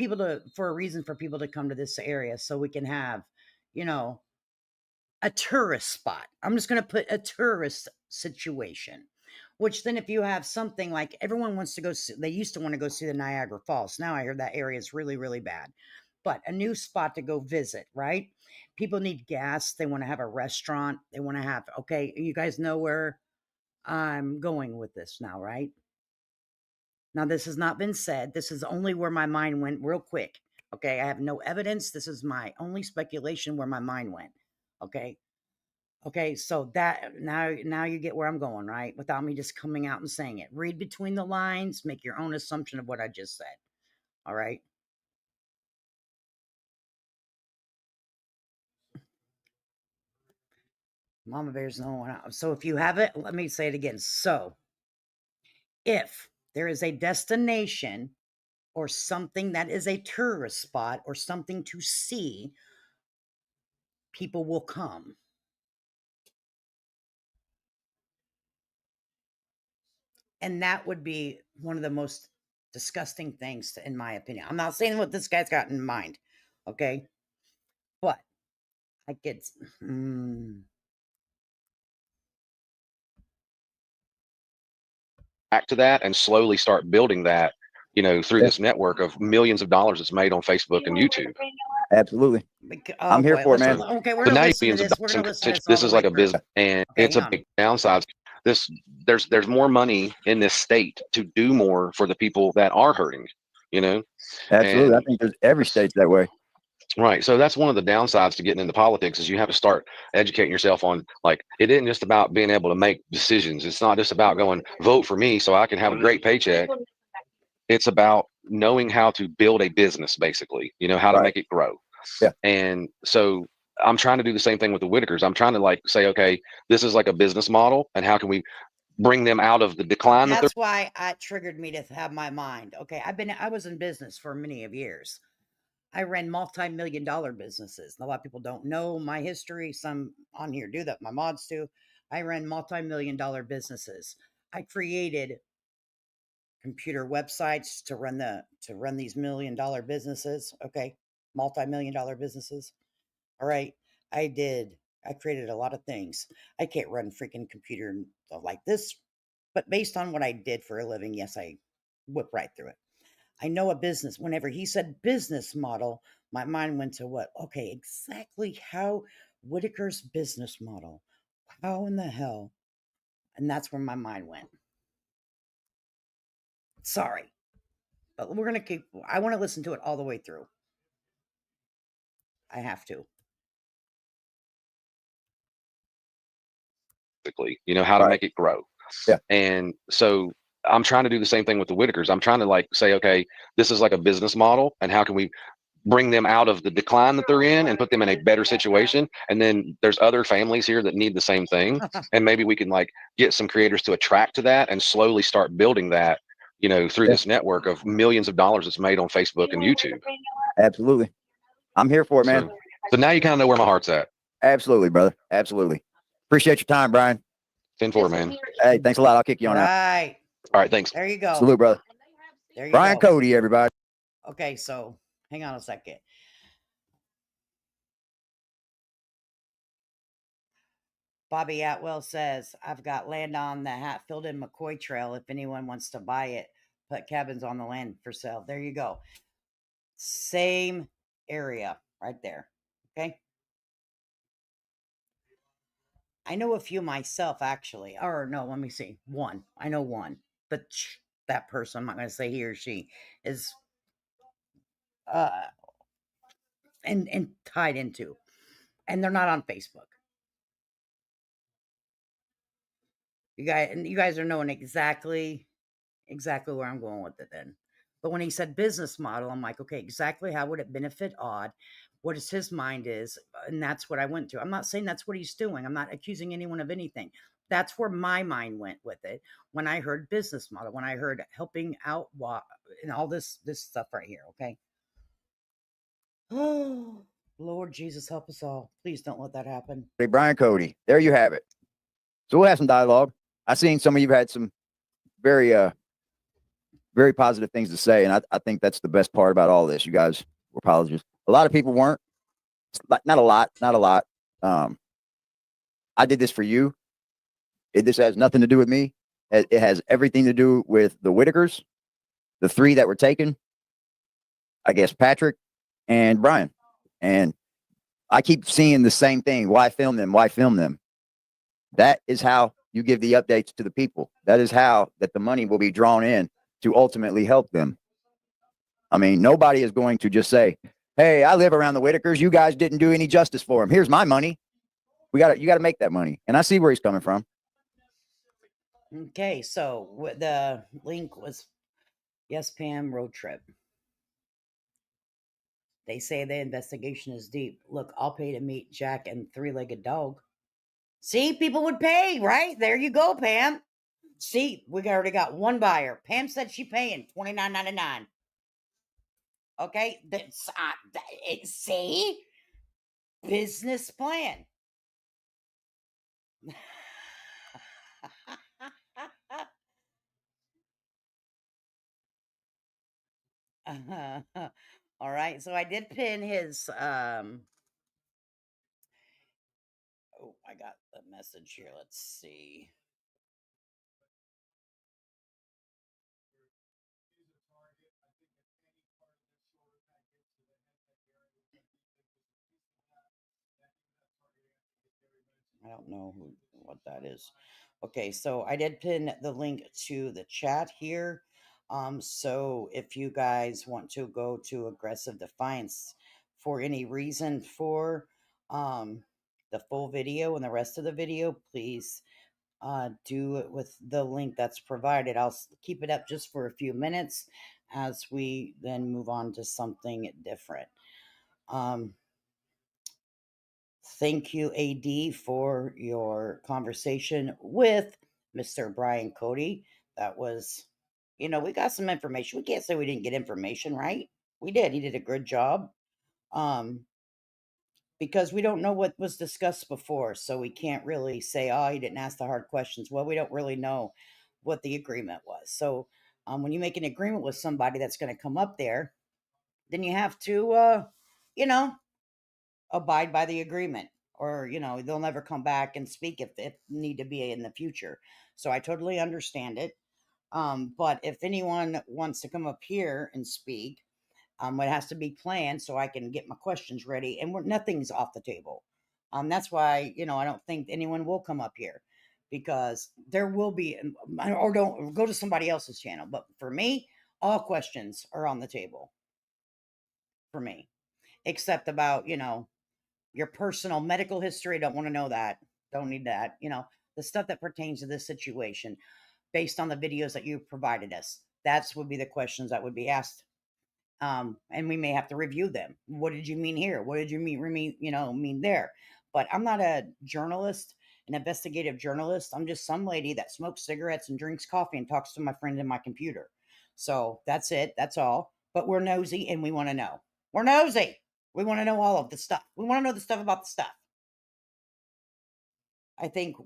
for a reason for people to come to this area so we can have, a tourist spot. I'm just going to put a tourist situation, which then if you have something like everyone wants to go see, they used to want to go see the Niagara Falls. Now I hear that area is really, really bad, but a new spot to go visit, right? People need gas. They want to have a restaurant. They want to have, okay, you guys know where I'm going with this now, right? Now, this has not been said. This is only where my mind went real quick. Okay. I have no evidence. This is my only speculation where my mind went. Okay. Okay. So that now you get where I'm going, right? Without me just coming out and saying it. Read between the lines, make your own assumption of what I just said. All right. Mama Bear's no one out. So if you have it, let me say it again. So if there is a destination or something that is a tourist spot or something to see, people will come. And that would be one of the most disgusting things, in my opinion. I'm not saying what this guy's got in mind, okay? But I get back to that and slowly start building that, through this network of millions of dollars that's made on Facebook and YouTube. Absolutely. I'm here for it, man. Okay, we're gonna listen to this. We're gonna listen to this. This is like a business, and it's a big downside. There's more money in this state to do more for the people that are hurting, Absolutely. I think there's every state's that way. Right. So that's one of the downsides to getting into politics is you have to start educating yourself on, like, it isn't just about being able to make decisions. It's not just about going vote for me so I can have a great paycheck. It's about knowing how to build a business, basically, how to Right. make it grow. Yeah. And so I'm trying to do the same thing with the Whitakers. I'm trying to like say, okay, this is like a business model, and how can we bring them out of the decline that they're. That's why it triggered me to have my mind. Okay, I was in business for many of years. I ran multi-million-dollar businesses. A lot of people don't know my history. Some on here do that. My mods do. I ran multi-million-dollar businesses. I created computer websites to run these million-dollar businesses. Okay, multi-million-dollar businesses. All right, I created a lot of things. I can't run freaking computer like this, but based on what I did for a living, yes, I whip right through it. I know a business. Whenever he said business model, my mind went to what? Okay, exactly how Whitaker's business model. How in the hell? And that's where my mind went. Sorry, but we're going to I want to listen to it all the way through. I have to. How to Right. make it grow. Yeah. And so I'm trying to do the same thing with the Whitakers. I'm trying to like say, okay, this is like a business model, and how can we bring them out of the decline that they're in and put them in a better situation? And then there's other families here that need the same thing, and maybe we can like get some creators to attract to that and slowly start building that, through Yeah. this network of millions of dollars that's made on Facebook and YouTube. Absolutely. I'm here for it, man. So now you kind of know where my heart's at. Absolutely, brother. Absolutely. Appreciate your time, Brian. 10-4, man. Hey, thanks a lot. I'll kick you on out. Right. All right, thanks. There you go. Salute, brother. There you Brian go. Kody, everybody. Okay, so hang on a second. Bobby Atwell says, I've got land on the Hatfield and McCoy Trail. If anyone wants to buy it, put cabins on the land for sale. There you go. Same area right there. Okay. I know a few myself, actually. Or no, let me see. One. I know one. But that person, I'm not going to say he or she, is and tied into. And they're not on Facebook. You guys are knowing exactly where I'm going with it then. But when he said business model, I'm like, okay, exactly how would it benefit Odd? What is his mind is? And that's what I went to. I'm not saying that's what he's doing. I'm not accusing anyone of anything. That's where my mind went with it when I heard business model, when I heard helping out and all this stuff right here, okay? Oh, Lord Jesus, help us all. Please don't let that happen. Hey, Brian Kody. There you have it. So we'll have some dialogue. I've seen some of you had some very very positive things to say, and I think that's the best part about all this. You guys were positive. A lot of people weren't. Not a lot. I did this for you. This has nothing to do with me. It has everything to do with the Whitakers, the three that were taken. I guess Patrick and Brian. And I keep seeing the same thing. Why film them? Why film them? That is how you give the updates to the people. That is how that the money will be drawn in to ultimately help them. I mean, nobody is going to just say, hey, I live around the Whitakers. You guys didn't do any justice for them. Here's my money. You got to make that money. And I see where he's coming from. Okay, so the link was Yes, Pam road trip. They say the investigation is deep. Look, I'll pay to meet Jack and three-legged dog. See, people would pay, right? There you go, Pam. See, we already got one buyer. Pam said she paying $29.99. Okay, that's see, business plan. All right, so I did pin his. Oh, I got the message here. Let's see. I don't know what that is. Okay, so I did pin the link to the chat here. So if you guys want to go to Aggressive Defiance for any reason for the full video and the rest of the video, please do it with the link that's provided. I'll keep it up just for a few minutes as we then move on to something different. Thank you, AD, for your conversation with Mr. Brian Kody. That was, we got some information. We can't say we didn't get information, right? We did. He did a good job. Because we don't know what was discussed before, so we can't really say, oh, he didn't ask the hard questions. Well, we don't really know what the agreement was. So when you make an agreement with somebody that's going to come up there, then you have to, abide by the agreement, or they'll never come back and speak if need to be in the future. So I totally understand it. But if anyone wants to come up here and speak, it has to be planned so I can get my questions ready, and nothing's off the table. That's why I don't think anyone will come up here, because there will be, or don't go to somebody else's channel. But for me, all questions are on the table for me, except about your personal medical history. Don't want to know that. Don't need that. The stuff that pertains to this situation, based on the videos that you provided us. That's would be the questions that would be asked. And we may have to review them. What did you mean here? What did you mean there? But I'm not a journalist, an investigative journalist. I'm just some lady that smokes cigarettes and drinks coffee and talks to my friend in my computer. So that's it. That's all. But we're nosy and we want to know. We're nosy. We want to know all of the stuff. We want to know the stuff about the stuff. I think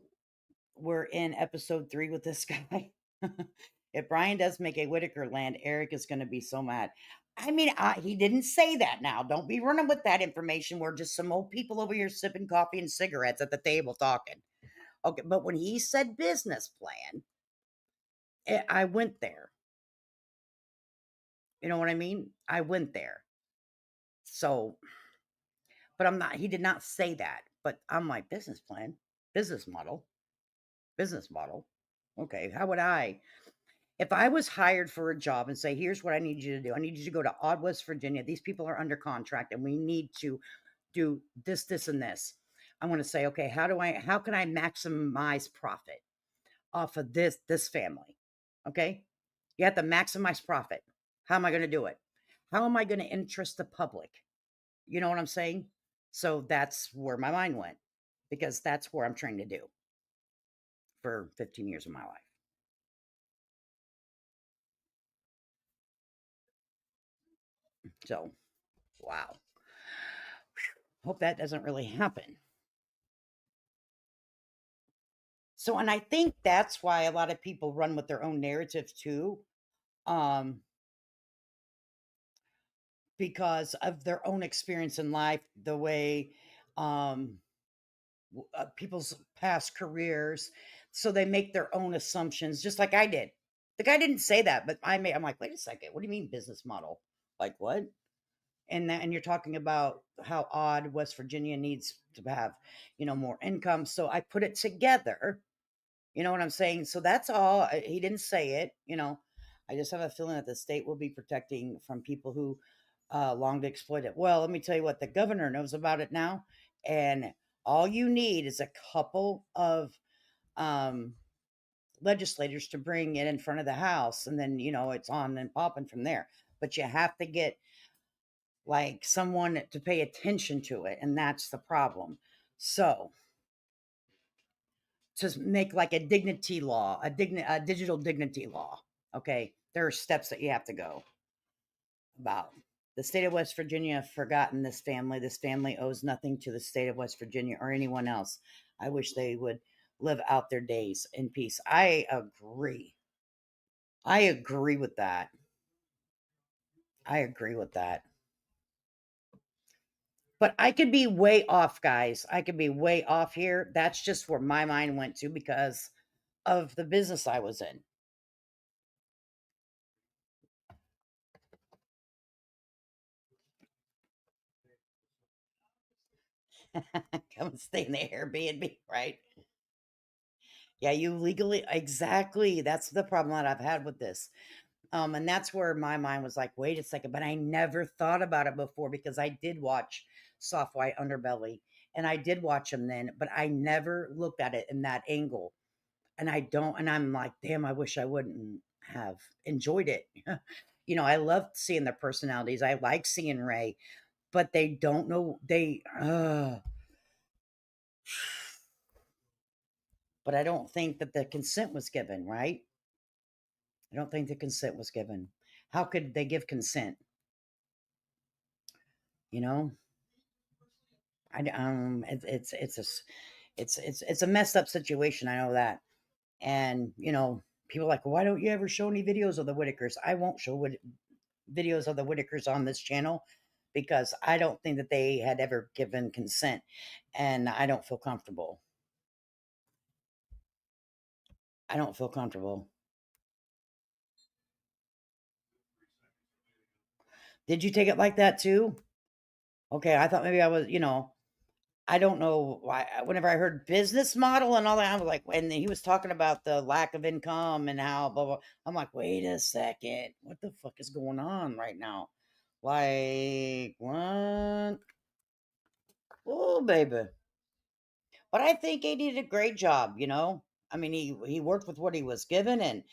we're in episode 3 with this guy. If Brian does make a Whitaker land, Eric is going to be so mad. I mean, he didn't say that now. Don't be running with that information. We're just some old people over here sipping coffee and cigarettes at the table talking. Okay, but when he said business plan, I went there. You know what I mean? I went there. So, but I'm not, he did not say that. But I'm like, business plan, business model. Okay, how would I? If I was hired for a job and say, here's what I need you to do. I need you to go to Odd, West Virginia. These people are under contract and we need to do this, this, and this. I want to say, okay, how can I maximize profit off of this family? Okay. You have to maximize profit. How am I going to do it? How am I going to interest the public? You know what I'm saying? So that's where my mind went, because that's where I'm trying to do for 15 years of my life. So, wow. Hope that doesn't really happen. So, and I think that's why a lot of people run with their own narrative too, because of their own experience in life, the way people's past careers. So they make their own assumptions, just like I did. The guy didn't say that, but I'm like, wait a second, what do you mean business model? Like what? And you're talking about how odd West Virginia needs to have, more income. So I put it together. You know what I'm saying? So that's all. He didn't say it. I just have a feeling that the state will be protecting from people who long to exploit it. Well, let me tell you what, the governor knows about it now, and all you need is a couple of legislators to bring it in front of the House, and then it's on and popping from there. But you have to get like someone to pay attention to it, and that's the problem. So to make like a dignity law, a digital dignity law, okay, there are steps that you have to go about. The state of West Virginia have forgotten this family. This family owes nothing to the state of West Virginia or anyone else. I wish they would live out their days in peace. I agree. I agree with that. But I could be way off, guys. I could be way off here. That's just where my mind went to because of the business I was in. Come and stay in the Airbnb, right? Yeah, you legally, exactly. That's the problem that I've had with this. And that's where my mind was like, wait a second, but I never thought about it before because I did watch Soft White Underbelly and I did watch them then, but I never looked at it in that angle. And I don't, and I'm like, damn, I wish I wouldn't have enjoyed it. I loved seeing their personalities. I like seeing Ray, but they don't know, but I don't think that the consent was given, right? I don't think the consent was given. How could they give consent? You know, it's a messed up situation. I know that, and people are like, why don't you ever show any videos of the Whitakers? I won't show videos of the Whitakers on this channel because I don't think that they had ever given consent, and I don't feel comfortable. I don't feel comfortable. Did you take it like that too? Okay, I thought maybe I was, I don't know why. Whenever I heard business model and all that, I was like, when he was talking about the lack of income and how blah blah, I'm like, wait a second, what the fuck is going on right now? Like what? Oh baby, but I think he did a great job. I mean, he worked with what he was given, and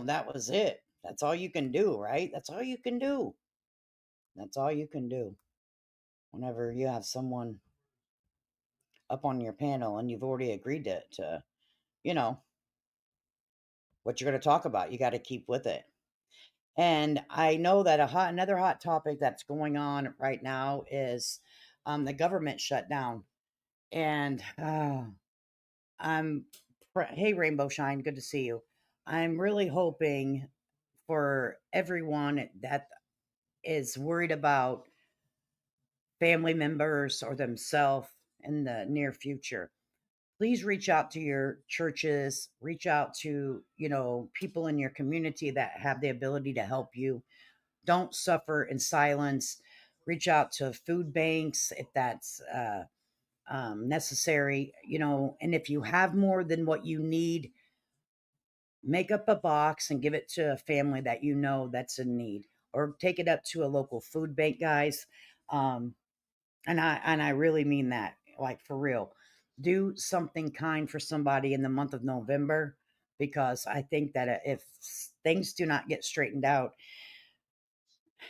that was it. That's all you can do, right? That's all you can do. That's all you can do. Whenever you have someone up on your panel and you've already agreed to you know what you're going to talk about. You got to keep with it. And I know that another hot topic that's going on right now is the government shutdown. And I'm, hey, Rainbow Shine, good to see you. I'm really hoping for everyone that is worried about family members or themselves in the near future. Please reach out to your churches, reach out to, people in your community that have the ability to help you. Don't suffer in silence. Reach out to food banks if that's necessary, and if you have more than what you need, make up a box and give it to a family that that's in need, or take it up to a local food bank, guys. Um, and I really mean that, like for real. Do something kind for somebody in the month of November, because I think that if things do not get straightened out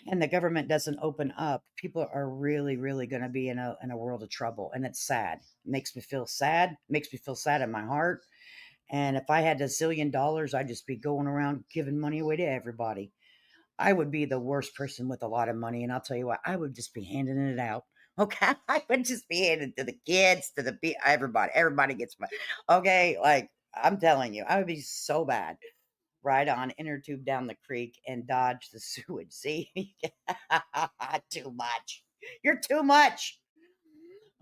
and the government doesn't open up, people are really, really going to be in a world of trouble, and it's sad. It makes me feel sad. It makes me feel sad in my heart. And if I had $1 zillion, I'd just be going around giving money away to everybody. I would be the worst person with a lot of money, and I'll tell you what, I would just be handing it out. Okay, I would just be handing to the kids, to everybody. Everybody gets money. Okay, like I'm telling you, I would be so bad. Ride on inner tube down the creek and dodge the sewage. See, too much. You're too much.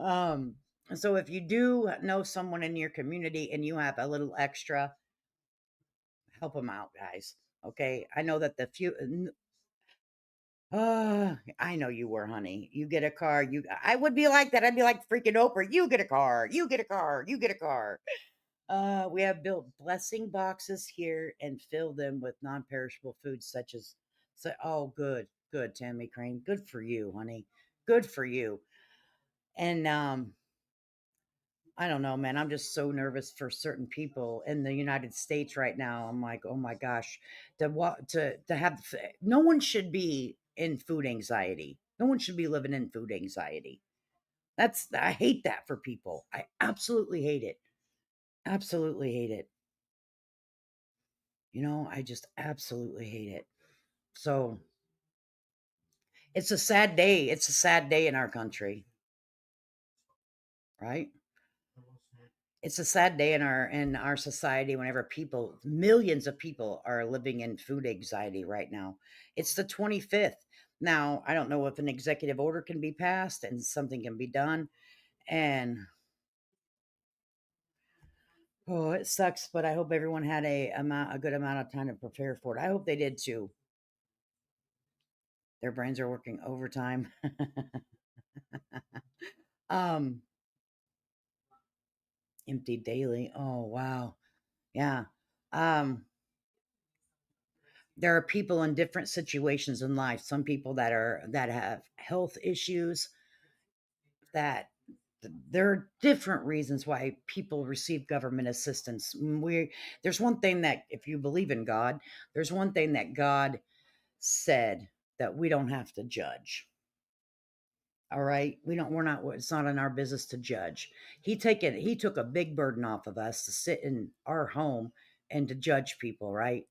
Um. So if you do know someone in your community and you have a little extra, help them out, guys. Okay, I know that the few I know you were, honey. You get a car. I would be like that. I'd be like freaking Oprah. You get a car. You get a car. You get a car. We have built blessing boxes here and fill them with non-perishable foods such as. So, oh, good, good, Tammy Crane. Good for you, honey. Good for you. And I don't know, man. I'm just so nervous for certain people in the United States right now. I'm like, oh my gosh, to have no one should be in food anxiety. No one should be living in food anxiety. I hate that for people. I absolutely hate it. Absolutely hate it. I just absolutely hate it. So it's a sad day. It's a sad day in our country, right? It's a sad day in our society whenever millions of people are living in food anxiety right now. It's the 25th. Now, I don't know if an executive order can be passed and something can be done. And oh, it sucks, but I hope everyone had a good amount of time to prepare for it. I hope they did too. Their brains are working overtime. um, empty daily. Oh, wow. Yeah. Um, there are people in different situations in life. Some people that have health issues, that there are different reasons why people receive government assistance. There's one thing that, if you believe in God, there's one thing that God said, that we don't have to judge. All right. We're not, it's not in our business to judge. He took a big burden off of us to sit in our home and to judge people, right?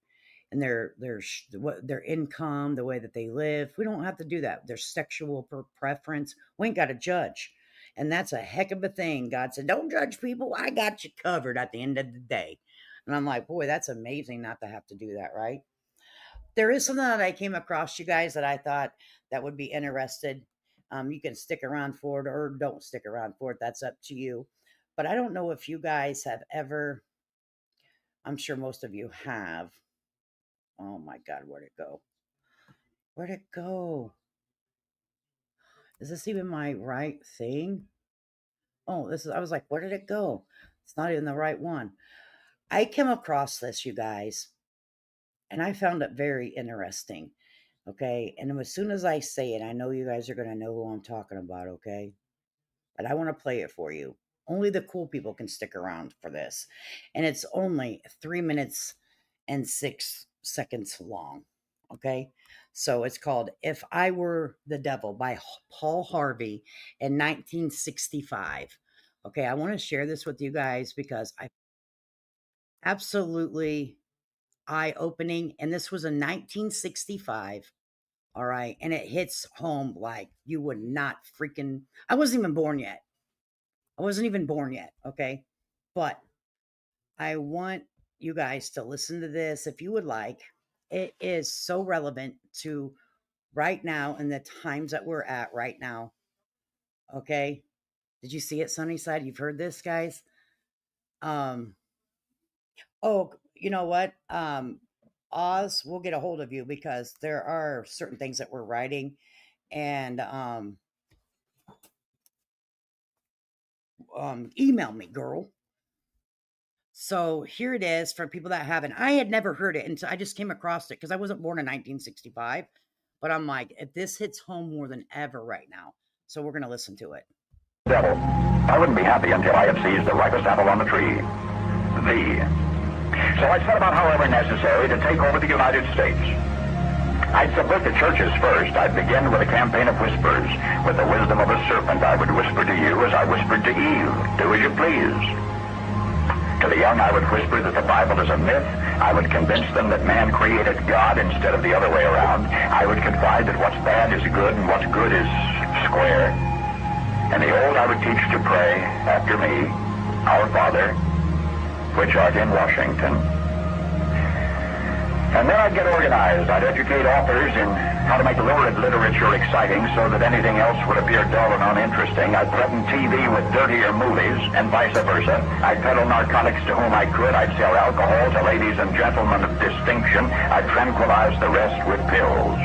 And their income, the way that they live. We don't have to do that. Their sexual preference. We ain't got to judge. And that's a heck of a thing. God said, don't judge people. I got you covered at the end of the day. And I'm like, boy, that's amazing not to have to do that, right? There is something that I came across, you guys, that I thought that would be interested. You can stick around for it or don't stick around for it. That's up to you. But I don't know if you guys have ever, I'm sure most of you have. Oh my God, where'd it go? Where'd it go? Is this even my right thing? Oh, I was like, where did it go? It's not even the right one. I came across this, you guys, and I found it very interesting. Okay. And as soon as I say it, I know you guys are going to know who I'm talking about. Okay. But I want to play it for you. Only the cool people can stick around for this. And it's only 3 minutes and 6 seconds long. Okay. So it's called If I Were the Devil by Paul Harvey in 1965. Okay. I want to share this with you guys because I absolutely eye-opening. And this was in 1965. All right. And it hits home like you would not freaking, I wasn't even born yet. Okay. But I want you guys to listen to this if you would like. It is so relevant to right now and the times that we're at right now. Okay. Did you see it, Sunnyside? You've heard this, guys? Oh, you know what? Oz, we'll get a hold of you because there are certain things that we're writing, and email me, girl. So here it is for people that haven't. I had never heard it, and so I just came across it because I wasn't born in 1965. But I'm like, this hits home more than ever right now. So we're gonna listen to it. Devil, I wouldn't be happy until I had seized the ripest apple on the tree. So I set about, however necessary, to take over the United States. I'd subvert the churches first. I'd begin with a campaign of whispers. With the wisdom of a serpent, I would whisper to you as I whispered to Eve, do as you please. To the young, I would whisper that the Bible is a myth. I would convince them that man created God instead of the other way around. I would confide that what's bad is good and what's good is square. And the old, I would teach to pray after me, Our Father, which art in Washington. And then I'd get organized. I'd educate authors in how to make lurid literature exciting so that anything else would appear dull and uninteresting. I'd threaten TV with dirtier movies and vice versa. I'd peddle narcotics to whom I could. I'd sell alcohol to ladies and gentlemen of distinction. I'd tranquilize the rest with pills.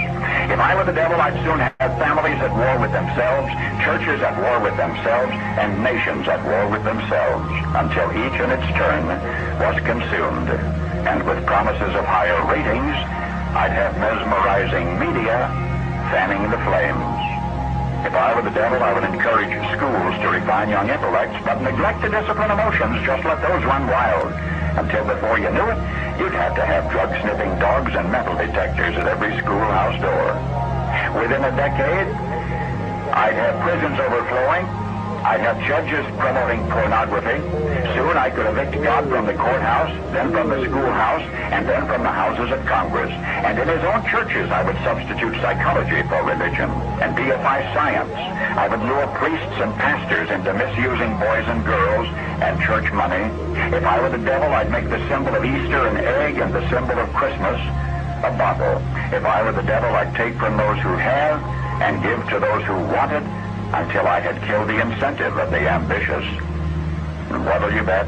If I were the devil, I'd soon have families at war with themselves, churches at war with themselves, and nations at war with themselves, until each in its turn was consumed. And with promises of higher ratings, I'd have mesmerizing media fanning the flames. If I were the devil, I would encourage schools to refine young intellects, but neglect to discipline emotions, just let those run wild. Until before you knew it, you'd have to have drug-sniffing dogs and metal detectors at every schoolhouse door. Within a decade, I'd have prisons overflowing. I'd have judges promoting pornography. Soon I could evict God from the courthouse, then from the schoolhouse, and then from the houses of Congress. And in his own churches, I would substitute psychology for religion and deify science. I would lure priests and pastors into misusing boys and girls and church money. If I were the devil, I'd make the symbol of Easter an egg and the symbol of Christmas a bottle. If I were the devil, I'd take from those who have and give to those who want it, until I had killed the incentive of the ambitious. And what'll you bet?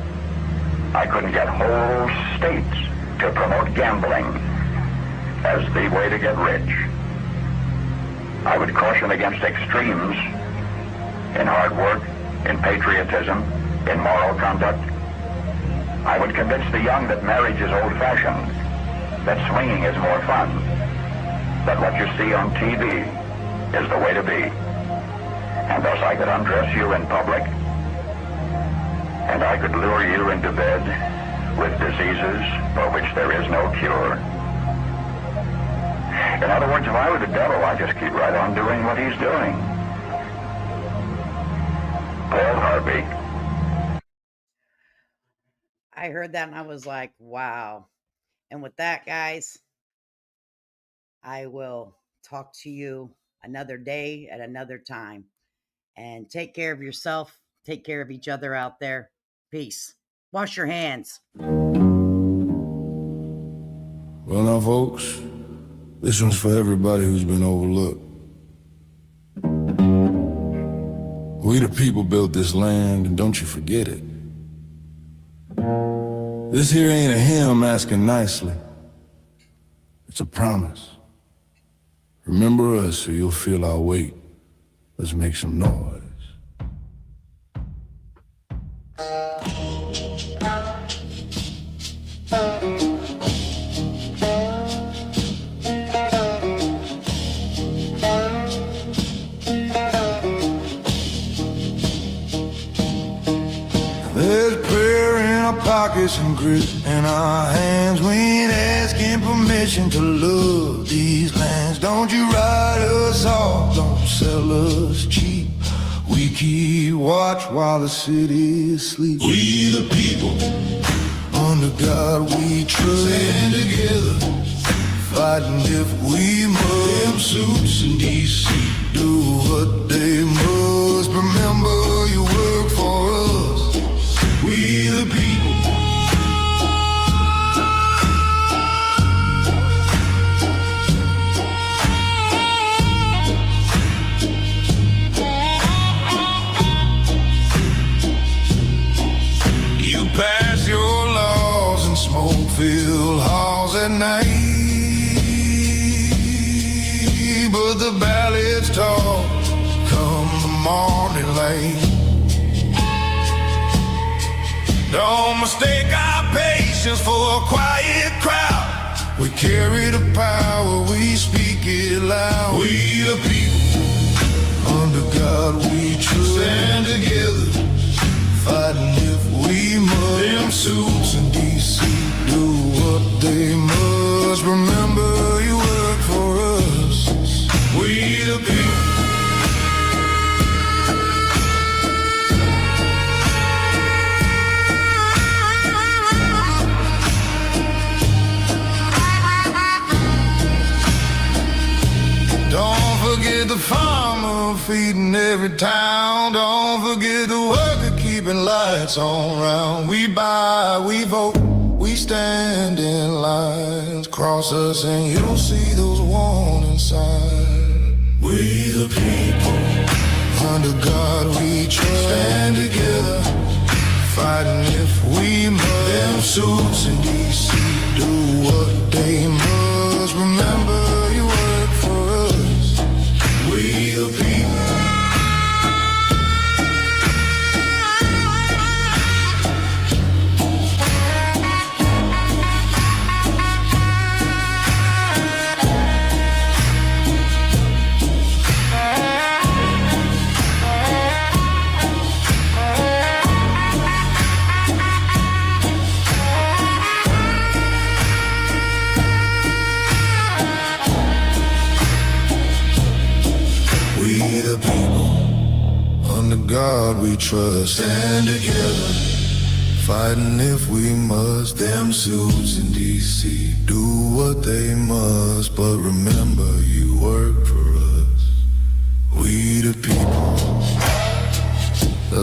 I couldn't get whole states to promote gambling as the way to get rich. I would caution against extremes in hard work, in patriotism, in moral conduct. I would convince the young that marriage is old-fashioned. that swinging is more fun. But what you see on TV is the way to be. And thus I could undress you in public, and I could lure you into bed with diseases for which there is no cure. In other words, if I were the devil, I'd just keep right on doing what he's doing. Paul Harvey. I heard that and I was like, wow. And with that, guys, I will talk to you another day at another time. And take care of yourself. Take care of each other out there. Peace. Wash your hands. Well, now, folks, this one's for everybody who's been overlooked. We the people built this land, and don't you forget it. This here ain't a hymn asking nicely. It's a promise. Remember us or you'll feel our weight. Let's make some noise. There's prayer in our pockets and grit in our hands. We ain't asking permission to love these lands. Don't you write us off, don't sell us cheap. We keep watch while the city sleeps. We the people, under God we trust. Stand together, fighting if we must. Them suits in D.C. do what they must. Remember you work for us. We the people. You pass your laws in smoke-filled halls at night, but the ballots talk come the morning light. Don't mistake our patience for a quiet crowd. We carry the power, we speak it loud. We the people, under God we trust. Stand together, fighting if we must. Them suits in D.C. do what they must. Remember you work for us. We the people. Don't forget the farmer feeding every town. Don't forget the worker keeping lights on round. We buy, we vote, we stand in lines. Cross us and you'll see those warning signs. We the people, under God we trust. Stand together, fighting if we must. Them suits in D.C. do what they must. Remember you work for us. We the people. We the people, under God we trust. Stand together, fighting if we must. Them suits in D.C. do what they must. But remember you work